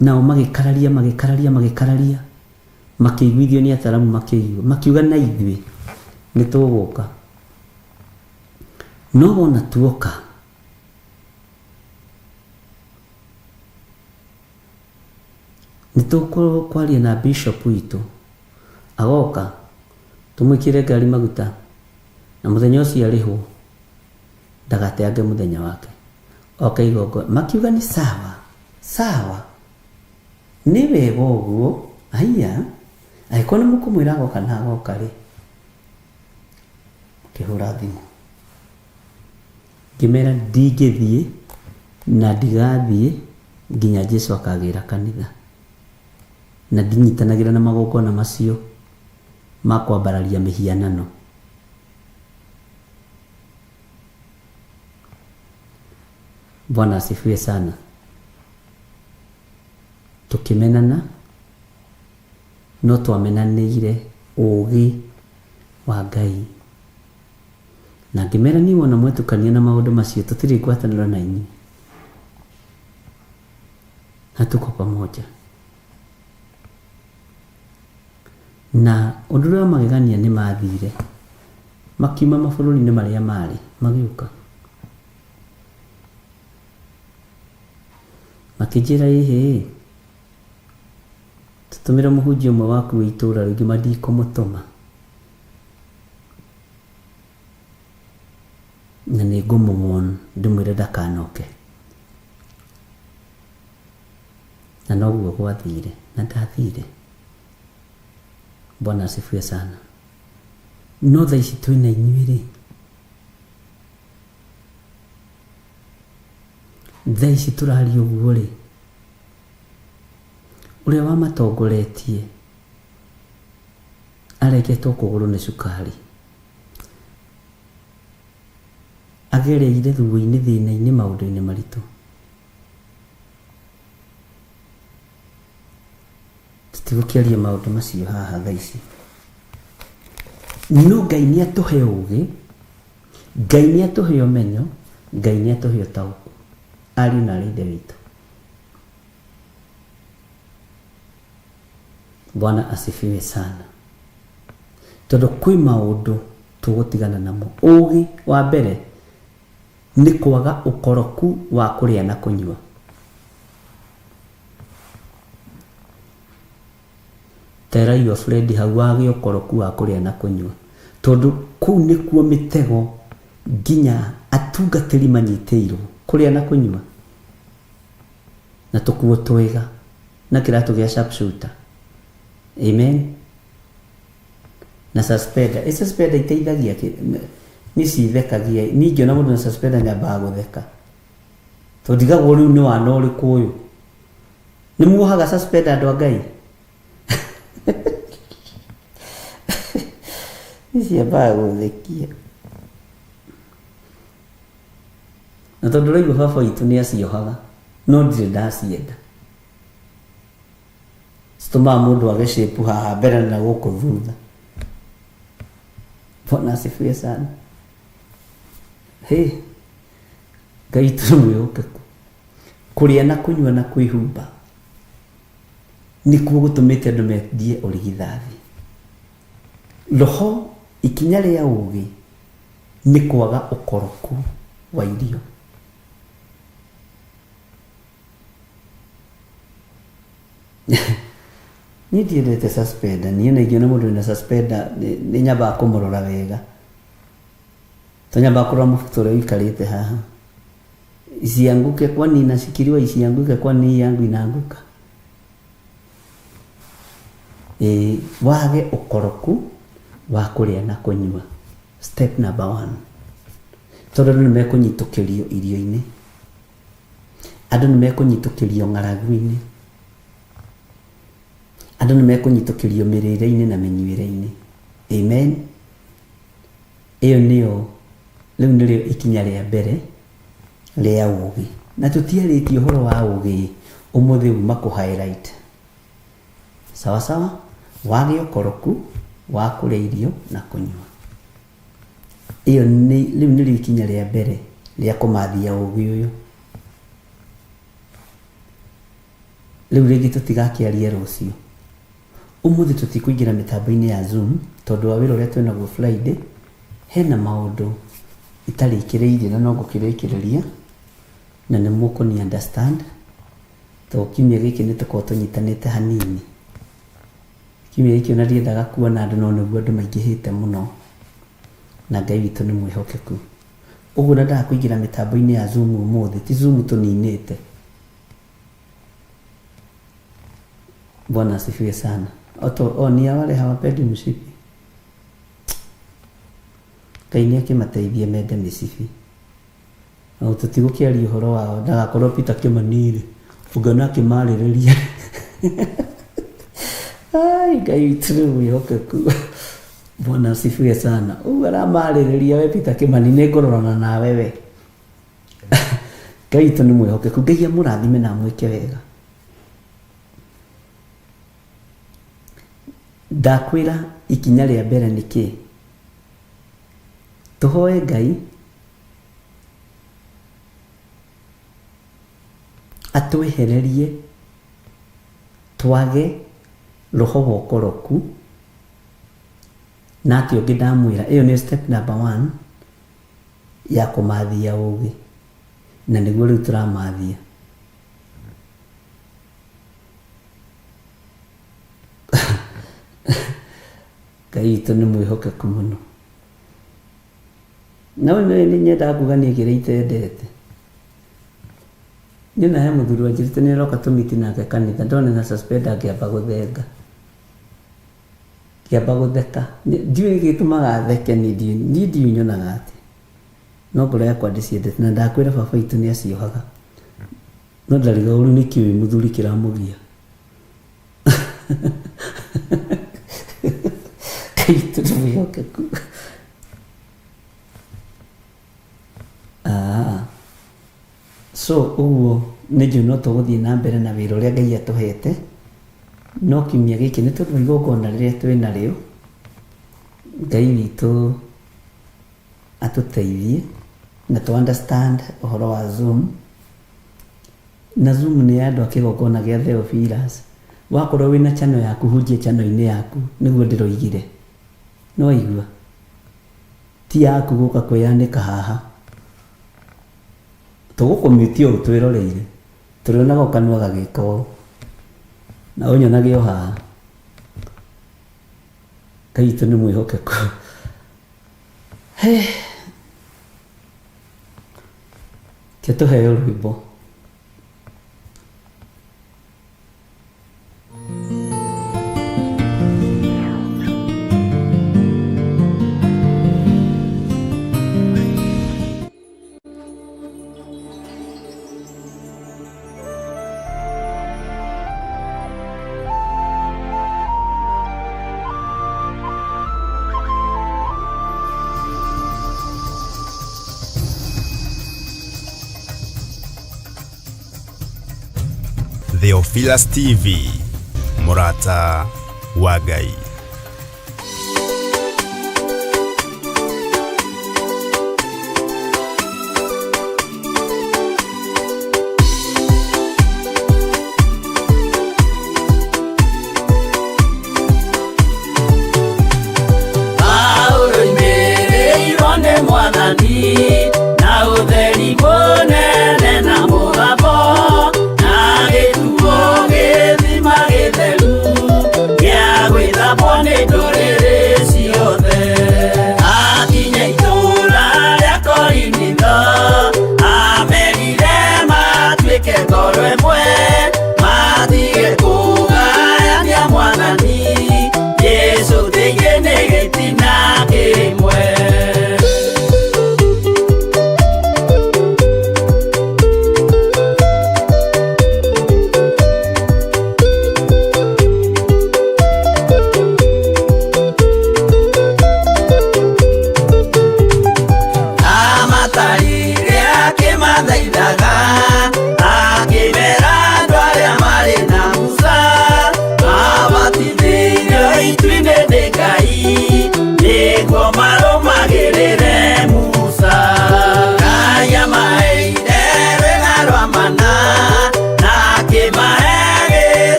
nao magikararia makiguithio ni ataramu makiuga na ithuĩ nĩ tũgũka no wona tuoka nĩ tũkwaria na bishop witũ agoka tumwĩkĩre ngari maguta na mũthenya ũcio arĩhwo ndagateange muthenya wake igogo makiuga ni sawa ni wega uguo aya aikona mukumwira agoka na agoka ri kihura thimu ngimera ndigithie na ndigathie nginya Jesu akagira kanitha na ndinyitanagira na magongona macio makwambararia mihianano. Bwana asifiwe sana. Tukimenana no twamenanĩire ũũgĩ wa Ngai na ngĩmera ni wona mwetukania na maũndũ macio tũtirĩ ngwatanĩro na inyuĩ hatuko pamoja na ũndũ ũrĩa magegania nĩ mathire makiuma mabũrũri-inĩ marĩa marĩ magĩũka makijira ihe tutumira muhunjia umwe waku w'itura rĩngĩ mandiko mutoma na nĩ ngũmũmwona ndĩmwĩre ndakanoke na noguo gwathire na ndathire. Bwana asifiwe sana. No thaa ici twĩna inyuĩ-rĩ thaa ici tũraria ũguo-rĩ ũrĩa wamatongoretie areketwo kũgũrũ nĩ cukari agereire thuo-inĩ thĩna-inĩ maũndũ-inĩ maritũ tutigũkĩaria maũndũ macio haha thaa ici no Ngai nĩ atũhe ũũgĩ Ngai nĩ atũhe ũmenyo Ngai nĩ atũhe ũtaũku ari na rĩnde witũ. Bwana asifiwe sana. Tondũ kwĩ maũndũ tũgũtigana namo. Ũũgĩ wa mbere nĩ kwaga ũkoroku wa kũrĩa na kũnyua. Tera iyo Fred hau wage ũkoroku wa kũrĩa na kũnyua. Tondũ kũu nĩkuo mĩtego nginya atungatĩri manyitĩirwo kũrĩa na kũnyua na tũkuo twega na kĩratũ gĩa sharpshooter. Amen. Na suspender suspender iteithagia nĩ cithekagia ningĩ na mũndũ na suspender nyambaga gũtheka tondũ ndigagwo rĩu nĩ wana ũrĩkũ ũyũ nĩ muohaga suspender andũ a Ngai nĩciambaga gũthekia na tondũ rĩu baba witũ nĩ aciohaga no ndirĩ ndacienda citũmaga mũndũ age shape haha mbere na gũkũ thutha. Bwana asifiwe sana. Ngai tũmwĩhokeku kũrĩa na kũnyua na kwĩhumba nĩkuo gũtũmĩte andũ mendie ũrigithathi. Roho ikinya rĩa ũũgĩ nĩ kwaga ũkoroku wa irio. Ni ndiendete suspender, ni na ingĩona mũndũ na suspender nĩ nyambaga kũmũrora wega. Tonyamba kũrora mũbuto ũrĩa ũikarĩte haha. Isianguke kwani inashikiliwa, isianguke kwani yangu inaanguka. Wage ũkoroku wa kũrĩa na kũnyua. Step number 1. Tondũ nĩ mekũnyitũkĩrio irio-inĩ. Andũ nĩ mekũnyitũkĩrio ng'aragu-inĩ. Andũ nĩ mekũnyitũkĩrio mĩrĩre-inĩ na mĩnyuĩre-inĩ. Amen. Iyo nĩyo rĩu nĩrĩo ikinya rĩa mbere rĩa ũgĩ. Na tũtiarĩtie ũhoro wa ũgĩ ũmũthĩ uma kũ-highlight. Sawa sawa, wage ũkoroku wa kũrĩa irio na kũnyua. Iyo rĩu nĩrĩo ikinya rĩa mbere rĩa kũmathia ũgĩ ũyũ. Rĩu rĩngĩ tũtigakĩarie rũciũ. Ũmũthĩ tũtikũingĩra mĩtambo-inĩ ya Zoom tondũ wa wĩra ũrĩa twĩnaguo Friday hena maũndũ itarĩkĩrĩirie na no ngũkĩrĩkĩrĩria na nĩ mũkũni understand. Tondũ kiumia gĩkĩ nĩ tũkorwo tũnyitanĩte hanini. Kiumia gĩkĩ ona ndiendaga kuona andũ no nĩguo andũ maingĩhĩte mũno na Ngai witũ nĩ mwĩhokeku. Ũguo na ndakũingĩra mĩtambo-inĩ ya Zoom ũmũthĩ, ti Zoom tũninĩte. Bwana asifiwe sana. Ni wale hawapendi mshipi. Ngai nĩ akĩmateithie mende mĩcibi. Na tũtigũkĩaria ũhoro wao, ndagakorwo Peter Kĩmanĩ ũngana akĩmarĩrĩria. Ai, Ngai witũ nĩ mwĩhokeku. Bwana asifiwe sana. Aramarĩrĩria we Peter Kĩmanĩ, nĩ ngũrorana nawe we. Ngai witũ nĩ mwĩhokeku. Ngai amũrathime na amwĩke wega. Ndakwĩra ikinya rĩa mbere nĩ kĩ? Tũhoe Ngai atwehererie twage roho wa ũkoroku. Na atĩ ũngĩ ndamwĩra, ĩyo nĩ step number 1 ya kũmathia ũgĩ. Na nĩguo rĩu tũramathia. Ngai witũ nĩ mwĩhokeku mũno. Na nĩ nyenda kuga nĩ gĩrĩ itendete. Nyona he mũthuri wanjĩrĩte nĩ aroka tũmiti nake kanitha, ndona na suspender angĩamba gũthenga. Kĩamba gũtheka. Ndiũĩ gĩtũmaga theke niĩ ndiũnyonaga atĩ. No ngoro yakwa ndĩciendete na ndakwĩra baba witũ nĩ aciohaga. No ndariga ũru nĩ kĩũĩ mũthuri kĩramũgia. Kaito mwĩhokeku. So ũguo nĩnjũ no tũgũthiĩ na mbere na wĩra ũrĩa Ngai atũhete. No kiumia gĩkĩ nĩ tondũ igongona rĩrĩa twĩnarĩo, Ngai witũ atũteithie na to understand ũhoro wa Zoom. Na Zoom nĩ andũ a kĩgongona gĩa Theophilus. Wakorwo wĩna channel yaku, hunjie channel-inĩ yaku, nĩguo ndĩroigire. No igua ti yaku gũka kwĩyanĩka haha. Tũgũkũmĩtio ũũ twĩroreire, tũrĩonaga ũkanua gagĩka ũũ na ũnyonage o haha. Ngai witũ nĩ mwĩhokeku. Ke tũheo rwĩmbo. Theophilus TV, Murata wa Ngai.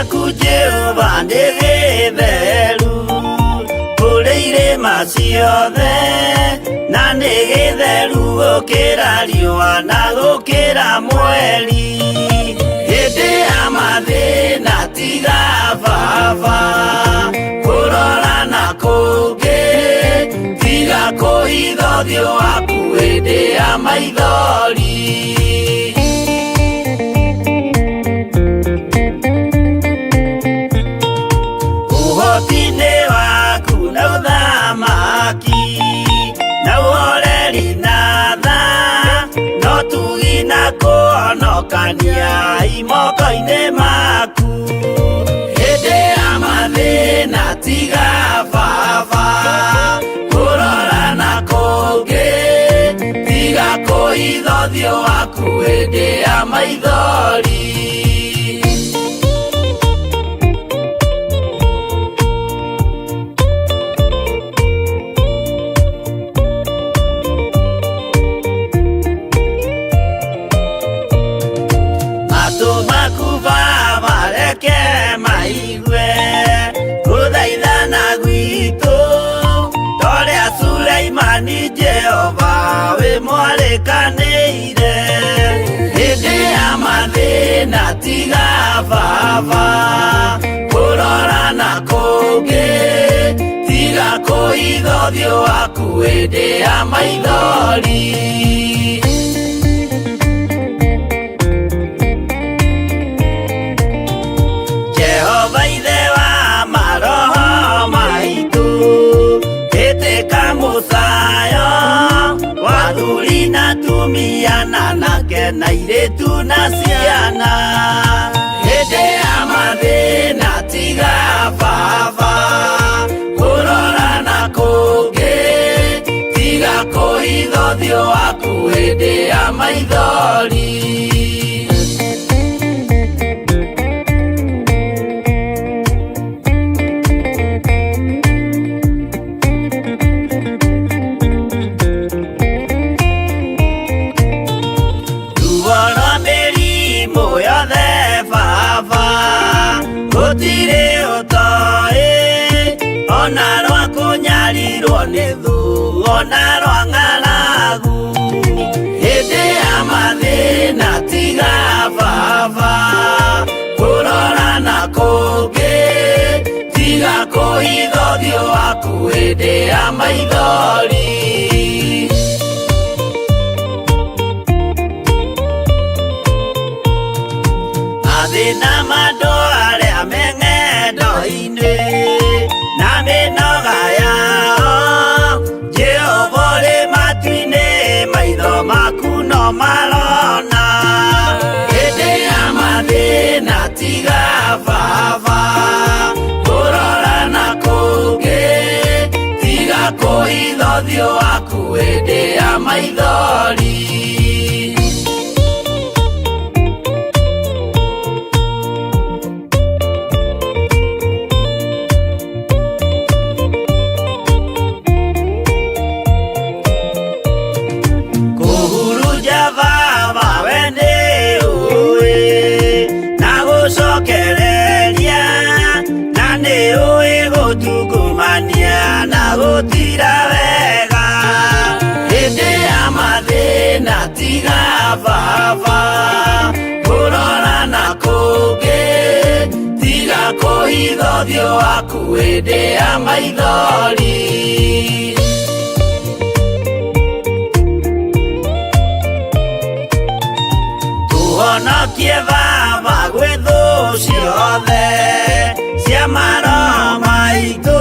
gĩaku Jehova nĩ gĩtheru kũrĩ irĩma ciothe, na nĩ gĩtheru gũkĩra riũa na gũkĩra mweri. Hĩndĩ ya mathĩna tiga baba kũrora na kũngĩ, tiga kũhitha ũthiũ waku hĩndĩ ya maithori. Ũhoti-inĩ waku na ũthamaki na ũhoreri na tha, no tugi na kũhonokania imoko-inĩ maku. Hĩndĩ ya mathĩna tiga baba kũrora na kũngĩ, tiga kũhitha ũthiũ waku hĩndĩ ya maithori. Maigue gũthaithana gwitũ torĩa Suleimani Jehova wĩ mwarĩkanĩire. Hĩndĩ ya mathĩna tiga baba kũrora na kũngĩ, tiga kũhitha ũthiũ waku hĩndĩ ya maithori. Tumiana nake na iretu na ciana. Hĩndĩ ya mathĩna tiga baba kũrora na kũngĩ, tiga kũhitha ũthiũ waku hĩndĩ ya maithori. Gũtirĩ ũtoĩ ona rwa kũnyarirwo nĩ thu ona rwa ng'aragu. Hĩndĩ ya mathĩna tiga baba kũrora na kũngĩ, tiga kũhitha ũthiũ waku hĩndĩ ya maithori. Mathĩna mandũ arĩa me ng'endo-inĩ na mĩnoga yao, Jehova ũrĩ matu-inĩ maitho maku no marona. Hĩndĩ ya mathĩna tiga baba kũrora na kũngĩ, tiga kũhitha ũthiũ waku hĩndĩ ya maithori. Gũtira wega hĩndĩ ya mathĩna tiga baba kũrora na kũngĩ, tiga kũhitha ũthiũ waku hĩndĩ ya maithori. Tũhonokie baba gwĩ thũ ciothe cia maroho maitũ,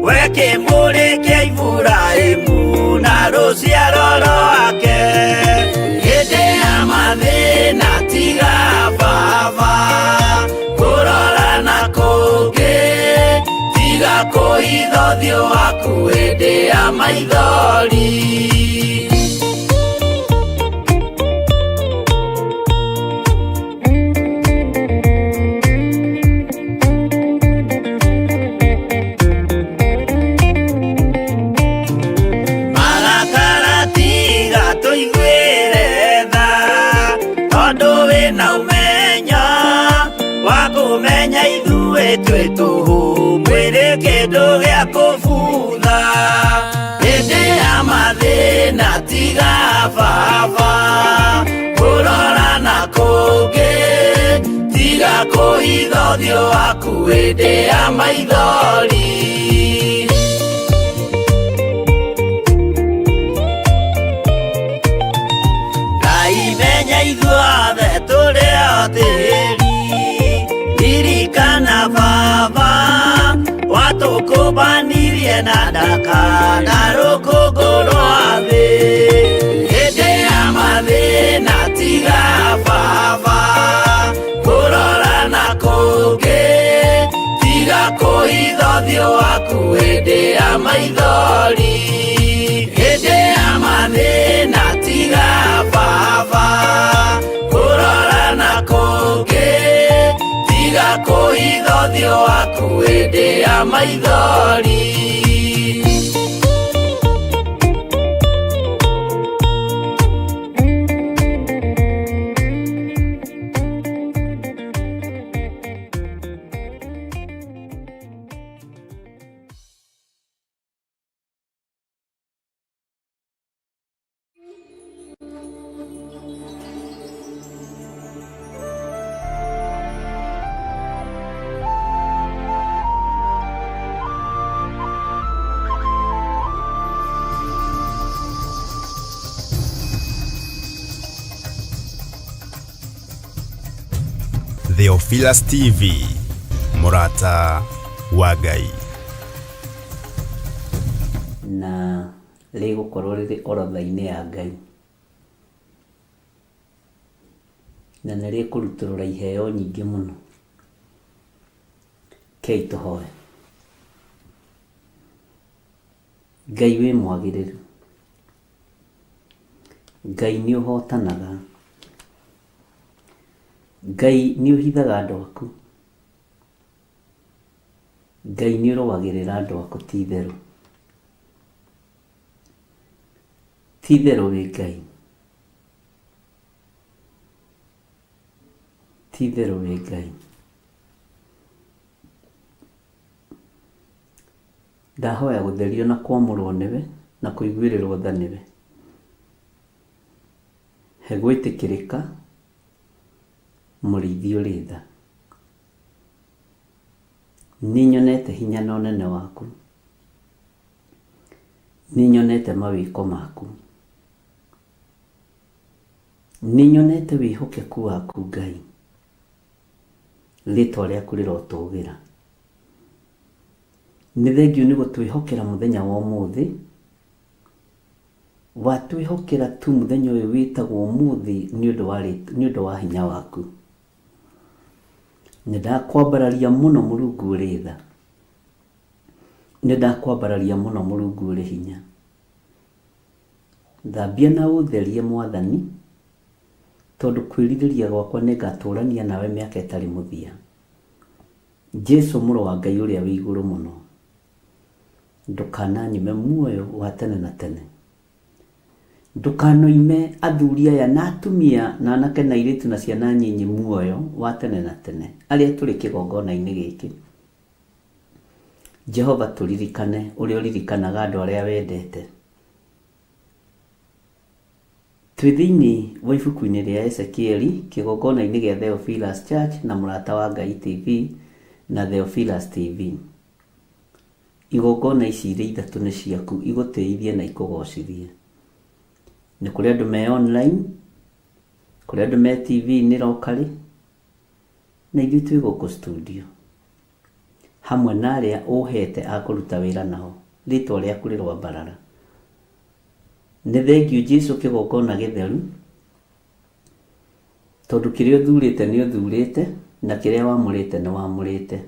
we kĩmũrĩ kĩa Iburahĩmu na rũciaro rwake. Hĩndĩ ya mathĩna tiga baba kũrora na kũngĩ, tiga kũhitha ũthiũ waku hĩndĩ ya maithori. twĩ tũhũ mwĩrĩ kĩndũ gĩa kũbutha hĩndĩ ya mathĩna tiga baba kũrora na kũngĩ tiga kũhitha ũthiũ waku hĩndĩ ya maithori. Menya ithuothe tũrĩ o tĩri ririkana baba watũkũmbanirie na ndaka na rũkũngũ rwa thĩ hĩndĩ ya mathĩna tiga baba kũrora na kũngĩ tiga kũhitha ũthiũ waku hĩndĩ ya maithori hĩndĩ ya mathĩna tiga baba kũrora na kũngĩ tiga kũhitha ũthiũ waku hĩndĩ ya maithori. Theophilus TV, mũrata wa Ngai. Na rĩgũkorwo rĩrĩ orodha-inĩ ya Ngai, na nĩ rĩkũrutũrũra iheo nyingĩ mũno. Kei tũhoe. Ngai wĩ mwagĩrĩru, Ngai nĩ ũhotanaga, Ngai nĩ ũhithaga andũ aku, Ngai nĩ ũrũagĩrĩra andũ aku ti itherũ. Ti itherũ wĩ Ngai, ti itherũ wĩ Ngai. Ndahoya gũtherio na kwamũrwo nĩwe na kũiguĩrĩrwo tha nĩwe. He gwĩtĩkĩrĩka mũrĩithi ũrĩ tha. Nĩ nyonete hinya na ũnene waku, nĩ nyonete mawĩko maku, nĩ nyonete wĩhokeku waku Ngai. Rĩtwa rĩaku rĩrotũgĩra. Nĩ thengiũ nĩ gũtwĩhokera mũthenya wa ũmũthĩ, watwĩhokera tu mũthenya ũyũ wĩtagwo ũmũthĩ nĩ ũndũ wa hinya waku. Nĩ ndakwambararia mũno Mũrungu ũrĩ tha, nĩ ndakwambararia mũno Mũrungu ũrĩ hinya. Thambia na ũtherie Mwathani, tondũ kwĩrirĩria gwakwa nĩ ngatũrania nawe mĩaka ĩtarĩ mũthia. Jesũ mũrũ wa Ngai ũrĩa wĩ igũrũ mũno, ndũkananyime muoyo wa tene na tene. Ndũkanoime athuri aya na atumia na anake na airĩtu na ciana nyinyi muoyo wa tene na tene arĩa tũrĩ kĩgongona-inĩ gĩkĩ. Jehova tũririkane ũrĩa ũririkanaga andũ arĩa wendete. Twĩ thĩinĩ wa ibuku-inĩ rĩa Ezekieli, kĩgongona-inĩ gĩa Theophilus Church na Mũrata wa Ngai TV na Theophilus TV. Igongona ici irĩ ithatũ nĩ ciaku, igũteithie na ikũgocithie. Nĩ kũrĩ andũ me online, kũrĩ andũ me TV-inĩ locally, na ithuĩ twĩ gũkũ studio, hamwe na arĩa ũhete a kũruta wĩra nao. Rĩtwa rĩaku rĩrwambarara. Nĩ thengiũ Jesũ kĩgongona gĩtheru, tondũ kĩrĩa ũthurĩte nĩ ũthurĩte na kĩrĩa wamũrĩte nĩ wamũrĩte.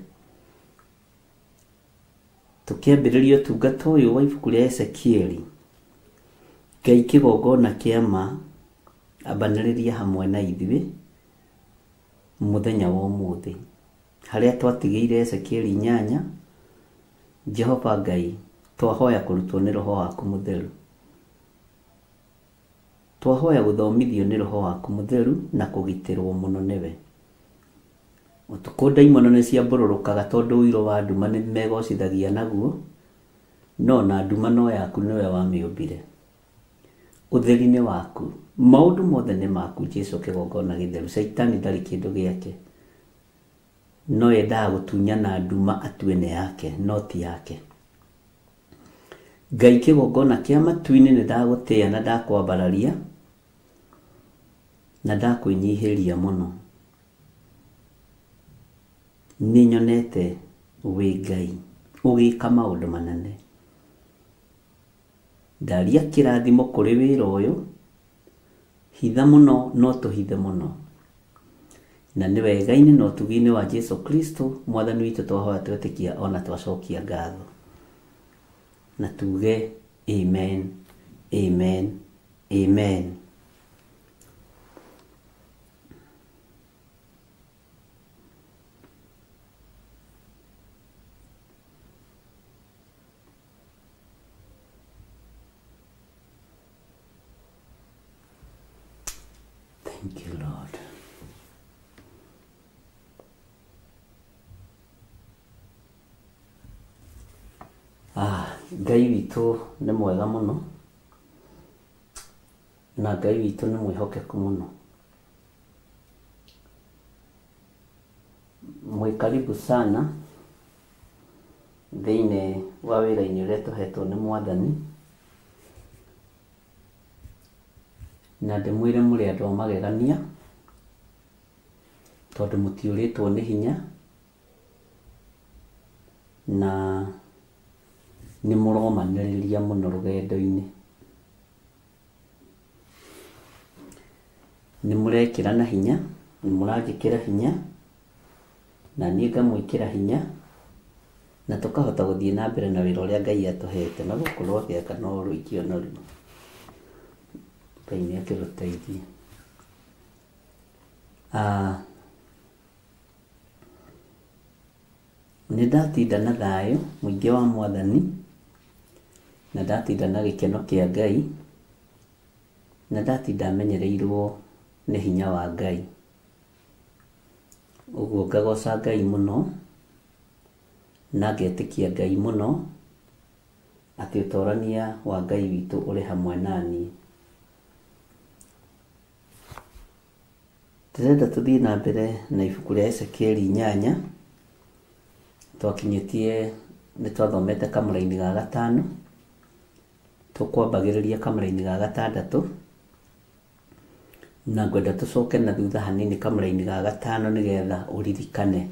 Tũkĩambĩrĩria ũtungata ũyũ wa ibuku rĩa Ezekieli, Ngai kĩgongona kĩama ambanĩrĩria hamwe na ithuĩ mũthenya wa ũmũthĩ, harĩa twatigĩire Ezekieli 8. Jehova Ngai, twahoya kũrutwo nĩ Roho waku mũtheru, twahoya gũthomithio nĩ Roho waku mũtheru na kũgitĩrwo mũno nĩwe. Ũtukũ ndaimono nĩ ciambũrũrũkaga tondũ ũiro wa nduma nĩ megocithagia naguo, no na nduma no yaku nĩwe wamĩũmbire. Ũtheri nĩ waku, maũndũ mothe nĩ maku. Jesu kĩgongona gĩtheru, Saitani ndarĩ kĩndũ gĩake, no yendaga gũtunyana nduma atue nĩ yake, no ti yake. Ngai kĩgongona kĩa matu-inĩ nĩ ndagũtĩa na ndakwambararia na ndakwĩnyihĩria mũno. Nĩ nyonete wĩ Ngai ũgĩka maũndũ manene. Ndaria kĩrathimo kũrĩ wĩra ũyũ, hitha mũno no tũhithe mũno, na nĩ wega-inĩ na ũtugi-inĩ wa Jesu Kristo Mwathani witũ twahoya twetĩkia ona twacokia ngatho, na tuge amen, amen, amen. Thank you, Lord. Ngai witũ nĩ mwega mũno, na Ngai witũ nĩ mwĩhokeku mũno. Mwĩ karibu sana thĩinĩ wa wĩra-inĩ ũrĩa tũhetwo nĩ Mwathani, na ndĩmwĩre mũrĩ andũ a magegania tondũ mũtiũrĩtwo nĩ hinya na nĩ mũromanĩrĩria mũno rũgendo-inĩ. Nĩ mũrekĩra na hinya, nĩ mũranjĩkĩra hinya na niĩ ngamwĩkĩra hinya, na tũkahota gũthiĩ na mbere na wĩra ũrĩa Ngai atũhete na gũkorwo agĩaka na ũrũikio na ruo. Ngai nĩ akĩrũteithie. Nĩ ndatinda na thayũ mũingĩ wa Mwathani, na ndatinda na gĩkeno kĩa Ngai, na ndatinda menyereirwo nĩ hinya wa Ngai. Ũguo ngagoca Ngai mũno na ngetĩkia Ngai mũno atĩ ũtorania wa Ngai witũ ũrĩ hamwe naniĩ. Ndĩrenda tũthiĩ na mbere na ibuku rĩa Ezekieli 8. Twakinyĩtie, nĩ twathomete kamũra-inĩ ga 5, tũkwambagĩrĩria kamũra-inĩ ga 6, na ngwenda tũcoke na thutha hanini kamũra-inĩ ga 5 nĩgetha ũririkane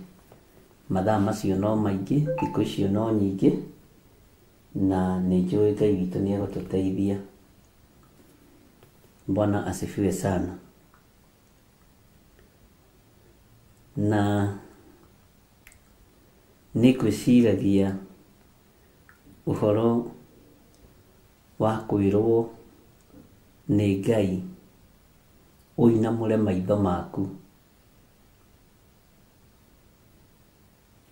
mathaa macio no maingĩ, thikũ icio no nyingĩ, na nĩ njũĩ Ngai witũ nĩ egũtũteithia. Bwana asifiwe sana. Na nĩ ngwĩciragia ũhoro wa kwĩrwo nĩ Ngai ũinamũre maitho maku,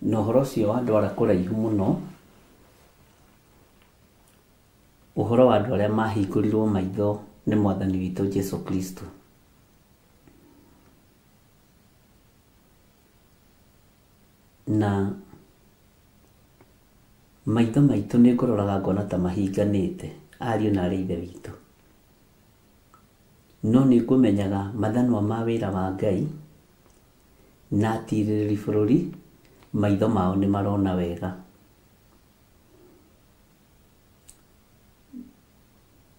na ũhoro ũcio wandwara kũraihu mũno, ũhoro wa andũ arĩa mahingũrirwo maitho nĩ Mwathani witũ Jesu Kristo. Na maitho maitũ nĩ ngũroraga ngona ta mahinganĩte, ariũ na arĩ ithe witũ, no nĩ ngũmenyaga mathanwa ma wĩra wa Ngai na atirĩrĩri bũrũri maitho mao nĩ marona wega.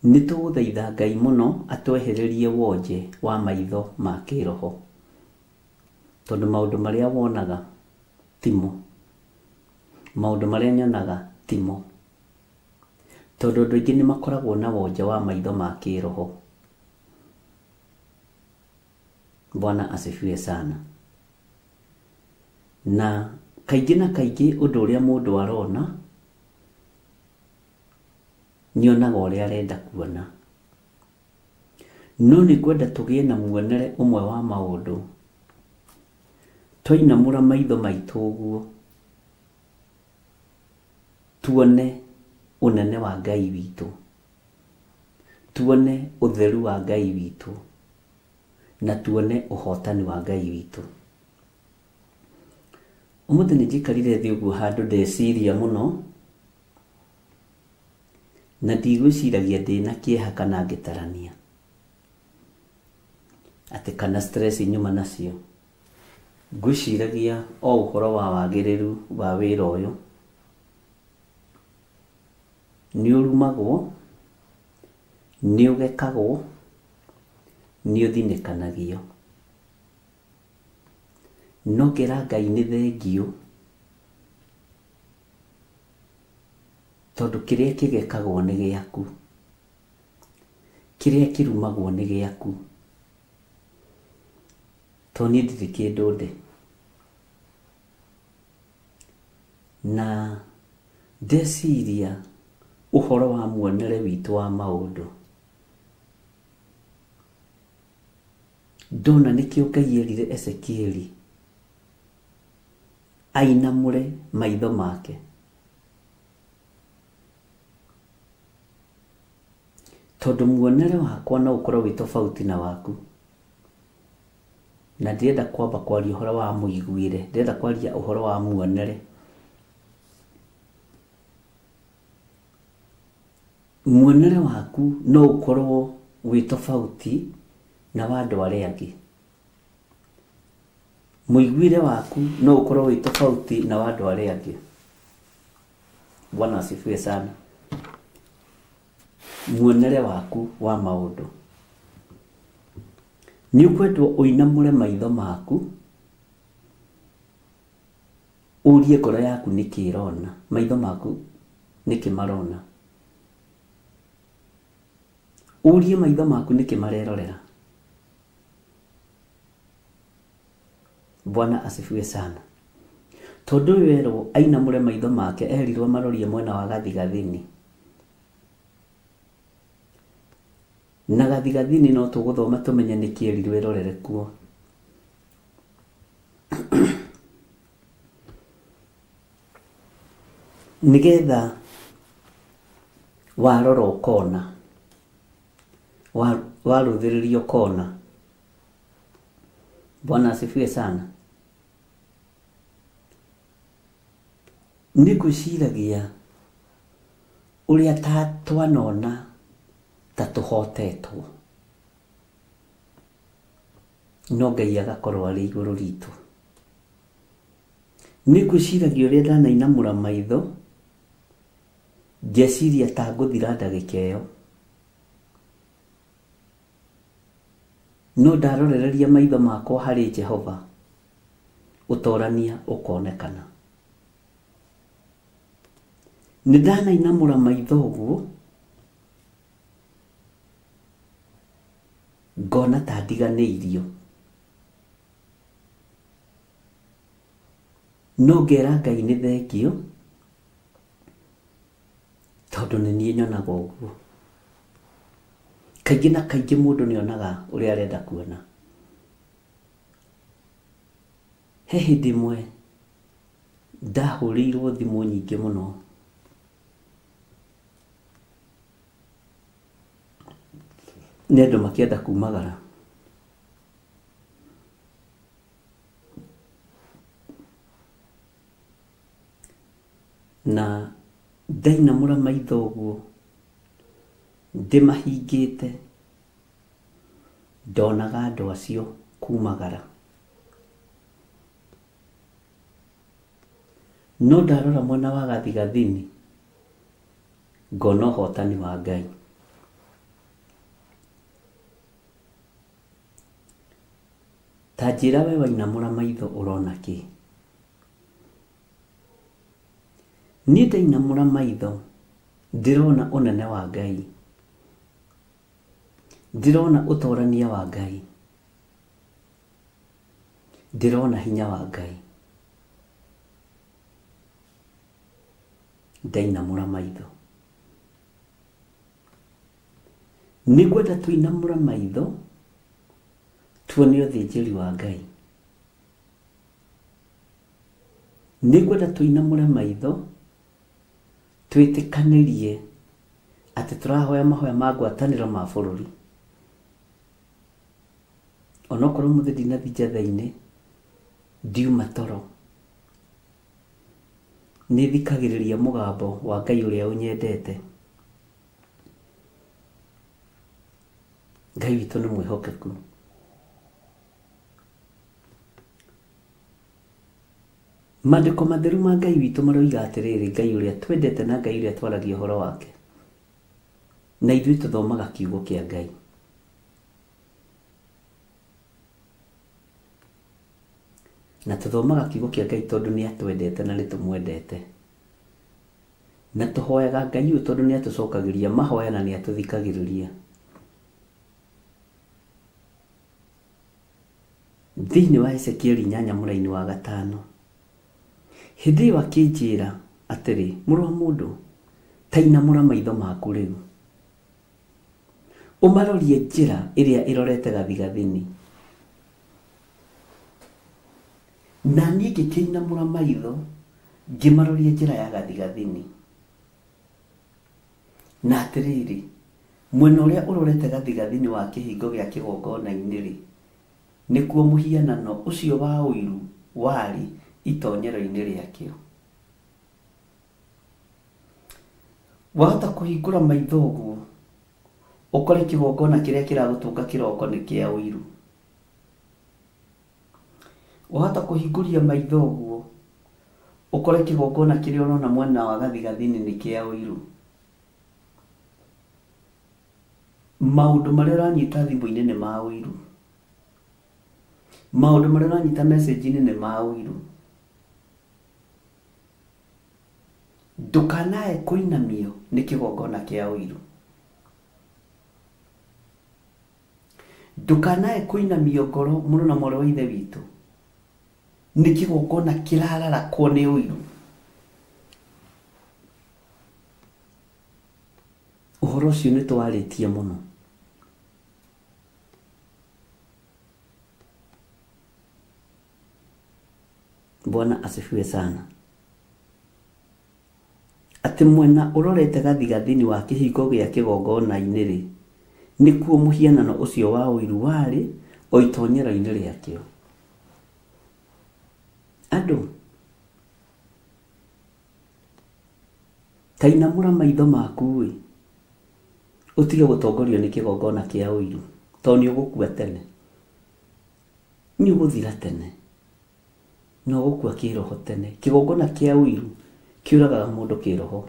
Nĩ tũgũthaitha Ngai mũno atwehererie wonje wa maitho ma kĩroho, tondũ maũndũ marĩa wonaga timo, maũndũ marĩa nyonaga timo, tondũ andũ aingĩ nĩ makoragwo na wonje wa maitho ma kĩroho. Bwana asifiwe sana. Na kaingĩ na kaingĩ ũndũ ũrĩa mũndũ arona nyonaga ũrĩa arenda kuona, no nĩ kwenda tũgĩe na muonere ũmwe wa maũndũ. Twainamũra maitho maitũ ũguo, tuone ũnene wa Ngai witũ, tuone ũtheru wa Ngai witũ, na tuone ũhotani wa Ngai witũ. Umuthi nĩ njikarire thĩ ũguo handũ ndeciria mũno, na ndigwĩciragia ndĩna kĩeha kana ngĩtarania atĩ kana stress nyuma nacio. Ngwĩciragia o ũhoro wa wagĩrĩru wa wĩra ũyũ, nĩ ũrumagwo, nĩ ũgekagwo, nĩ ũthinĩkanagio. No ngera Ngai nĩ thengiũ tondũ kĩrĩa kĩgekagwo nĩ gĩaku, kĩrĩa kĩrumagwo nĩ gĩaku, to niĩ ndirĩ kĩndũ ndĩ. Na ndeciria ũhoro wa muonere witũ wa maũndũ, ndona nĩkĩo Ngai erire Ezekieli ainamũre maitho make, tondũ muonere wakwa no ũkorwo wĩ tofauti na waku. Na ndirenda kwamba kwaria ũhoro wa mũiguire, ndirenda kwaria ũhoro wa muonere. Muonere waku no ũkorwo wĩ tofauti na wa andũ arĩa angĩ. Mũiguire waku no ũkorwo wĩ tofauti na wa andũ arĩa angĩ. Bwana asifiwe sana. Muonere waku wa maũndũ. Nĩ ũkwendwo ũinamũre maitho maku, ũrie ngoro yaku nĩkĩ ĩrona, maitho maku nĩkĩ marona. Ũrie maitho maku nĩkĩ marerorera. Bwana asifiwe sana. Tondũ ũyũ erwo ainamũre maitho make, erirwo marorie mwena wa gathigathini. Na gathigathini no tũgũthoma tũmenye nĩkĩ erirwo erorere kuo. Nĩgetha warora ũkona, warũthĩrĩria ũkona. Bwana asifiwe sana. Nĩ ngwĩciragia ũrĩa twanona ta tũhotetwo, no Ngai agakorwo arĩ igũrũ ritũ. Nĩ ngwĩciragia ũrĩa ndanainamũra maitho, ngeciria ta ngũthira ndagĩka ĩyo, no ndarorereria maitho makwa harĩ Jehova, ũtorania ũkonekana. Nĩ ndanainamũra maitho ũguo, ngona ta ndiganĩirio, no ngera Ngai nĩ thengio tondũ nĩ niĩ nyonaga ũguo. Kaingĩ na kaingĩ mũndũ nĩonaga ũrĩa arenda kuona. He hĩndĩ ĩmwe ndahũrĩirwo thimũ nyingĩ mũno, nĩ andũ makĩenda kumagara. Na ndainamũra maitho ũguo, ndĩmahingĩte, ndonaga andũ acio kumagara. No ndarora mwena wa gathigathini, ngona ũhotani wa Ngai. Ta njĩra we wainamũra maitho ũrona kĩ? Niĩ ndainamũra maitho, ndĩrona ũnene wa Ngai, ndĩrona ũtorania wa Ngai, ndĩrona hinya wa Ngai. Ndainamũra maitho. Nĩ ngwenda tũinamũra maitho, tuone ũthĩnjĩri wa Ngai. Nĩ ngwenda tũinamũre maitho, twĩtĩkanĩrie atĩ tũrahoya mahoya ma ngwatanĩro ma bũrũri. Onokorwo mũthĩ ndinathiĩ njatha-inĩ, ndiuma toro, nĩ thikagĩrĩria mũgambo wa Ngai ũrĩa ũnyendete. Ngai witũ nĩ mwĩhokeku. Maandĩko matheru ma Ngai witũ maroiga atĩrĩrĩ, Ngai ũrĩa twendete na Ngai ũrĩa twaragia ũhoro wake. Na ithuĩ tũthomaga kiugo kĩa Ngai. Na tũthomaga kiugo kĩa Ngai tondũ nĩ atwendete na nĩ tũmwendete. Na tũhoyaga Ngai ũyũ tondũ nĩ atũcokagĩria mahoya na nĩ atũthikagĩrĩria. Thĩinĩ wa Ezekieli 8:5 hĩndĩ ĩyo akĩnjĩra atĩrĩ, mũrũ wa mũndũ, ta inamũra maitho maku rĩu ũmarorie njĩra ĩrĩa ĩrorete gathigathini. Na niĩ ngĩkĩinamũra maitho ngĩmaroria njĩra ya gathigathini. Na atĩrĩrĩ, mwena ũrĩa ũrorete gathigathini wa kĩhingo gĩa kĩgongona-inĩ-rĩ, nĩkuo mũhianano ũcio wa ũiru warĩ itonyero-inĩ rĩakĩo. Wahota kũhingũra maitho ũguo ũkore kĩgongona kĩrĩa kĩragũtũnga kĩroko nĩ kĩa ũiru. Wahota kũhingũria maitho ũguo ũkore kĩgongona kĩrĩa ũrona mwena wa gathigathini nĩ kĩa ũiru. Maũndũ marĩa ũranyita thimũ-inĩ nĩ ma ũiru. Maũndũ marĩa ũranyita message-inĩ nĩ ma ũiru. Ndũkanae kũinamio nĩ kĩgongona kĩa ũiru. Ndũkanae kũinamio ngoro, mũrũ na mwarĩ wa ithe witũ, nĩ kĩgongona kĩrararakwo nĩ ũiru. Ũhoro ũcio nĩ twarĩtie mũno. Bwana asifiwe sana. Atĩ mwena ũrorete gathigathini wa kĩhingo gĩa kĩgongona-inĩ-rĩ, nĩkuo mũhianano ũcio wa ũiru warĩ o itonyero-inĩ rĩakĩo. Andũ, ta inamũra maitho maku-ĩ, ũtige gũtongorio nĩ kĩgongona kĩa ũiru, tondũ nĩ ũgũkua tene. Nĩ ũgũthira tene. No gũkua kĩroho tene. Kĩgongona kĩa ũiru kĩũragaga mũndũ kĩroho.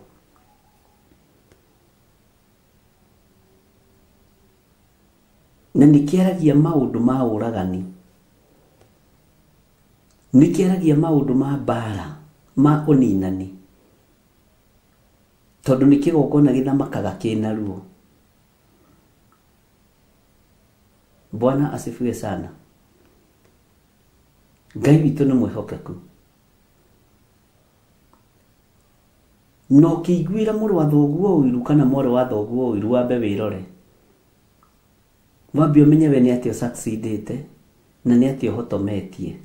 Na nĩkĩaragia maũndũ ma ũragani. Nĩkĩaragia maũndũ ma mbara, ma ũninani. Tondũ nĩ kĩgongona gĩthamakaga kĩna ruo. Bwana asifiwe sana. Ngai witũ nĩ mwĩhokeku. No kĩiguĩra mũrũ wa thoguo ũiru kana mwarĩ wa thoguo ũiru, wambe wĩrore. Wambe ũmenye we nĩ atĩ ũsucceedĩte na nĩ atĩ ũhotometie.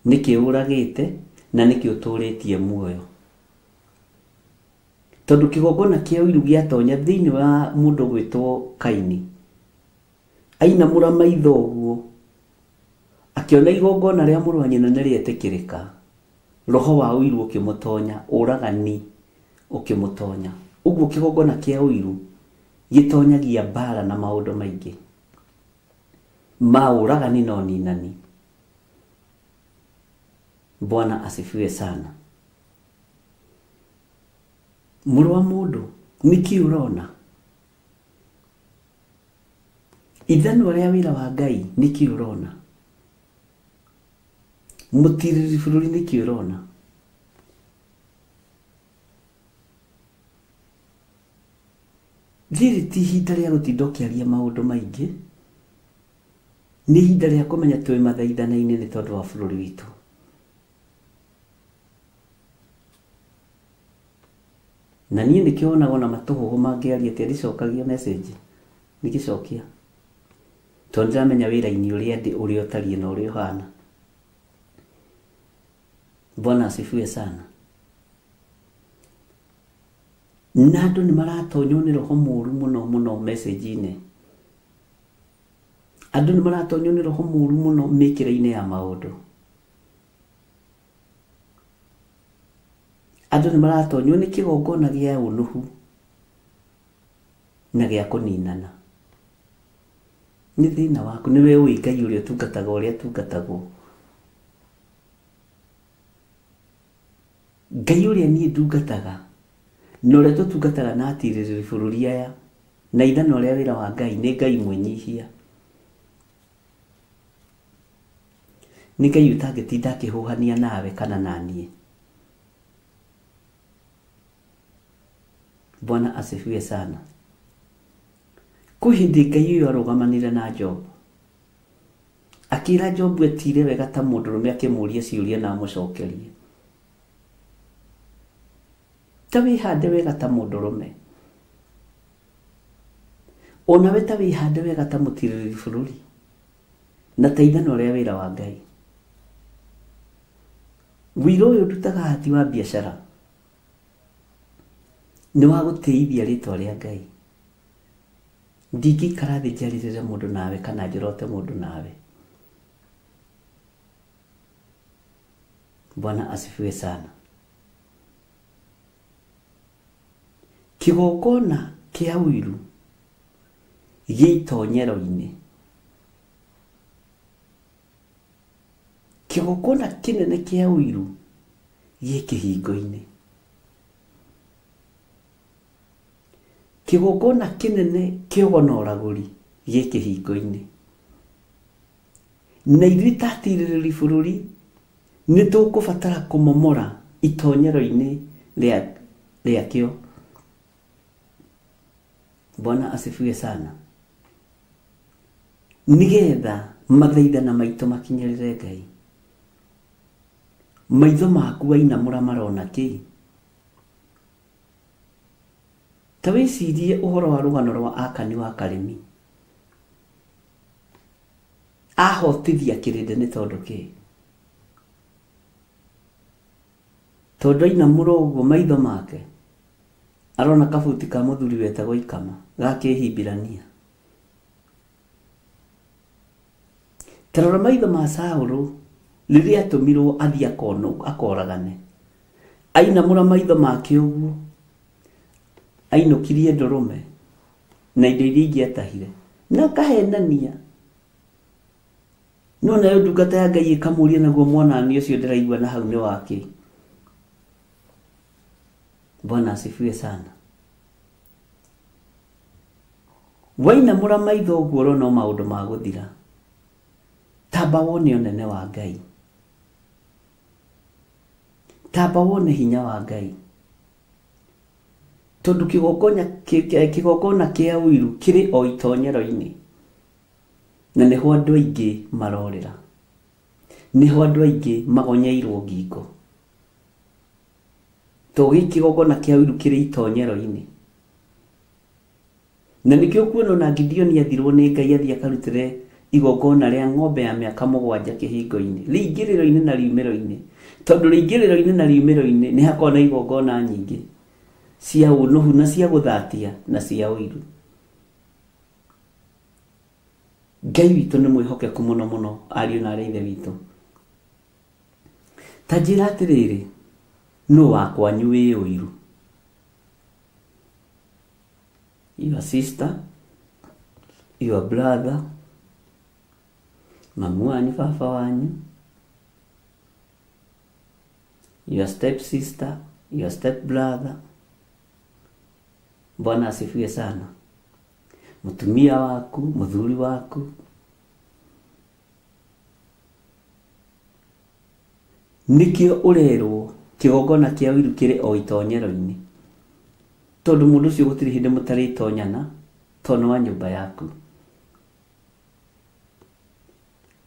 Nĩkĩ ũragĩte na nĩkĩ ũtũrĩtie muoyo. Tondũ kĩgongona kĩa ũiru gĩatonya thĩinĩ wa mũndũ gwĩtwo Kaini, ainamũra maitho ũguo, akĩona igongona rĩa mũrũ wa nyina nĩrĩetĩkĩrĩka, roho wa ũiru ũkĩmũtonya, ũragani ũkĩmũtonya. Ũguo kĩgongona kĩa ũiru gĩtonyagia mbara na maũndũ maingĩ ma ũragani na ũninani. Bwana asifiwe sana. Mũrũ wa mũndũ, nĩkĩ ũrona? Ithanwa rĩa wĩra wa Ngai nĩkĩ ũrona? Mũtirĩri bũrũri nĩkĩ ũrona? Rĩrĩ ti ihinda rĩa gũtinda ũkĩaria maũndũ maingĩ. Nĩ ihinda rĩa kũmenya twĩ mathaithana-inĩ nĩ tondũ wa bũrũri witũ. Na niĩ nĩkĩonaga ona matũhũhũ mangĩaria atĩ ndĩcokagia message. Nĩgĩcokia. Tondũ ndĩramenya wĩra-inĩ ũrĩa ndĩ, ũrĩa ũtariĩ na ũrĩa ũhana. Bwana asifiwe sana. Na andũ nĩ maratonywo nĩ roho mũũru mũno mũno message-inĩ. Andũ nĩ maratonywo nĩ roho mũũru mũno mĩkĩre-inĩ ya maũndũ. andũ nĩ maratonywo nĩ kĩgongona gĩa ũnuhu na gĩa kũninana. Nĩ thĩna waku, nĩwe ũĩ Ngai ũrĩa ũtungataga ũrĩa atungatagwo. Ngai ũrĩa niĩ ndungataga na ũrĩa tũtungataga na atirĩrĩri bũrũri aya na ithana ũrĩa wĩra wa Ngai nĩ Ngai mwĩnyihia. Nĩ Ngai ũtangĩtinda akĩhũhania nawe kana naniĩ. Bwana asifiwe sana. Kwĩ hĩndĩ Ngai ũyũ arũgamanire na Job, akĩra Job etire wega ta mũndũrũme akĩmũria ciũria na amũcokerie. Ta wĩhande wega ta mũndũrũme, onawe ta wĩhande wega ta mũtirĩrĩri bũrũri na ta ithana ũrĩa wĩra wa Ngai. Wĩra ũyũ ndutaga hati wa biacara, nĩ wa gũtĩithia rĩtwa rĩa Ngai. Ndingĩikara thĩ njarĩrĩre mũndũ nawe kana njorote mũndũ nawe. Bwana asifiwe sana. Kĩgongona kĩa ũiru gĩ itonyero-inĩ, kĩgongona kĩnene kĩa ũiru gĩ kĩhingo-inĩ, kĩgongona kĩnene kĩa ũgonoragũri gĩ kĩhingo-inĩ. Na ithuĩ ta atirĩrĩri bũrũri nĩ tũkũbatara kũmomora itonyero-inĩ rĩakĩo. Bwana asifiwe sana. Nĩgetha mathaithana maitũ makinyĩrĩre Ngai. Maitho maku wainamũra marona kĩ? Ta wĩcirie ũhoro wa rũgano rwa Akani wa Karĩmi. Ahotithia kĩrĩndĩ nĩ tondũ kĩ? Tondũ ainamũra ũguo maitho make arona kabuti ka mũthuri wetagwo Ikama gakĩhimbirania. Tarora maitho ma Saũlũ rĩrĩa atũmirwo athiĩ akoragane. Ainamũra maitho make ũguo, ainũkirie ndũrũme na indo iria ingĩ atahire na akahenania. No nayo ndungata ya Ngai ĩkamũria naguo mwanani ũcio ndĩraigua na hau nĩ wake. Bwana asifiwe sana. Wainamũra maitho ũguo ũrona maũndũ ma gũthira, tamba wone ũnene wa Ngai, tamba wone hinya wa Ngai. Tondũ kĩgongona kĩa ũiru kĩrĩ o itonyero-inĩ, na nĩho andũ aingĩ marorĩra, nĩho andũ aingĩ magonyeirwo ngingo. Tondũ kĩgongona kĩa ũiru kĩrĩ itonyero-inĩ. Na nĩkĩo kuona na Gideoni athirwo nĩ Ngai athiĩ akarutĩre igongona rĩa ng'ombe ya mĩaka 7 kĩhingo-inĩ, rĩingĩrĩro-inĩ na riumĩro-inĩ. Tondũ rĩingĩrĩro-inĩ na riumĩro-inĩ nĩ hakoragwo na igongona nyingĩ cia ũnuhu na cia gũthatia na cia ũiru. Ngai witũ nĩ mwĩhokeku mũno mũno, ariũ na arĩ a ithe witũ. Ta njĩra atĩrĩrĩ, nũ wakwanyu wĩ ũiru? Your sister, your brother, mamu wanyu, baba wanyu, your step sister, your step brother. Bwana asifiwe sana. Mũtumia waku, mũthuri waku. Nikĩo ũrerwo kĩgongona kĩa ũiru kĩrĩ o itonyero-inĩ. Tondũ mũndũ ũcio gũtirĩ hĩndĩ mũtarĩtonyana tondũ wa nyũmba yaku.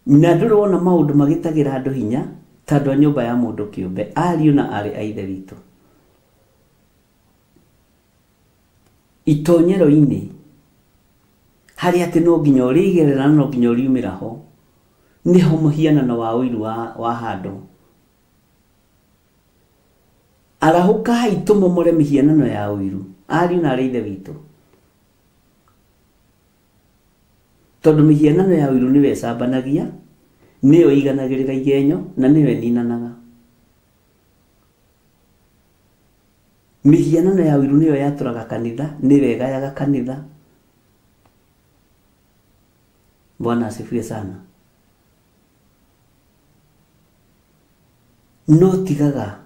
Na ndũrona maũndũ magĩtagĩra andũ hinya tondũ wa nyũmba ya mũndũ kĩũmbe, ariũ na arĩ a ithe witũ. Itonyero-inĩ harĩa atĩ no nginya ũrĩigerera no nginya ũriumĩra ho, nĩho mũhianano wa ũiru wa handũ. Arahũkai tũmomore mĩhianano ya ũiru, ariũ na arĩ a ithe witũ. Tondũ mĩhianano ya ũiru nĩwe ĩcambanagia, nĩyo ĩiganagĩrĩra igenyo na nĩyo ĩninanaga. Mihianano ya ũiru nĩyo yatũraga kanitha, nĩ wega yaga kanitha. Bwana asifiwe sana. No tigaga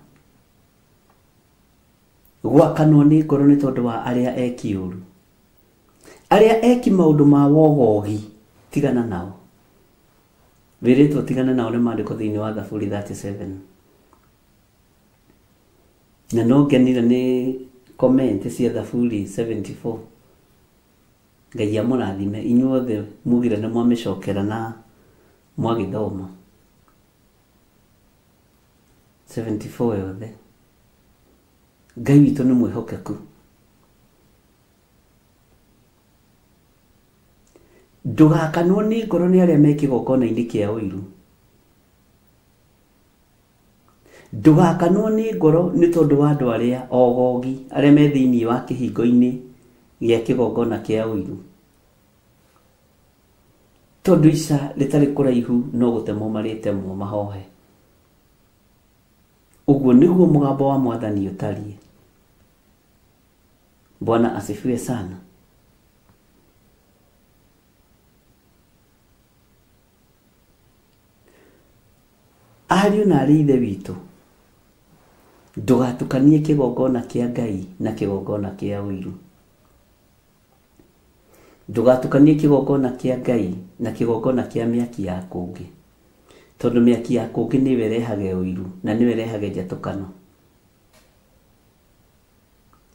gwakanwo nĩ ngoro nĩ tondũ wa arĩa eki ũru. Arĩa eki maũndũ ma wogogi, tigana nao. Wĩrĩtwo tigana nao nĩ maandĩko thĩinĩ wa Thaburi 37. Na no ngenire nĩ comment cia Thaburi 74. Ngai amũrathime inyuothe mugire nĩ mwamĩcokera na mwagĩthoma. 74 yothe. Ngai witũ nĩ mwĩhokeku. Ndũgakanwo nĩ ngoro nĩ arĩa me kĩgongona-inĩ kĩa ũiru. Ndũgakanwo nĩ ngoro nĩ tondũ wa andũ arĩa ogogi, arĩa me thĩinĩ wa kĩhingo-inĩ gĩa kĩgongona kĩa ũiru. Tondũ ica rĩtarĩ kũraihu no gũtemwo marĩtemwo mahohe. Ũguo nĩguo mũgambo wa Mwathani ũtariĩ. Bwana asifiwe sana. Ariũ na arĩ ithe witũ, ndũgatukanie kĩgongona kĩa Ngai na kĩgongona kĩa ũiru. Ndũgatukanie kĩgongona kĩa Ngai na kĩgongona kĩa mĩaki ya kũngĩ. Tondũ mĩaki ya kũngĩ nĩwe ĩrehaga ũiru na nĩwe ĩrehaga njatũkano.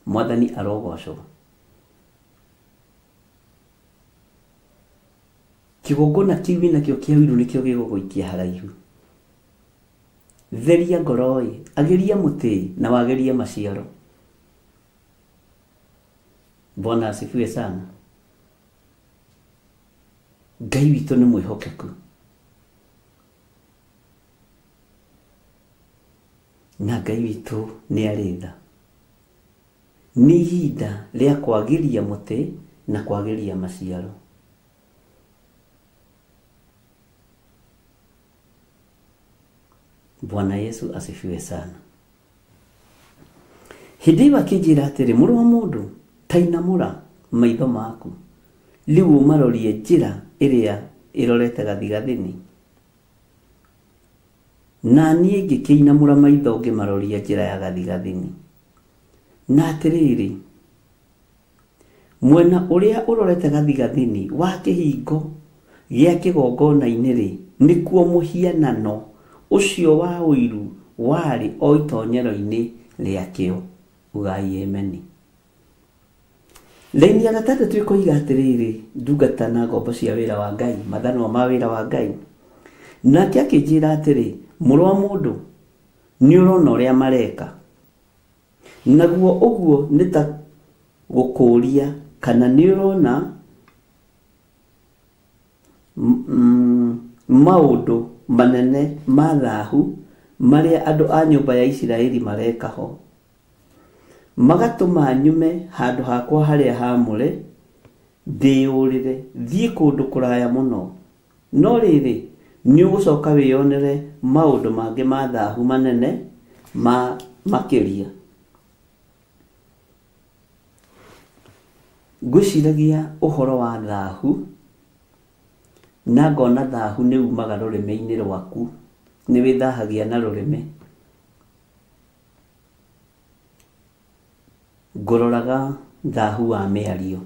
Mwathani arogocwo. Kĩgongona kĩu nakĩo kĩa ũiru nĩkĩo gĩgũgũikia haraihu. Theria ngoro ĩ, ageria mũtĩ na wagerie maciaro. Bwana asifiwe sana. Ngai witũ nĩ mwĩhokeku. Na Ngai witũ nĩ arĩ tha. Nĩ ihinda rĩa kwagĩria mũtĩ na kwagĩria maciaro. Bwana Yesu asifiwe sana. Hĩndĩ ĩyo akĩnjĩra atĩrĩ, mũrũ wa mũndũ, tainamũra maitho maku, rĩu ũmarorie njĩra ĩrĩa ĩrorete gathigathini. Na niĩ ngĩkĩinamũra maitho ngĩmaroria njĩra ya gathigathini. Na atĩrĩrĩ, mwena ũrĩa ũrorete gathigathini wa kĩhingo gĩa kĩgongona-inĩ nĩkuo mũhianano ũcio wa ũiru warĩ o itonyero-inĩ rĩakĩo. Ugai ameni. Laini ya gatandatũ ĩkoiga atĩrĩrĩ, ndungata na ngombo cia wĩra wa Ngai, mathanwa ma wĩra wa Ngai. Nake akĩnjĩra atĩrĩ, mũrũ wa mũndũ, nĩ ũrona ũrĩa mareka. Naguo ũguo nĩ ta gũkũria kana nĩ ũrona maũndũ manene ma thahu marĩa andũ a nyũmba ya Isiraeli mareka ho. Magatũma nyume handũ hakwa harĩa haamũre, ndĩyũrĩre, thiĩ kũndũ kũraya mũno. No rĩrĩ, nĩ ũgũcoka wĩyonere maũndũ mangĩ ma thahu manene makĩria. Ngwĩciragia ũhoro wa thahu, na ngona thahu nĩ umaga rũrĩmĩ-inĩ rwaku, nĩ wĩthahagia na rũrĩmĩ. Ngũroraga thahu wa mĩario.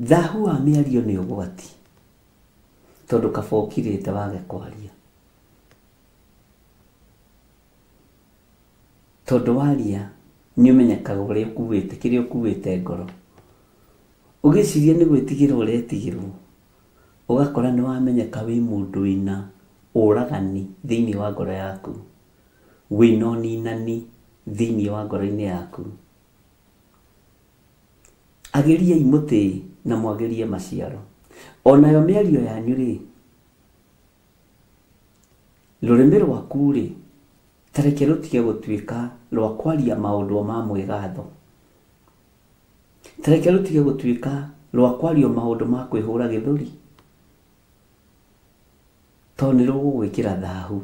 Thahu wa mĩario nĩ ũgwati, tondũ kaba ũkirĩte wage kwaria. Tondũ waria nĩ ũmenyekaga ũrĩa ũkuĩte, kĩrĩa ũkuĩte ngoro. Ũgĩciria nĩ gwĩtigĩra ũretigĩrwo, ũgakora nĩ wamenyeka wĩ mũndũ wĩna ũragani thĩinĩ wa ngoro yaku, wĩna ũninani thĩinĩ wa ngoro-inĩ yaku. Ageriai mũtĩ na mwagerie maciaro. Onayo mĩario yanyu rĩ, rũrĩmĩ rwaku rĩ, tareke rũtige gũtuĩka rwa kwaria maũndũ ma mwĩgatho. Tareke rũtige gũtuĩka rwa kwaria maũndũ ma kwĩhũra gĩthũri. to nĩ rũgũgwĩkĩra thahu.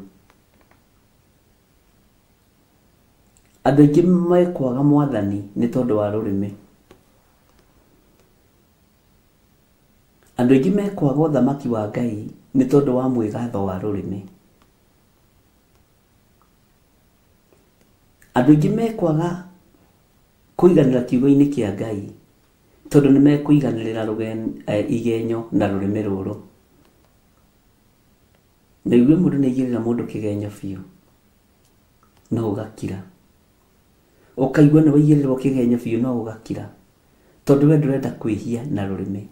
Andũ aingĩ mekwaga Mwathani nĩ tondũ wa rũrĩmĩ. Andũ aingĩ mekwaga ũthamaki wa Ngai nĩ tondũ wa mwĩgatho wa rũrĩmĩ. Andũ aingĩ mekwaga kũiganĩra kiugo-inĩ kĩa Ngai tondũ nĩ mekũiganĩrĩra igenyo na rũrĩmĩ rũrũ. Na iwe mũndũ nĩ aigĩrĩra mũndũ kĩgenyo biũ no ũgakira. Ũkaigua nĩ waigĩrĩrwo kĩgenyo biũ no ũgakira tondũ we ndũrenda kwĩhia na rũrĩmĩ.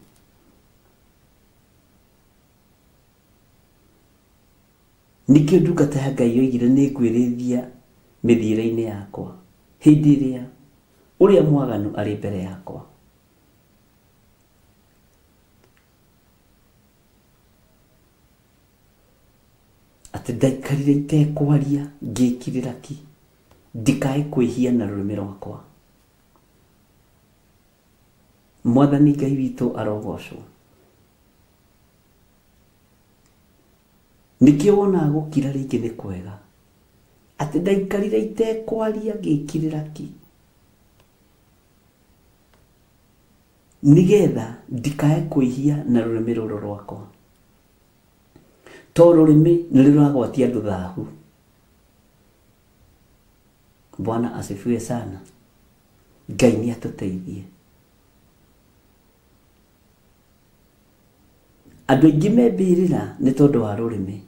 Nĩkĩo ndungata ya Ngai yoigire nĩ ngwĩrĩithia mĩthiĩre-inĩ yakwa hĩndĩ ĩrĩa ũrĩa mwaganu arĩ mbere yakwa. Atĩ ndaikarire itekwaria ngĩkirĩra ki ndikae kwĩhia na rũrĩmĩ rwakwa. Mwathani Ngai witũ arogocwo. Nĩkĩo wonaga gũkira rĩngĩ nĩ kwega. Atĩ ndaikarire itekwaria ngĩkirĩra ki nĩgetha ndikae kwĩhia na rũrĩmĩ rũrũ rwakwa. To rũrĩmĩ nĩ rũragwatia andũ thahu. Bwana asifiwe sana. Ngai nĩ atũteithie. Andũ aingĩ mebĩrĩra nĩ tondũ wa rũrĩmĩ.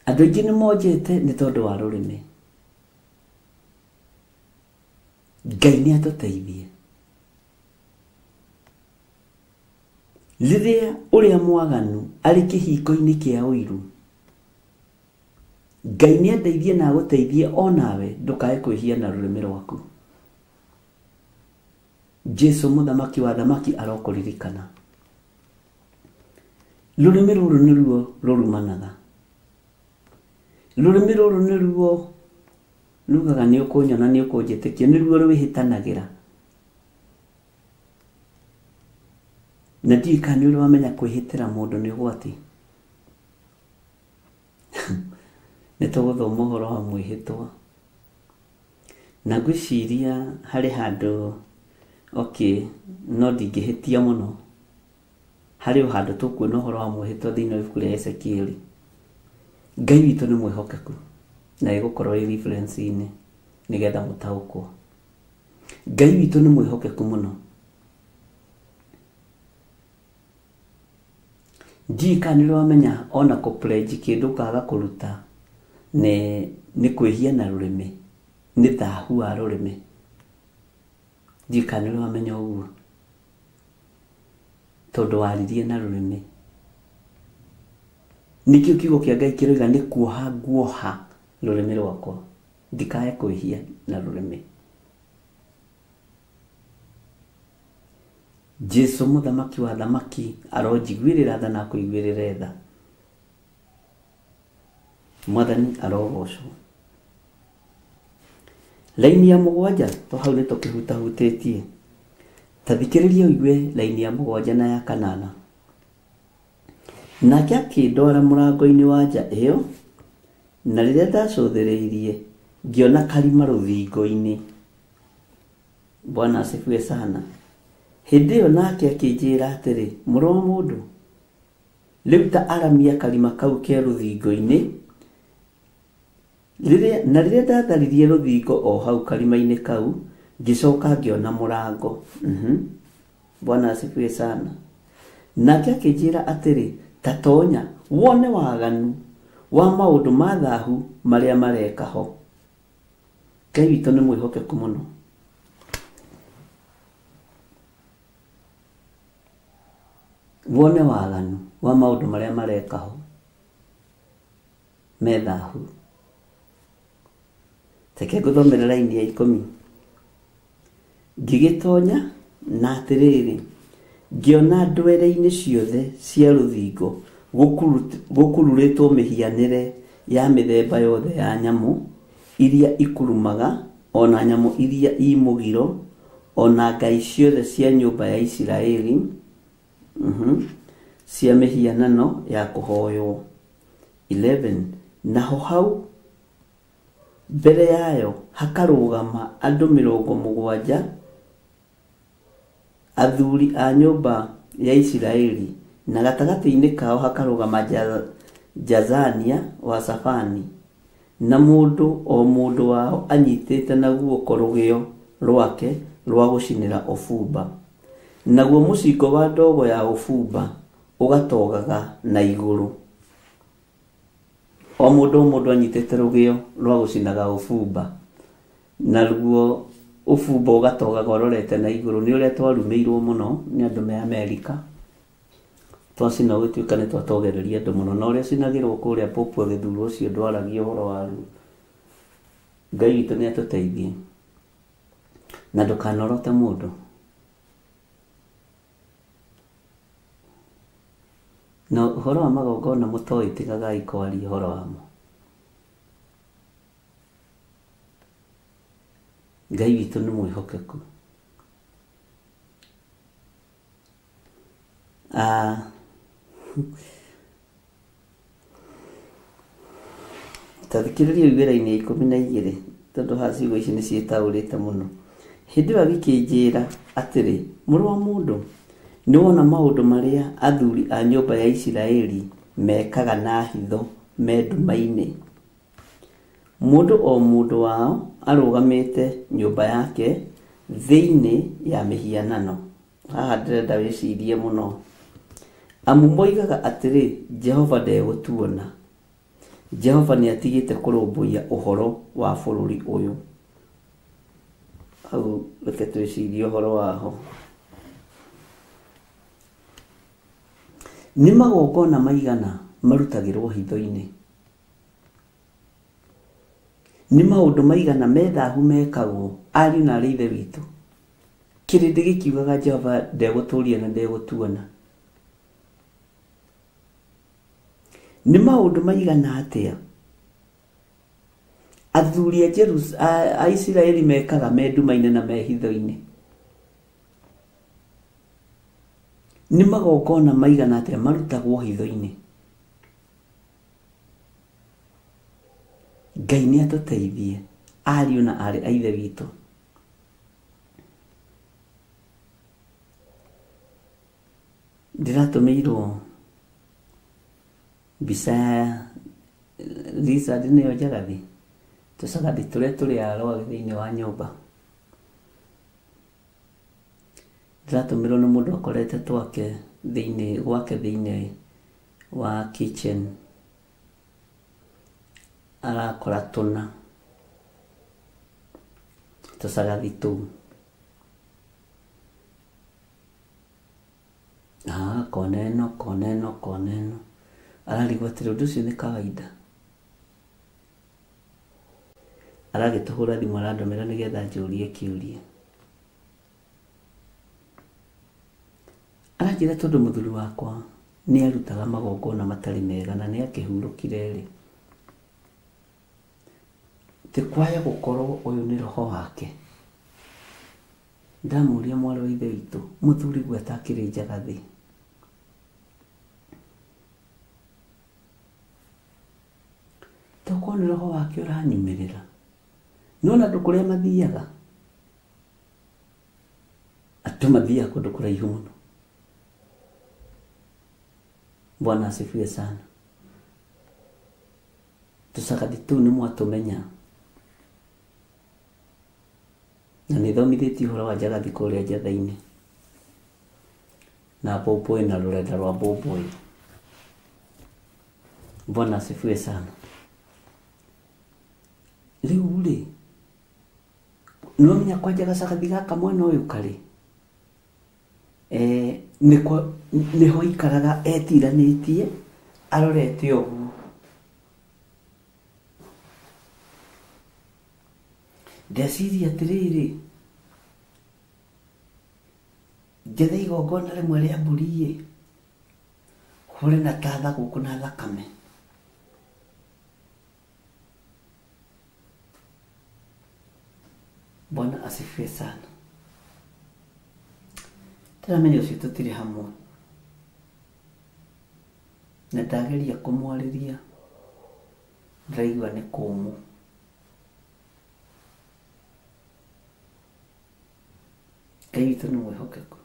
Andũ aingĩ nĩ monjete nĩ tondũ wa rũrĩmĩ. Ngai nĩ atũteithie. Rĩrĩa ũrĩa mwaganu arĩ kĩhingo-inĩ kĩa ũiru, Ngai nĩ andeithie na agũteithie o nawe ndũkae kwĩhia na rũrĩmĩ rwaku. Jesu mũthamaki wa thamaki arokũririkana. Rũrĩmĩ rũrũ nĩruo rũrumanaga. Rũrĩmĩ rũrũ nĩruo rugaga nĩ ũkũnyona nĩ ũkũnjĩtĩkia, nĩruo rwĩhĩtanagĩra. Na ndiũĩ kana nĩ ũrĩ wamenya kwĩhĩtĩra mũndũ nĩ ũgwati. Nĩ tũgũthoma ũhoro wa mwĩhĩtwa. Na ngwĩciria harĩ handũ no ndingĩhĩtia mũno. Harĩ handũ tũkuona ũhoro wa mwĩhĩtwa thĩinĩ wa ibuku rĩa Ezekieli. Ngai witũ nĩ mwĩhokeku na ĩgũkorwo ĩ reference-inĩ nĩgetha mũtaũkwo. Ngai witũ nĩ mwĩhokeku mũno. Ndiũĩ kana nĩ wamenya ona kũ-pledge kĩndũ kaga kũruta nĩ kwĩhia na rũrĩmĩ, nĩ thahu wa rũrĩmĩ. Ndiũĩ kana nĩ wamenya ũguo tondũ waririe na rũrĩmĩ. Nĩkĩo kiugo kĩa Ngai kĩroiga nĩ kuoha nguoha rũrĩmĩ rwakwa ndikae kwĩhia na rũrĩmĩ. Jesu mũthamaki wa thamaki aronjiguĩrĩra tha na kũiguĩrĩra tha. Mwathani arogocwo. Laini ya 7 to hau nĩ tũkĩhutahutĩtie. Ta thikĩrĩria ũigue laini ya 7 na ya 8. Nake akĩndwara mũrango-inĩ wa nja ĩyo, na rĩrĩa ndacũthĩrĩirie ngĩona karima rũthingo-inĩ. Bwana asifiwe sana. Hĩndĩ ĩyo nake akĩnjĩra atĩrĩ, mũrũ wa mũndũ, rĩu ta aramia karima kau ke rũthingo-inĩ. Na rĩrĩa ndatharirie rũthingo o hau karima-inĩ kau, ngĩcoka ngĩona mũrango. Bwana asifiwe sana. Nake akĩnjĩra atĩrĩ, ta tonya wone waganu wa maũndũ ma thahu marĩa mareka ho. Ngai witũ nĩ mwĩhokeku mũno. Wone waganu wa maũndũ marĩa mareka ho me thahu. Teke ngũthomere laini ya 10. Ngĩgĩtonya na atĩrĩrĩ, ngĩona ndwere-inĩ ciothe cia rũthingo gũkururĩtwo mĩhianĩre ya mĩthemba yothe ya nyamũ iria ikurumaga, ona nyamũ iria i mũgiro, ona ngai ciothe cia nyũmba ya Isiraeli. cia mihianano ya kuhoywo 11 naho hau mbere yayo hakarugama andu 70 athuri a nyumba ya Isiraeli na gatagati-ini kao hakarugama Jazania wa Safani na mundu o mundu wao anyitite na guoko rugio rwake rwa gucinira ofumba naguo mucingo wa ndogo ya ofumba ugatogaga na iguru. O mundu anyitite rugio rwa gucinaga ofumba naguo ofumba ugatogaga urorete na iguru. Ni uria twarumirwo muno ni andu me America twacina gwituika ni twatogereria andu muno na uria cinagirwo kuria popo githuro cio ndwaragia uhoro waru. Ngai witu ni atuteithie na ndukanorote mundu. Na uhoro wa magongona mutoi tigagai kwaria uhoro wamo. Ngai witu ni mwihokeku. Tathikiriria wira-ini 12 tondu hacigo ici ni cietaurite muno. Hindi wa gikinjira atiri muru wa mundu ni wona maundu maria athuri a nyumba ya Isiraeli mekaga na hitho me nduma-ini. Mundu o mundu wao arugamite nyumba yake thiini ya mihianano. Haha ndirenda wicirie muno. Amu moigaga atiri Jehova ndegutuona. Jehova ni atigite kurumbuia uhoro wa bururi uyu. Au reke twicirie uhoro waho. Ni magongona maigana marutagirwo hitho-ini. Ni maundu maigana methahu mekagwo ari na rithe witu. Kirindi gikiugaga Jehova ndeguturia na ndegutuona. Ni maundu maigana atia athuri a Isiraeli mekaga me nduma-ini na me hitho-ini. Ni magongona maigana atia marutagwo hitho-ini. Ngai ni atuteithie ariu na ari a ithe witu. Ndiratumĩirwo mbica Lisa ndineo njagathi tucagathi turia turi arwa thiini wa nyumba. Ndiratumĩirwo ni mundu akorete twake thiini wa kitchen arakora tuna tucagathi tu koneno ararigwo atĩrĩ ũndũ ũcio nĩ kawaida. Aragĩtũhũra thimũ arandũmĩra nĩgetha njũrie kĩũria. Aranjĩra tondũ mũthuri wakwa nĩ arutaga magongona matarĩ mega na nĩ akĩhurũkire rĩ, tikwaya gũkorwo ũyũ nĩ roho wake. Ndamũria mwarĩ wa ithe witũ mũthuri gwe atakĩrĩ njagathi. Toko ni roho wake uranyumirira. Nona andu kuria mathiaga atu mathia kundu kuraihu muno. Bwana asifiwe sana. Tusagathi tu ni mwatumenya na nithomithitie uhoro wa njagathi kuria njatha-ini na Boboy na rurenda rwa Boboy. Bwana asifiwe sana. Riu ri nomenya kwa njagathi gaka mwena uyu kari niho ikaraga etiranitie arorete uguo. Ndeciria atiriri njethe igongona rimwe ria mburi huri na tatha guku na thakame. Bwana asifiwe sana. Tiramenya ucio tutiri hamwe na ndageria kumwariria ndaigua nĩ kũmũ. Ngai witũ nĩ mwĩhokeku.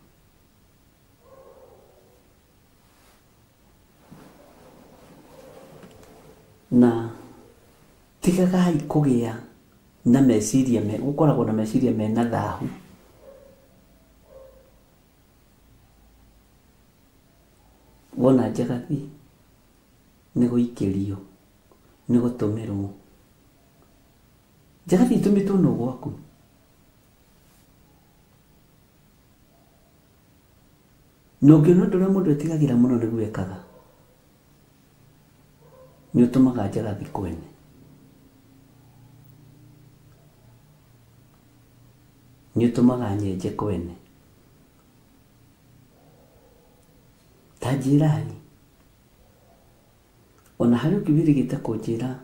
Na tigagai kũgĩa na meciria gũkoragwo na meciria mena thahu. Wona Njagathi nĩ gũikĩrio, nĩ gũtũmĩrwo. Njagathi itũmĩtwo no gwaku. Na ũngĩona ũndũ ũrĩa mũndũ etigagĩra mũno nĩguo ekaga, nĩ ũtũmaga Njagathi kwene. Nĩ ũtũmaga nyenje kwene. Ta njĩrai, ona harĩ ũkĩbirigĩte kũnjĩra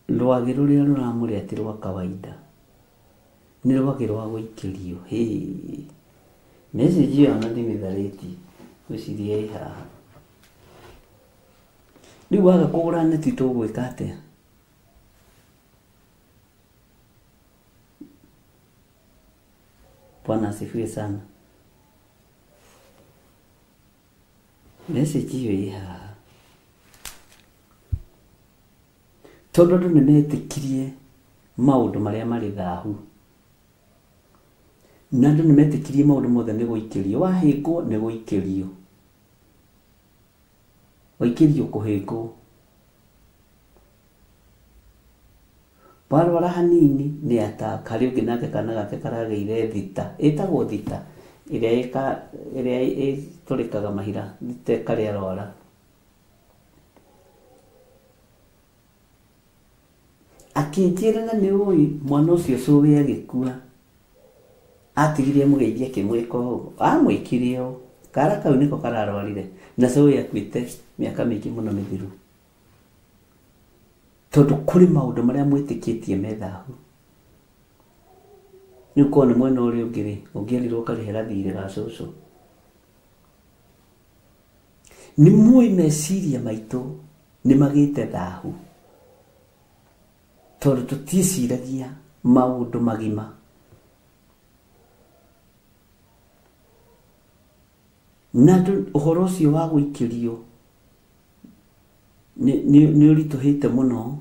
rwagĩ rũrĩa rũramũrĩa ti rwa kawaida, nĩ rwagĩ rwa gũikĩrio. Message ĩyo ona ndĩmĩtharĩti gwĩciria ĩ haha. Rĩu waga kũgũra neti tũgwĩka atĩa? Bwana asifiwe sana. Message ĩyo ĩ haha. Tondũ andũ nĩ metĩkirie maũndũ marĩa marĩ thahu, na andũ nĩ metĩkirie maũndũ mothe nĩ gũikĩrio. Wahĩngwo nĩ gũikĩrio, waikĩrio kũhĩngwo. Warwara hanini nĩ attack. Harĩ ũngĩ nake kana gake karagĩire thita, ĩtagwo thita, ĩrĩa ĩtũrĩkaga mahira, thita karĩa arwara. Akĩnjĩra na nĩ ũĩ mwana ũcio cũwe agĩkua, atigirie mũgeithia akĩmwĩka ũũ, amwĩkire ũũ. Kara kau nĩko kararwarire, na cũwe akuĩte mĩaka mĩingĩ mũno mĩthiru. Tondũ kũrĩ maũndũ marĩa mwĩtĩkĩtie me thahu. Rĩu korwo nĩ mwena ũrĩa ũngĩ-rĩ, ũngĩerirwo ũkarĩhĩra thiirĩ ga cũcũ. Nĩ mũĩ meciria maitũ nĩ magĩte thahu, tondũ tũtiĩciragia maũndũ magima. Na ũhoro ũcio wa gũikĩrio nĩ ũritũhĩte mũno,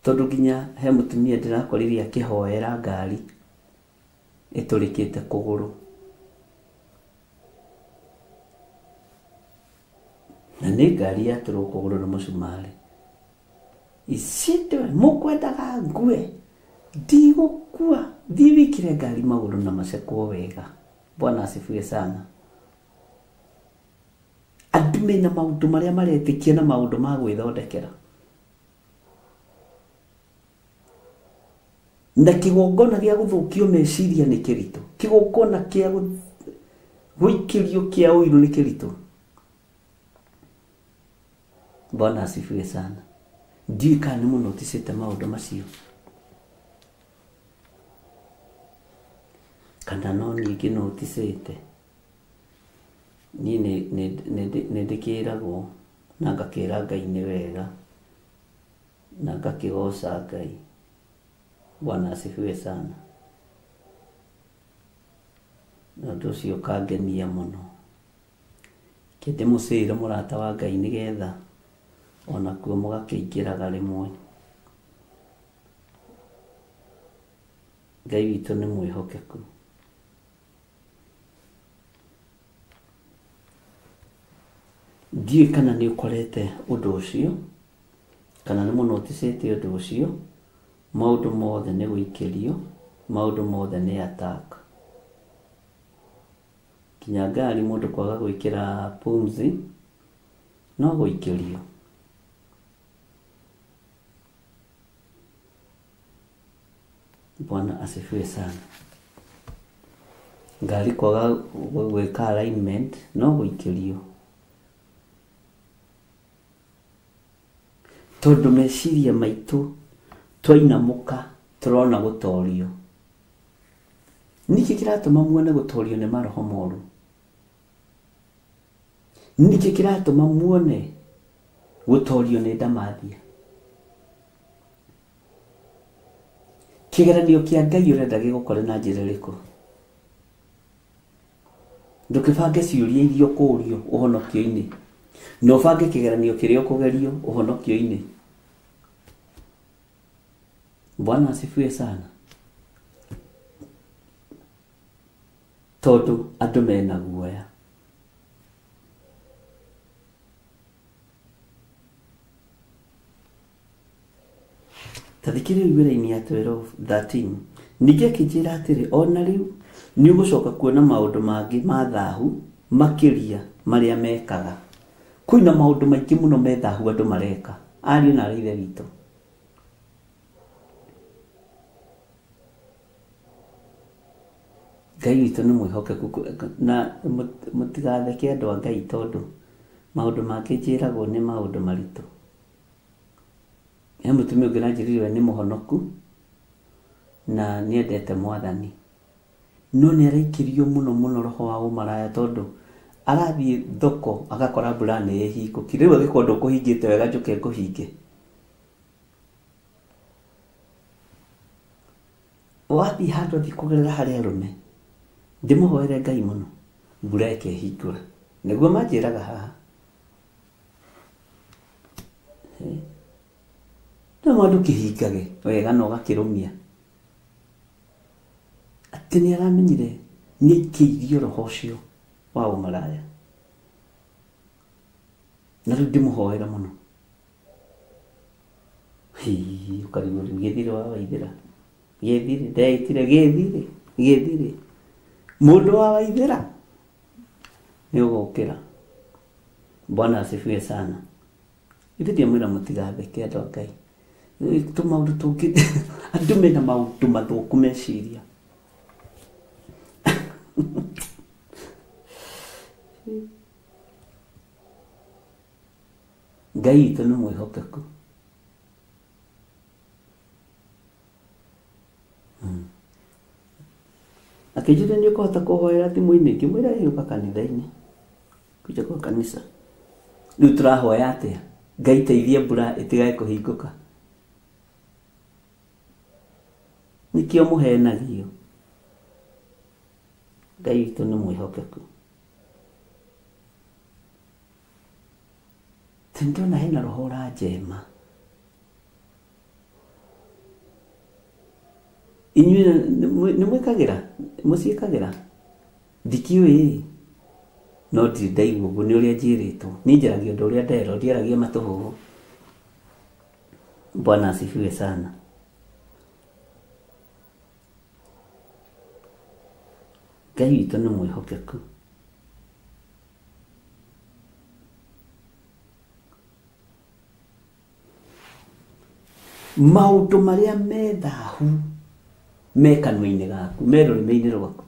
tondũ nginya he mũtumia ndĩrakoririe akĩhoera ngari ĩtũrĩkĩte kũgũrũ. Na nĩ ngari yatũrwo kũgũrũ na mũcumarĩ. Icindwe mũkwendaga ngue, ndigũkua, thiĩ wĩkĩre ngari magũrũ na macekwo wega. Bwana asifiwe sana. Andũ mena maũndũ marĩa maretĩkia na maũndũ ma gwĩthondekera. Na kĩgongona gĩa gũthũkio meciria nĩ kĩritũ. Kĩgongona kĩa gũikĩrio kĩa ũiru nĩ kĩritũ. Bwana asifiwe sana. Ndiũĩ kana nĩ mũnoticĩte maũndũ macio, kana no ningĩ noticĩte. Niĩ nĩ ndĩkĩragwo na ngakĩra Ngai nĩ wega, na ngakĩgoca Ngai. Bwana asifiwe sana. Na ũndũ ũcio ũkangenia mũno. Kĩndĩmũcĩre mũrata wa Ngai nĩgetha onakuo mũgakĩingĩraga rĩmwe. Ngai witũ nĩ mwĩhokeku. Ndiũĩ kana nĩ ũkorete ũndũ ũcio, kana nĩ mũnoticĩte ũndũ ũcio. Maũndũ mothe nĩ gũikĩrio, maũndũ mothe nĩ attack. Kinya ngari mũndũ kwaga gwĩkĩra pumzi no gũikĩrio. Bwana asifiwe sana. Ngari kwaga gwĩka alignment no gũikĩrio. Tondũ meciria maitũ twainamũka tũrona gũtorio. Nĩkĩ kĩratũma muone gũtorio nĩ maroho moru? nĩkĩ kĩratũma muone gũtorio nĩ ndamathia? Kĩgeranio kĩa Ngai ũrenda gĩgũkore na njĩra ĩrĩkũ? Ndũkĩbange ciũria iria ũkũũrio ũhonokio-inĩ, na ũbange kĩgeranio kĩrĩa ũkũgerio ũhonokio-inĩ. Bwana asifiwe sana. Tondũ andũ mena guoya. Tathikĩrĩria wĩra-inĩ ya 12:13 ningĩ akĩnjĩra atĩrĩ, ona rĩu nĩ ũgũcoka kuona maũndũ mangĩ ma thahu makĩria marĩa mekaga. Kwĩna maũndũ maingĩ mũno me thahu andũ mareka. Ariũ na aithe witũ, Ngai witũ nĩ mwĩhokeku, na mũtigatheke andũ a Ngai, tondũ maũndũ mangĩ njĩragwo nĩ maũndũ maritũ. He mũtumia ũngĩ nanjĩrire we nĩ mũhonoku na nĩ endete Mwathani, no nĩ araikĩrio mũno mũno roho wa ũmaraya, tondũ arathiĩ thoko agakora mbura nĩ ĩhingũki. Rĩu agĩkorwo ndũkũhingĩte wega, njũke ngũhinge. Wathiĩ handũ athiĩ kũgerera harĩ arũme, ndĩmũhoere Ngai mũno mbura ĩkehingũra. Nĩguo manjĩraga haha. No mũndũ kĩhingage wega na ũgakĩrũmia. Atĩ nĩ aramenyire nĩ aikĩirio roho ũcio wa ũmaraya. Na rĩu ndĩmũhoera mũno. Ũkarigwo rĩu gĩthire wa Waithĩra. Gĩthire, ndeĩtire gĩthire. Mũndũ wa Waithĩra nĩ ũgũkĩra. Bwana asifiwe sana. Ithe ndiamwĩra mũtigatheke andũ a Ngai. Tũmaũndũ tũngĩ andũ mena maũndũ mathũku meciria. Ngai witũ nĩ mwĩhokeku. Akĩnjĩra nĩ ũkũhota kũhoera thimũ-inĩ, ngĩmwĩra ũka kanitha-inĩ, kũja kwa kanisa. Rĩu tũrahoya atĩa? Ngai teithie mbura ĩtigae kũhingũka. Nĩkĩo mũhenagio. Ngai witũ nĩ mwĩhokeku. Tindona hena roho ũranjema. Inyuĩ nĩ mwĩkagĩra, mũciĩkagĩra. Ndikiũĩ, no ndirĩ ndaigua ũguo, nĩ ũrĩa njĩrĩtwo. Niĩ njaragia ũndũ ũrĩa nderwo, ndiaragia matũhũhũ. Bwana asifiwe sana. Ngai witũ nĩ mwĩhokeku. Maũndũ marĩa me thahu me kanua-inĩ gaku, me rũrĩmĩ-inĩ rwaku.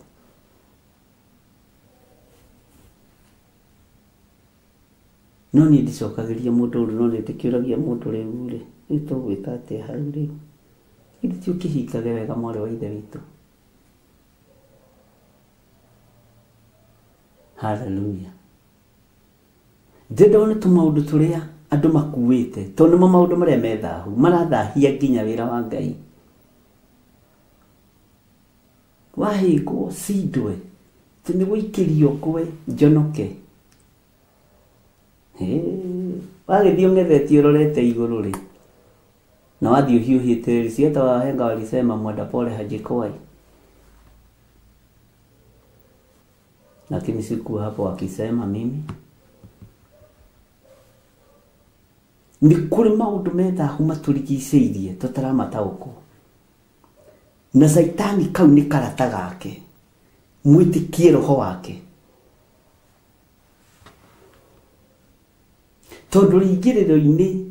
No niĩ ndicokagĩria mũndũ ũrũ, no nĩ ndĩkĩũragia mũndũ rĩu-rĩ, rĩu tũgwĩka atĩa hau rĩu? Githĩ ti ũkĩhingage wega mwarĩ wa ithe witũ? Hallelujah. Ndĩrenda one tũmaũndũ tũrĩa andũ makuĩte, tondũ nĩmo maũndũ marĩa me thahu, marathahia nginya wĩra wa Ngai. Wahĩngwo cindwe, tĩ nĩ gũikĩrio ngwe njonoke. Wagĩthiĩ ũng'ethete ũrorete igũrũ-rĩ, na wathiĩ ũhiũhĩte-rĩ, si hata wahenga walisema mwenda pole hajikoi. Lakini sikuwa hapo wakisema mimi. Nĩ kũrĩ maũndũ me thahu matũrigicĩirie tũtaramataũkwo. Na Saitani kau nĩ karata gake. Mwĩtĩkie roho wake. Tondũ rĩingĩrĩro-inĩ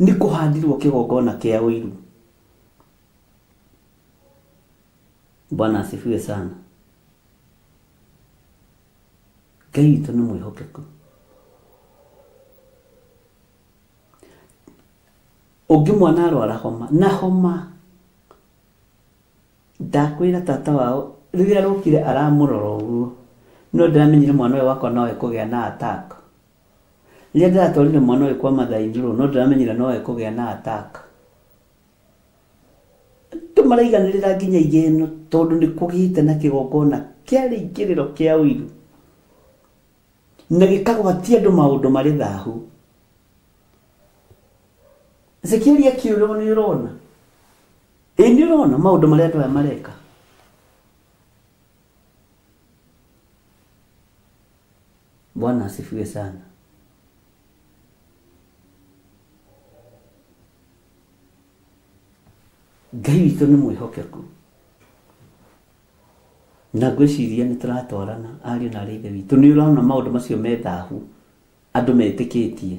nĩ kũhandirwo kĩgongona kĩa ũiru. Bwana asifiwe sana. Ngai witũ nĩ mwĩhokeku. Ũngĩ mwana arwara homa, na homa ndakwĩra tata wao rĩrĩa arũkire aramũrora ũguo, no ndĩramenyire mwana ũyũ wakwa no ekũgĩa na attack. rĩrĩa ndĩratwarire mwana ũyũ kwa mathainjũrũ no ndĩramenyire no ekũgĩa na attack. Tũmaraiganĩrĩra nginya igeno tondũ nĩ kũgĩte na kĩgongona kĩarĩ ingĩrĩro kĩa ũiru na gĩkagwatia andũ maũndũ marĩ thahu. Sekĩũria kĩũrwo nĩ ũrona, nĩ ũrona maũndũ marĩa andũ aya mareka. Bwana asifiwe sana. Ngai witũ nĩ mwĩhokeku na ngwĩciria nĩ tũratwarana ariũ na arĩ ithe witũ. Nĩ ũrona maũndũ macio me thahu andũ metĩkĩtie.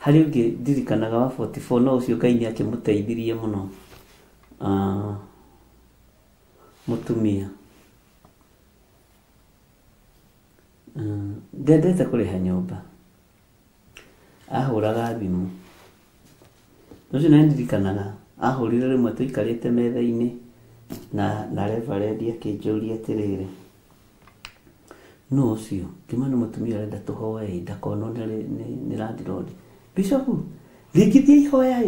Harĩ ũngĩ ndirikanaga wa 44 no ũcio Ngai nĩ akĩmũteithirie mũno, mũtumia ndendete kũrĩha nyũmba, ahũraga thimũ. Ũcio nĩ ndirikanaga ahũrire rĩmwe tũikarĩte metha-inĩ na Reverend akĩnjũria atĩrĩrĩ, no ũcio ngĩma nĩ mũtumia arenda tũhoe ndakonwo nĩ landlord. Bishop rĩngithia ihoya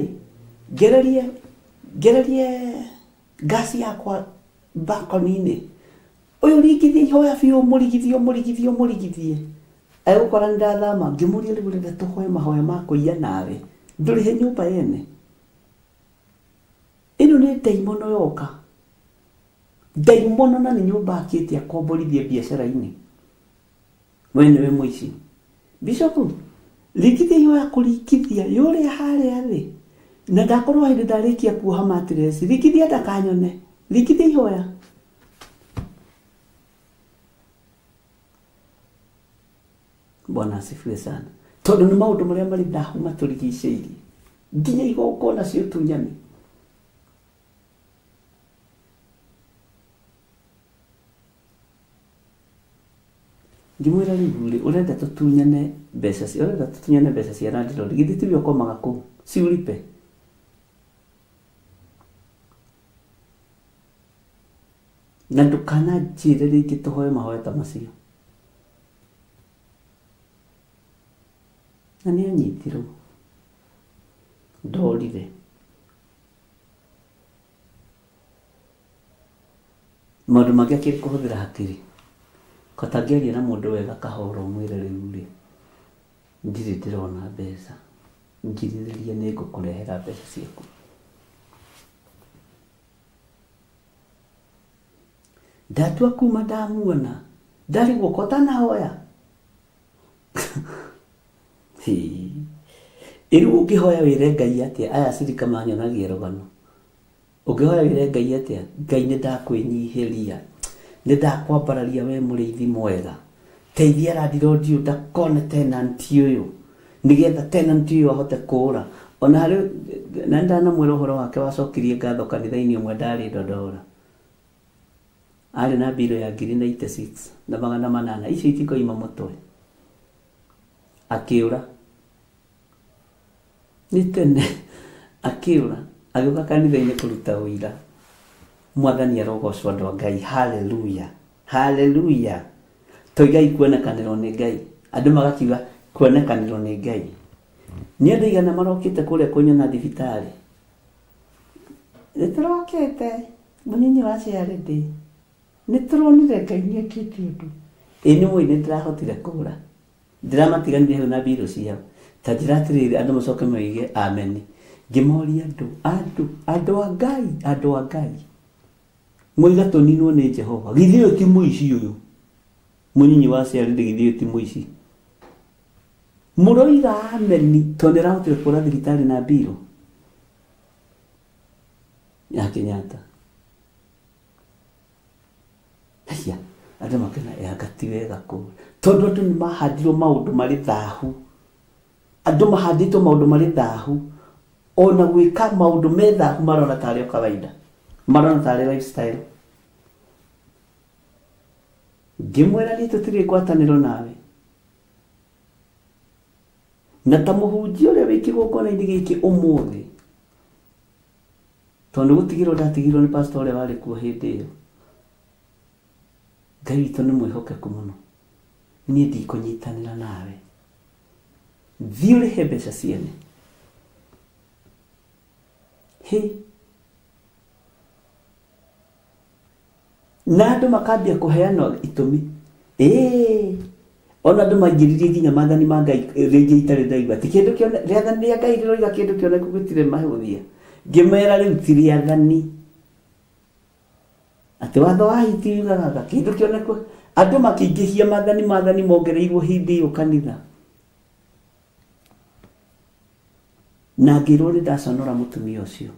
gererie gasi yakwa balcony-inĩ ũyũ rĩngithia ihoya biũ mũrigithie egũkora nĩ ndathama ngĩmũria rĩu renda tũhoe mahoya ma kũiya nawe ndũrĩhe nyũmba yene. Ĩno nĩ ndaimono yoka, ndaimono na nĩ nyũmba akĩte akomborithie biacara-inĩ. We nĩwe mũici. Bishop rĩngithia ihoya kũrĩngithia yũrĩa harĩa thĩ na ndakorwo hĩndĩ ndarĩkia kuoha mattress rĩngithia ndakanyone, rĩngithia ihoya. Bwana asifiwe sana. Tondũ nĩ maũndũ marĩa marĩ thahu matũrigicĩirie nginya igongona cio tunyani. Ngĩmwĩra rĩu ũrenda tũtunyane mbeca cia landlord, githĩ tiwe ũkomaga kũu ciulipe. Na ndũkananjĩre rĩngĩ tũhoe mahoya ta macio. Na nĩ anyitirwo ndorire. Maũndũ mangĩ akĩrĩ kũhũthĩra hakiri kotangĩaria na mũndũ wega kahora ũmwĩre rĩu ndirĩ ndĩrona mbeca, ngirĩrĩria nĩ ngũkũrehera mbeca ciaku. Ndatua kuma ndamuona ndarĩ guoko ũtanahoya. Rĩu ũngĩhoya wĩre Ngai atĩa? Aya cirika manyonagia rũgano. Ũngĩhoya wĩre Ngai atĩa? Ngai nĩ ndakwĩnyihĩria, nĩ ndakwambararia we mũrĩithi mwega, teithia landlord ũyũ ndakone tenant ũyũ nĩgetha tenant ũyũ ahote kũũra. Ona harĩ na ndanamwĩra ũhoro wake wacokirie ngatho kanitha-inĩ ũmwe ndarĩ Ndondora, arĩ na mbirũ ya 96 na 800 icio itikoima mũtwe, akĩũra nĩ tene, akĩũra agĩũka kanitha-inĩ kũruta ũira. Mwathani arogocwo andũ a Ngai, haleluya haleluya. Toigai kuonekanĩrwo nĩ Ngai, andũ magakiuga kuonekanĩrwo nĩ Ngai. Nĩ andũ igana marokĩte kũrĩa kũnyona thibitarĩ, nĩtũrokĩte mũnyinyi wa ciarĩndĩ, nĩtũronire Ngai nĩekĩte ũndũ. Nĩ mũĩ nĩndĩrahotire kũũra, ndĩramatiganire hau na mbirũ ciao. Ta njĩra atĩrĩrĩ andũ macoke moige amen. Ngĩmoria andũ a Ngai mũiga tũninwo nĩ Jehova, githĩ ũyũ ti mũici ũyũ? Mũnyinyi wa ciarĩndĩ githĩ ũyũ ti mũici? Mũroiga amen tondũ nĩrahotire kũũra thibitarĩ na mbirũ ya Kenyatta. Haya, andũ makena yanga ti wega kũũra tondũ andũ nĩ mahandirwo maũndũ marĩ thahu. Andũ mahandĩtwo maũndũ marĩ thahu, ona gwĩka maũndũ me thahu marona tarĩ o kawaida, marona tarĩ lifestyle. Ngĩmwĩra niĩ tũtirĩ ngwatanĩro nawe, na ta mũhunjia ũrĩa wĩ kĩgongona-inĩ gĩkĩ ũmũthĩ, tondũ gũtigĩrwo ndatigirwo nĩ pastor ũrĩa warĩ kuo hĩndĩ ĩyo. Ngai witũ nĩ mwĩhokeku mũno, niĩ ndikũnyitanĩra nawe. Thiĩ ũrĩhe mbeca ciene. Na andũ makambia kũheana itũmi. Ona andũ maingĩririe nginya maathani ma Ngai rĩngĩ itarĩ ndaigua. Ti kĩndũ kĩone rĩathani rĩa Ngai rĩroiga kĩndũ kĩoneku gũtirĩ mahũthia. Ngĩmera rĩu ti rĩathani. Atĩ watho wa hiti yugaga kĩndũ kĩoneku. Andũ makĩingĩhia maathani mongereirwo hĩndĩ ĩyo kanitha. Na ngĩrwo nĩ ndaconora mũtumia ũcio.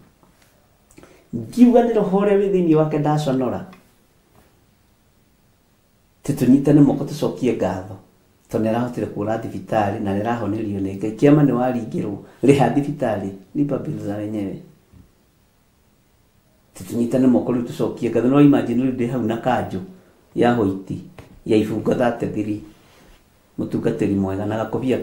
Ngiuga nĩ roho ũrĩa wĩ thĩinĩ wake ndaconora. Tũnyitane moko tũcokie ngatho. Tondũ nĩarahotire kũra thibitarĩ na nĩarahonirio nĩ Ngai. Kĩama nĩ waringĩrwo rĩha thibitarĩ lipa bills za wenyewe. Tũnyitane moko rĩu tũcokie ngatho. No imagine rĩu ndĩ hau na kanjũ ya hoiti ya ibungo 33. Mũtungatĩri mwega na gakobia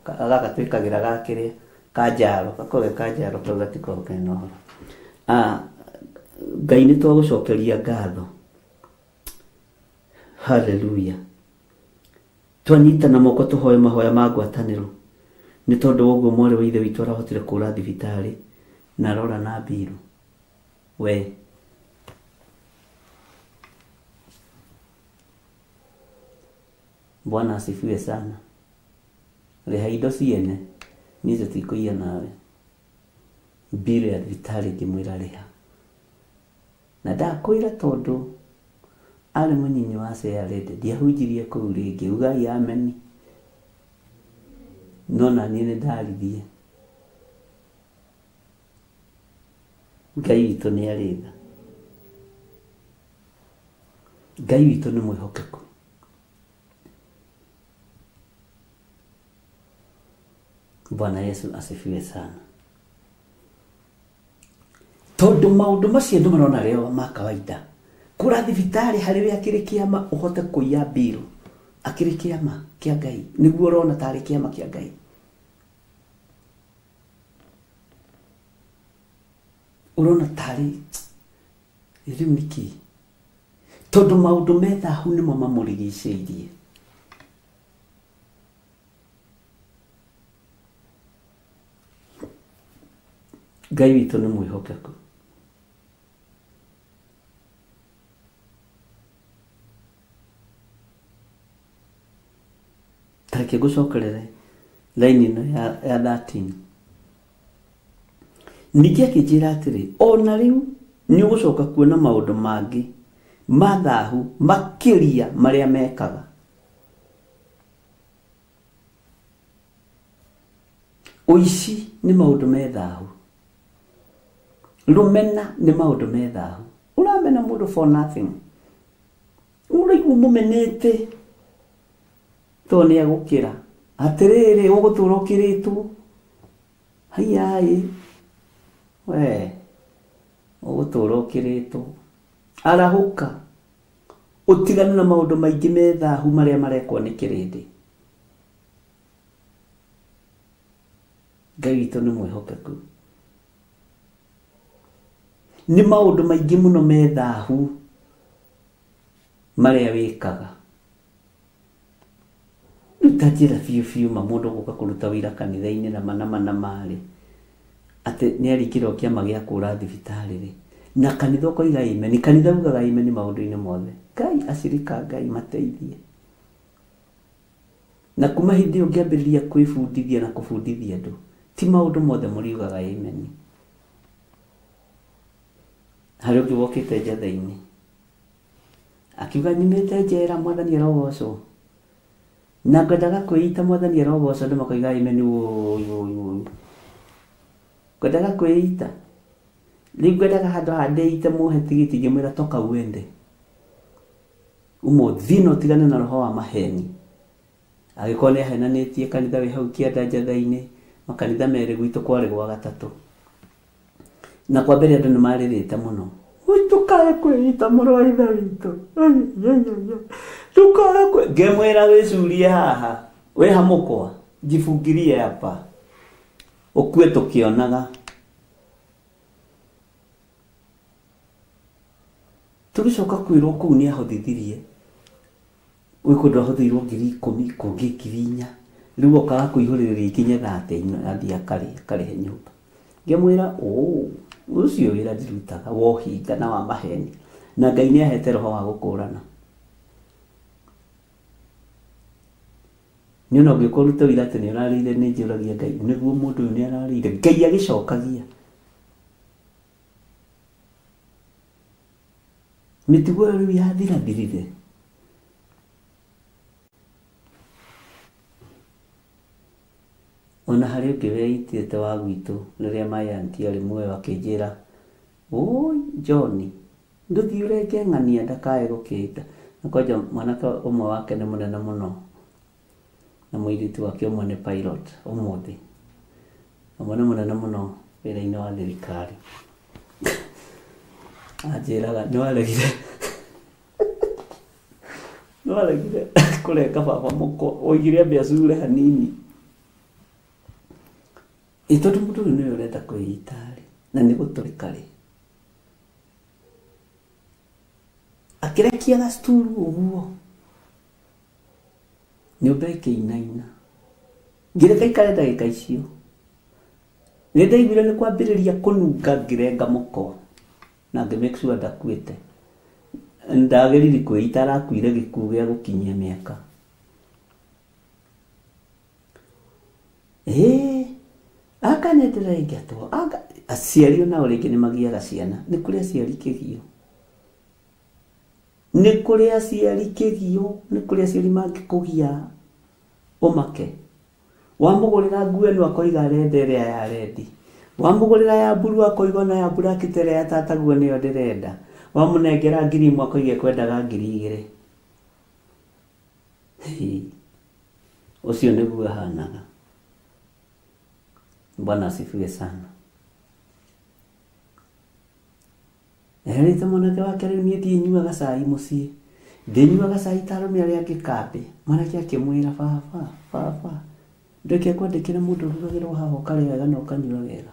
gagatuĩkagĩra gakĩrĩa kanjaro gakoge kanjaro tondũ gatikoga kena ũhoro. Ngai nĩ twagũcokeria ngatho. Hallelujah. Twanyitana moko tũhoe mahoya ma ngwatanĩro. Nĩ tondũ woguo mwarĩ wa ithe witũ arahotire kũra thibitarĩ na arora na mbiru. We Bwana asifiwe sana. Rĩha indo ciene niĩ tũtikũiya nawe. Mbiru ya thibitarĩ ngĩmwĩra rĩha. Na ndakwĩra tondũ arĩ mũnyinyi wa Cearende ndiahunjirie kũu rĩngĩ. Ugai ameni. No na niĩ nĩ ndarithie. Ngai witũ nĩ arĩ tha. Ngai witũ nĩ mwĩhokeku. Bwana Yesu asifiwe sana. Tondũ maũndũ macio andũ marona rĩo ma kawaida. Kũra thibitarĩ harĩ we akĩrĩ kĩama ũhote kũiya mbiru. Akĩrĩ kĩama kĩa Ngai. Nĩguo ũrona tarĩ kĩama kĩa Ngai. Ũrona tarĩ rĩu nĩkĩ. Tondũ maũndũ methahu nĩmo mamũrigicĩirie. Ngai witũ nĩ mwĩhokeku. Tareke gũcokerere line ĩno ya 13. Ningĩ akĩnjĩra atĩrĩ, ona rĩu nĩ ũgũcoka kuona maũndũ mangĩ ma thahu makĩria marĩa mekaga. Ũici nĩ maũndũ me thahu. Rũmena nĩ maũndũ me thahu. Ũramena mũndũ for nothing. Ũraigua mũmenete. To nĩ agũkĩra. Atĩrĩrĩ ũgũtũra ũkĩrĩtwo. Haiyai. We. Ũgũtũra ũkĩrĩtwo. Arahũka. Ũtigane na maũndũ maingĩ me thahu marĩa marekwo nĩ kĩrĩndĩ. Ngai witũ nĩ mwĩhokeku. Nĩ maũndũ maingĩ mũno me thahu marĩa wĩkaga. Ta njĩra biũ ma mũndũ gũka kũruta wĩra kanitha-inĩ na mana marĩ. Atĩ nĩ arĩkĩrwo kĩama gĩa kũra thibitarĩ rĩ. Na kanitha ũkoiga imeni. Kanitha ugaga imeni maũndũ-inĩ mothe. Ngai acirika Ngai mateithie. Na kuma hĩndĩ ĩyo ngĩambĩrĩria kwĩbundithia na kũbundithia andũ. Ti maũndũ mothe mũriugaga imeni. Harĩ ũngĩ wokĩte njatha-inĩ. Akiuga nyumĩte njera mwathani arogocwo. Na ngwendaga kwĩita mwathani arogocwo andũ makoiga imeni woi. Ngwendaga kwĩita. Rĩu ngwendaga handũ handĩite muhe tigiti ngĩmwĩra toka uende. Ũmũthĩ no tigane na roho wa maheni. Agĩkorwo nĩ ahenanĩtie kanitha wĩ hau kĩanda njatha-inĩ. Makanitha merĩ gwitũ kwarĩ gwa gatatũ. Na kwa mbere andũ nĩ marĩrĩte mũno. Tukae kwĩita mũrũ wa ithe witũ. Tukae ngĩmwĩra wĩcurie haha. Wĩ hamũkwa. Jifungirie hapa. Ũkue tũkĩonaga. Tũgĩcoka kwĩrwo kũu nĩ ahothithirie. wĩ kũndũ ahũthĩirwo 10,000 kũngĩ 4,000 rĩu okaga kũihũrĩrĩria ikinye 30 athiĩ akarĩhe nyũmba. Ngĩmwĩra ũcio wĩra ndirutaga wa ũhinga na wa maheni, na Ngai nĩahete roho wa gũkũrana. Nĩona ũngĩkorwo ũrute wĩra atĩ nĩũrarĩire nĩ njũragia Ngai nĩguo mũndũ ũyũ nĩararĩire, Ngai agĩcokagia. Mĩtugo ĩyo rĩu yathirathirire. Ona harĩ ũngĩ weitĩte wa gwitũ rĩrĩa my aunty arĩ muoyo akĩnjĩra, John ndũthiĩ ũrenge ng'ania ndakae gũkĩnda. Na kwanja mwanake ũmwe wake nĩ mũnene mũno na mũirĩtu wake ũmwe nĩ pilot ũmũthĩ, ũmwe nĩ mũnene mũno wĩra-inĩ wa thirikari. Anjĩraga nĩwaregire kũrenga baba mũko, woigire ambe acure hanini. Tondũ mũndũ ũyũ nĩwe ũrenda kwĩita rĩ, na nĩ gũtũrĩka rĩ, akĩrekia gacituru ũguo nyũmba ĩkĩinaina. Ngĩreka ikare ndagĩka icio, nĩndaiguire nĩ kwambĩrĩria kũnunga ngĩrenga mũko na ngĩ-make sure ndakuĩte. Ndageririe kwĩita arakuire gĩkuũ gĩa gũkinyia mĩaka. Akanenderera ingĩatwo aciari onao rĩngĩ nĩmagiaga ciana. Nĩ kũrĩ aciari kĩgio, nĩ kũrĩ aciari kĩgio, nĩ kũrĩ aciari mangĩkũgia ũmake. Wamũgũrĩra nguo ĩno akoiga arenda ĩrĩa ya rendi, wamũgũrĩra ya mburu akoiga na ya black ĩrĩa ya tataguo nĩyo ndĩrenda, wamũnengera 1,000 akoiga ekwendaga 2,000. Ũcio nĩguo ahanaga. Bwana asifiwe sana. Eherĩte mwanake wake rĩu niĩ thiĩ nyuaga cai mũciĩ. Ndĩnyuaga cai ta arũme arĩa angĩ kambĩ. Mwanake akĩmwĩra baba ndũke kwandĩkĩra mũndũ ũrugagĩrwo haha ũkarĩa wega na ũkanyua wega.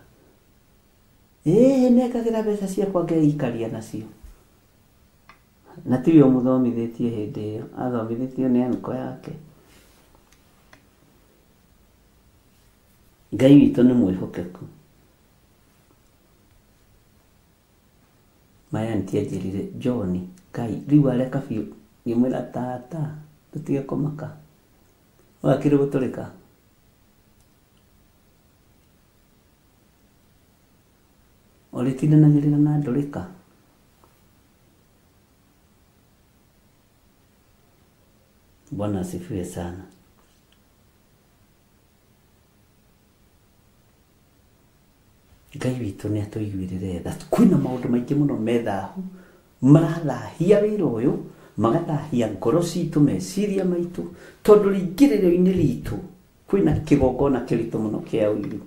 Nengagĩra mbeca ciakwa ngeikaria nacio. Na tiwe ũmũthomithĩtie hĩndĩ ĩyo, athomithĩtio nĩ anko yake. Ngai witũ nĩ mwĩhokeku. My aunty anjĩrire, John, Ngai rĩu areka biũ. Ngĩmwĩra tata tũtige kũmaka, wakĩrĩ gũtũrĩka. Ũrĩtindanagĩrĩra na ndũrĩka. Bwana asifiwe sana. Ngai witũ nĩ atũiguĩrĩre tha. Kwĩna maũndũ maingĩ mũno methahu marathahia wĩra ũyũ, magathahia ngoro citũ, meciria maitũ, tondũ rĩingĩrĩro-inĩ ritũ kwĩna kĩgongona kĩritũ mũno kĩa ũiru.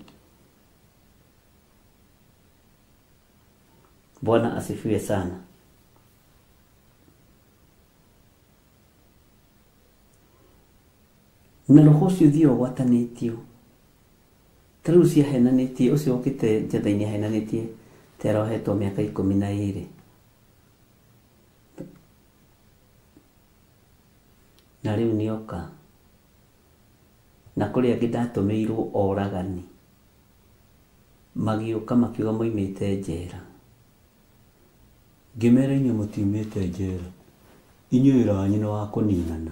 Bwana asifiwe sana. Na roho ũcio ũthiĩ ũgwatanĩtio. Tarĩu ciahenanĩtie, ũcio ũkĩte njatha-inĩ ahenanĩtie terohetwo mĩaka 12. Na rĩu nĩoka. Na kũrĩ angĩ ndatũmĩirwo oragani. Magĩũka makiuga moimĩte njera. Ngĩmera inyuĩ mũtiumĩte njera, inyuĩ wĩra wanyu nĩ wa kũninana.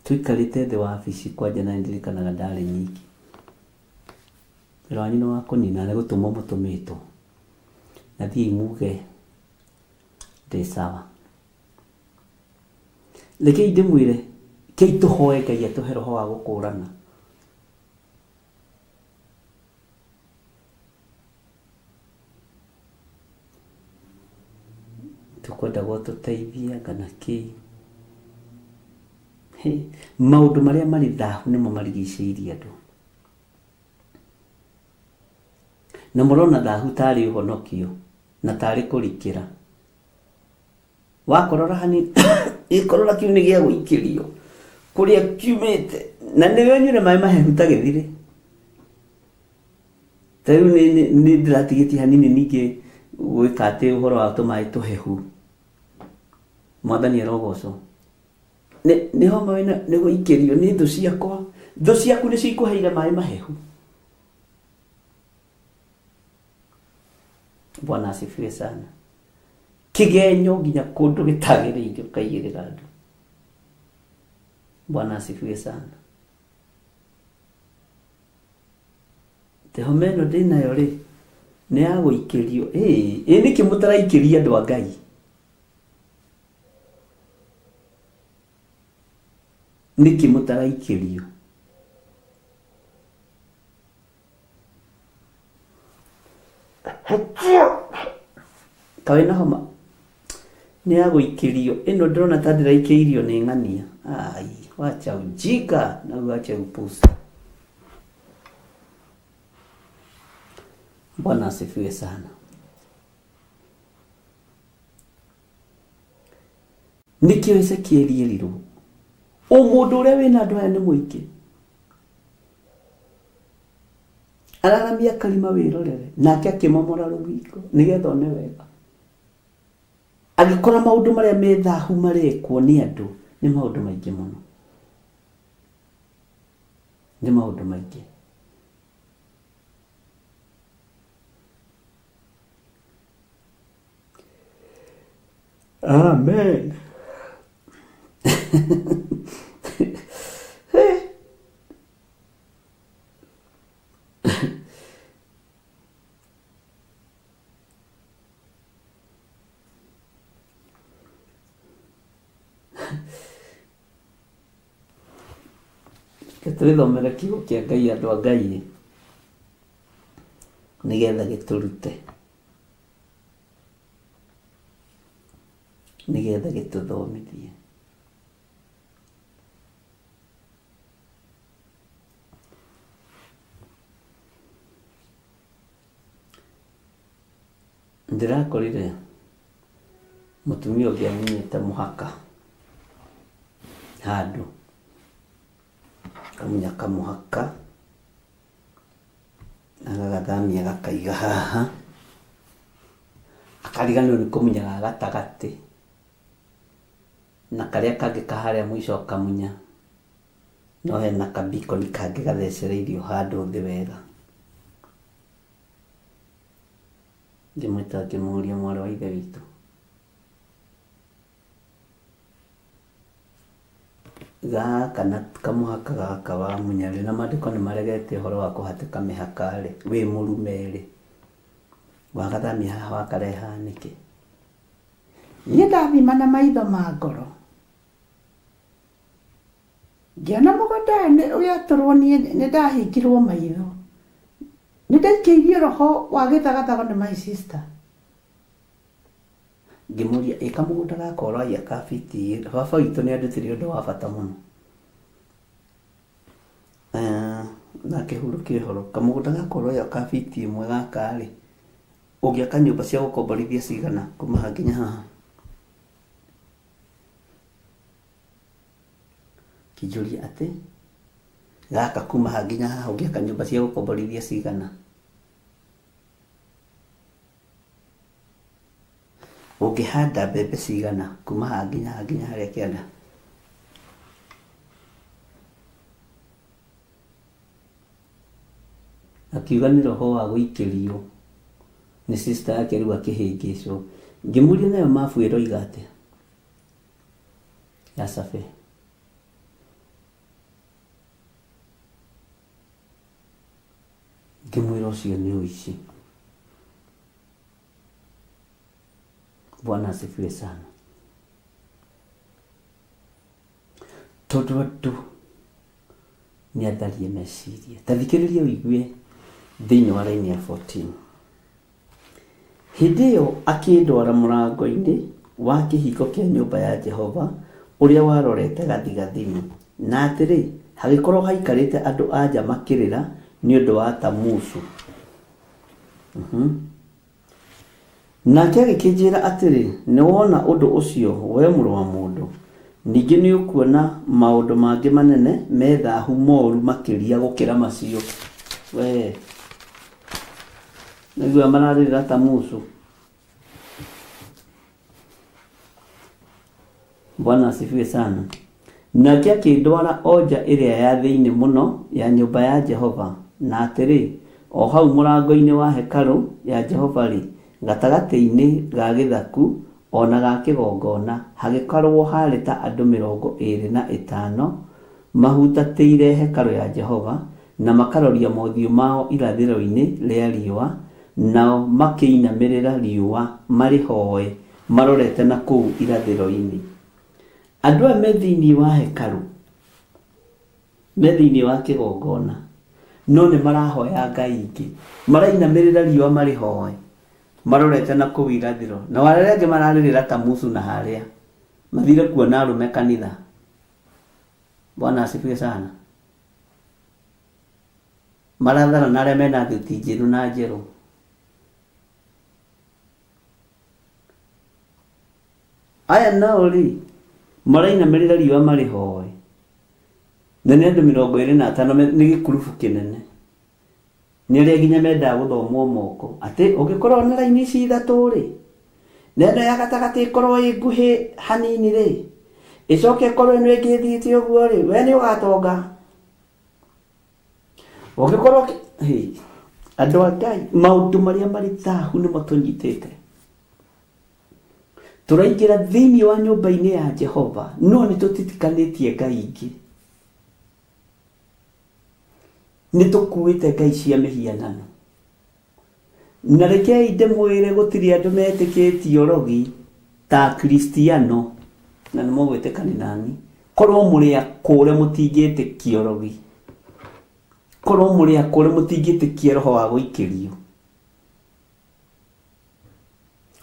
Tũikarĩte thĩ wa wabici kwanja na ndirikanaga ndarĩ nyiki. Wĩra wanyu nĩ wa kũninana, nĩ gũtũmwo mũtũmĩtwo. Na thiĩ muge ndĩ sawa. Rekei ndĩmwĩre, kei tũhoe Ngai atũhe roho wa gũkũrana. Tũkwenda gũtũteithia kana kĩ? Maũndũ marĩa marĩ thahu nĩmo marigicĩirie andũ. Na mũrona thahu tarĩ ũhonokio na tarĩ kũrikĩra. Wakorora hanini ikorora kiu nĩ gĩa gũikĩrio kũrĩa kiumĩte, na nĩ wenyure maĩ mahehu ta gĩthirĩ. Tarĩu nĩ ndĩratigĩtie hanini ningĩ gwĩka atĩ ũhoro wa tũmaĩ tũhehu. Mwathani arogocwo. Nĩ homa wĩna nĩ gũikĩrio nĩ thũ ciakwa. Thũ ciaku nĩ cikũheire maĩ mahehu. Bwana asifiwe sana. Kigenyo nginya kũndũ gĩtagĩrĩire ũkaigĩrĩra andũ. Bwana asifiwe sana. Te homa ĩno ndĩnayo rĩ nĩ ya gũikĩrio. Nĩkĩ mũtaraikĩria andũ a Ngai? Nĩkĩ mũtaraikĩrio? Kawe na homa nĩ ya gũikĩrio. Ĩno ndĩrona ta ndĩraikĩirio nĩ ng'ania. Wacha ujinga na wacha upusa. Bwana asifiwe sana. Nikio Ezekieli erirwo mũndũ ũrĩa wĩna andũ aya nĩ mũingĩ araramia kalima wĩrorere nake akĩmomora rũthingo nĩgetha one wega agĩkora maũndũ marĩa me thahu marekwo nĩ andũ nĩ maũndũ maingĩ mũno. Nĩ maũndũ maingĩ. Amen. Twĩthomere kiugo kĩa Ngai andũ a Ngai nĩgetha gĩtũrute, nĩgetha gĩtũthomithie. Ndĩrakorire mũtumia ũngĩ anyitĩte mũhaka handũ kamunya kamuhaka agagathamia gakaiga haha akariganĩrwo nĩ kũmunyaga gatagatĩ na karĩa kangĩ kaharĩa mũico akamunya no hena kabikoni kangĩ gathecereirio handũ thĩ wega. Ngĩmwĩta ngĩmũria mwarĩ wa ithe witũ, gaka na kamuhaka gaka wamunya rĩ na maandĩko nĩ maregete ũhoro wa kũhatĩka mĩhaka rĩ wĩ mũrume rĩ wagathamia haha wakareha nĩkĩ? Niĩ ndathima na maitho ma ngoro ngĩona mũgũnda ũrĩa tũrwo niĩ nĩ ndahingirwo maitho nĩ ndaikĩirio roho wa gĩthagathago nĩ my sister. Ngĩmũria ĩka mũgũnda gaka ũraiya ka biti baba witũ nĩ andutire ũndũ wa bata mũno. Na kĩhurũkire ũhoro kamũgũnda gaka ũraiya ka biti ĩmwe gaka rĩ ũngĩaka nyũmba cia gũkomborithia cigana kuma haha nginya haha? Kijũria atĩ gaka kuma haha nginya haha ũngĩaka nyũmba cia gũkomborithia cigana? Ũngĩhanda mbembe cigana kuma haha nginya haha nginya harĩa kĩanda? Akiuga nĩ roho wa gũikĩrio nĩ sister yake rĩu akĩhĩngĩcwo. Ngĩmũria nayo mabu ĩroiga atĩa ya Sabe? Ngĩmwĩra ũcio nĩ ũici. Bwana asifiwe sana. Tondũ andũ nĩ atharie meciria. Ta thikĩrĩria ũigue thĩinĩ wa raini ya 14. Hĩndĩ ĩyo akĩndwara mũrango-inĩ wa kĩhingo kĩa nyũmba ya Jehova ũrĩa warorete gathigathini, na atĩrĩ hagĩkorwo haikarĩte andũ anja makĩrĩra nĩ ũndũ wa Tamuzu. Nake agĩkĩnjĩra atĩrĩ, nĩ wona ũndũ ũcio we mũrũ wa mũndũ, ningĩ nĩ ũkuona maũndũ mangĩ manene me thahu moru makĩria gũkĩra macio. We nĩguo mararĩrĩra Tamuzu. Bwana asifiwe sana. Nake akĩndwara onja ĩrĩa ya thĩinĩ mũno ya nyũmba ya Jehova, na atĩrĩ, o hau mũrango-inĩ wa hekarũ ya Jehova rĩ, gatagatĩ-inĩ ga gĩthaku ona ga kĩgongona hagĩkorwo harĩ ta andũ 25 mahutatĩire hekarũ ya Jehova, na makaroria mothiũ mao irathĩro-inĩ rĩa riũa, nao makĩinamĩrĩra riũa marĩhoe marorete na kũu irathĩro-inĩ. Andũ aya me thĩinĩ wa hekarũ, me thĩinĩ wa kĩgongona, no nĩ marahoya Ngai ingĩ, marainamĩrĩra riũa marĩhoe marorete na kũu irathĩro, na arĩa angĩ mararĩrĩra Tamuzu na harĩa mathire kuona arũme kanitha. Bwana asifiwe sana. Marathara na arĩa mena thuti njĩru na njerũ. Aya nao rĩ, marainamĩrĩra riũa marĩhoe, na nĩ andũ 25, nĩ gĩkurubu kĩnene. Nĩ arĩa nginya mendaga gũthomwo moko, atĩ ũngĩkorwo na raini ici ithatũ rĩ, na ĩno ya gatagatĩ ĩkorwo ĩ nguhĩ hanini rĩ, ĩcoke ĩkorwo ĩno ĩngĩ ĩthiĩte ũguo rĩ, we nĩ ũgatonga. Ũngĩkorwo andũ a Ngai, maũndũ marĩa marĩ thahu nĩmo tũnyitĩte. Tũraingĩra thĩinĩ wa nyũmba-inĩ ya Jehova, no nĩ tũtitikanĩtie Ngai ingĩ. Nĩ tũkuĩte ngai cia mĩhianano. Na rekei ndĩmwĩre gũtirĩ andũ metĩkĩtie ũrogi ta Kristiano, na nĩ mũgwĩtĩkani nani, korwo mũrĩ akũre mũtingĩtĩkia ũrogi, korwo mũrĩ akũre mũtingĩtĩkia roho wa gũikĩrio,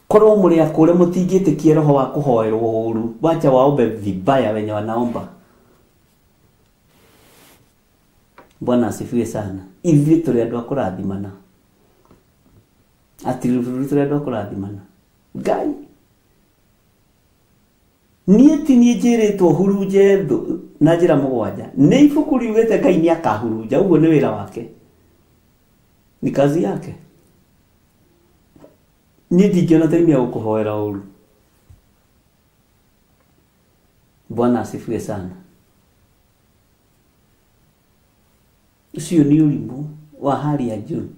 korwo mũrĩ akũre mũtingĩtĩkia roho wa kũhoerwo ũru, wacha waombe vibaya wenye wanaomba. Bwana asifiwe sana. Ithuĩ tũrĩ andũ a kũrathimana, tũrĩ andũ a kũrathimana. Ngai, niĩ ti niĩ njĩrĩtwo hurunje thũ na njĩra 7. Nĩ ibuku riugĩte Ngai nĩ akahurunja, ũguo nĩ wĩra wake, ni kazi yake. Niĩ ndingĩona time ya gũkũhoera ũru. Bwana asifiwe sana. Ucio ni ũrimũ wa hali ya juu,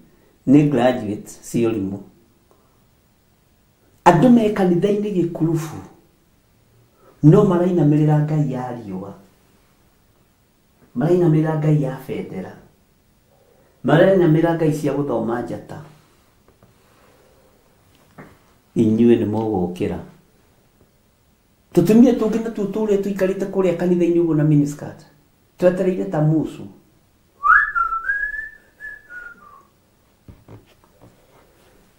nĩ graduate si ũrimũ. Andũ me kanitha-inĩ gĩkurubu, no marainamĩrĩra Ngai ya riũa, marainamĩrĩra Ngai ya bendera, marainamĩrĩra Ngai cia gũthoma njata. Inyuĩ nĩ mũgũkĩra. Tũtumia tũngĩ na tũrĩa tũikarĩte kũrĩa kanitha-inĩ ũguo na miniskirt, twetereire Tamuzu.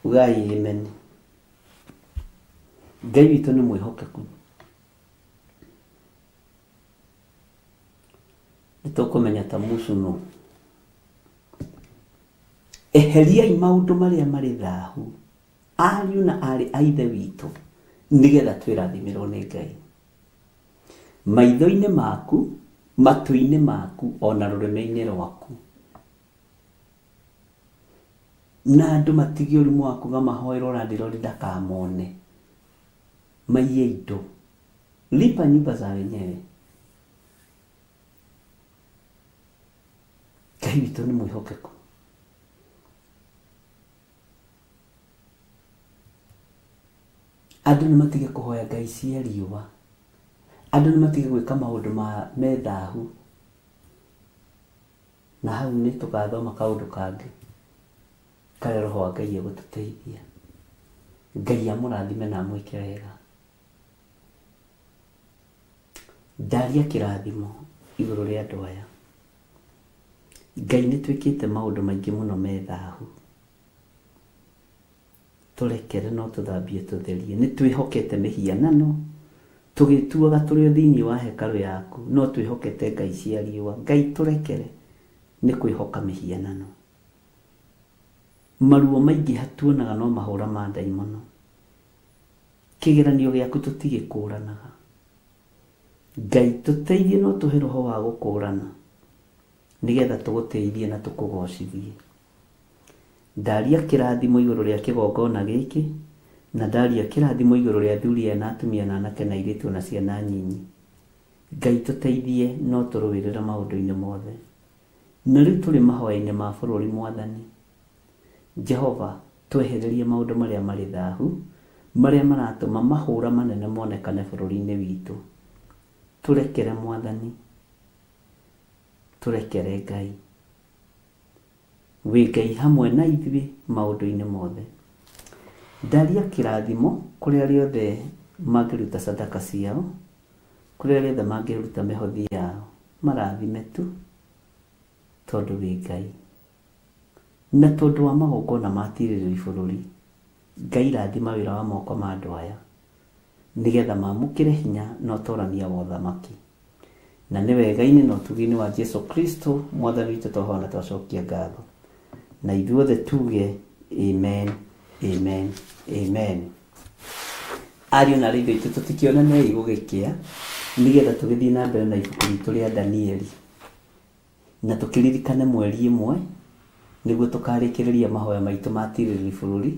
Ugai amen. Ngai witũ nĩ mwĩhokeku. Nĩ tũkũmenya Tamuzu no. Eheriai maũndũ marĩa marĩ thahu, ariũ na arĩ a ithe witũ, nĩgetha twĩrathimirwo nĩ Ngai. Maitho-inĩ maku, matũ-inĩ maku, ona rũrĩmĩ-inĩ rwaku. Na andũ matige ũrimũ wa kuga mahoerwo randirori ndakamone. Maiye indo. Lipa nyumba za wenyewe. Ngai witũ nĩ mwĩhokeku. Andũ nĩ matige kũhoya ngai cia riũa. Andũ nĩ matige gwĩka maũndũ me thahu. Na hau nĩ tũgathoma kaũndũ kangĩ karĩa roho wa Ngai egũtũteithia. Ngai amũrathime na amwĩke wega. Ndaria kĩrathimo igũrũ rĩa andũ aya. Ngai nĩ twĩkĩte maũndũ maingĩ mũno me thahu. Tũrekere no tũthambie tũtherie. Nĩ twĩhokete mĩhianano, tũgĩtuaga tũrĩ thĩinĩ wa hekarũ yaku, no twĩhokete ngai cia riũa. Ngai tũrekere nĩ kwĩhoka mĩhianano. Maruo maingĩ hatuonaga no mahũra ma ndaimono. Kĩgeranio gĩaku tũtigĩkũranaga. Ngai tũteithie no tũhe roho wa gũkũrana, nĩgetha tũgũteithie na tũkũgocithie. Ndaria kĩrathimo igũrũ rĩa kĩgongona gĩkĩ, na ndaria kĩrathimo igũrũ rĩa athuri na atumia na anake na airĩtu na ciana nyinyi. Ngai tũteithie no tũrũĩrĩre maũndũ-inĩ mothe. Na rĩu tũrĩ mahoya-inĩ ma bũrũri Mwathani. Jehova, twehererie maũndũ marĩa marĩ thaahu, marĩa maratũma mahũra manene monekane bũrũri-inĩ witũ. Tũrekere Mwathani, tũrekere Ngai. Wĩ Ngai hamwe na ithuĩ maũndũ-inĩ mothe. Ndaria kĩrathimo kũrĩ arĩa othe mangĩruta sadaka ciao, kũrĩ arĩa othe mangĩruta mĩhothi yao, marathime tu tondũ wĩ Ngai. Na tondũ wa magongona matirĩrĩri bũrũri, Ngai rathima wĩra wa moko ma andũ aya, nĩgetha mamũkĩre hinya na ũtorania wa ũthamaki. Na nĩ wega-inĩ na ũtugi-inĩ wa Jesu Kristo Mwathani witũ twahoya na twacokia ngatho. Na ithuothe tuge amen, amen, amen. Ariũ na ithuĩ itũ tũtikĩonane igũgĩkĩa, nĩgetha tũgĩthiĩ na mbere na ibuku ritũ rĩa Danieli, na tũkĩririkane mweri ĩmwe nĩguo tũkarĩkĩrĩria mahoya maitũ matirĩrĩri bũrũri,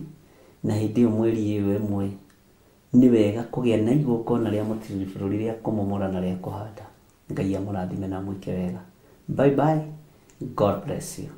na hĩndĩ ĩyo mweri ĩyo ĩmwe nĩ wega kũgĩa na igongona rĩa mũtirĩrĩ bũrũri rĩa kũmomora na rĩa kũhanda. Ngai amũrathime na mwĩke wega. Bye bye. God bless you.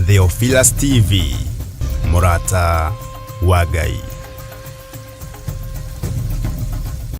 Theophilus TV, Murata wa Ngai.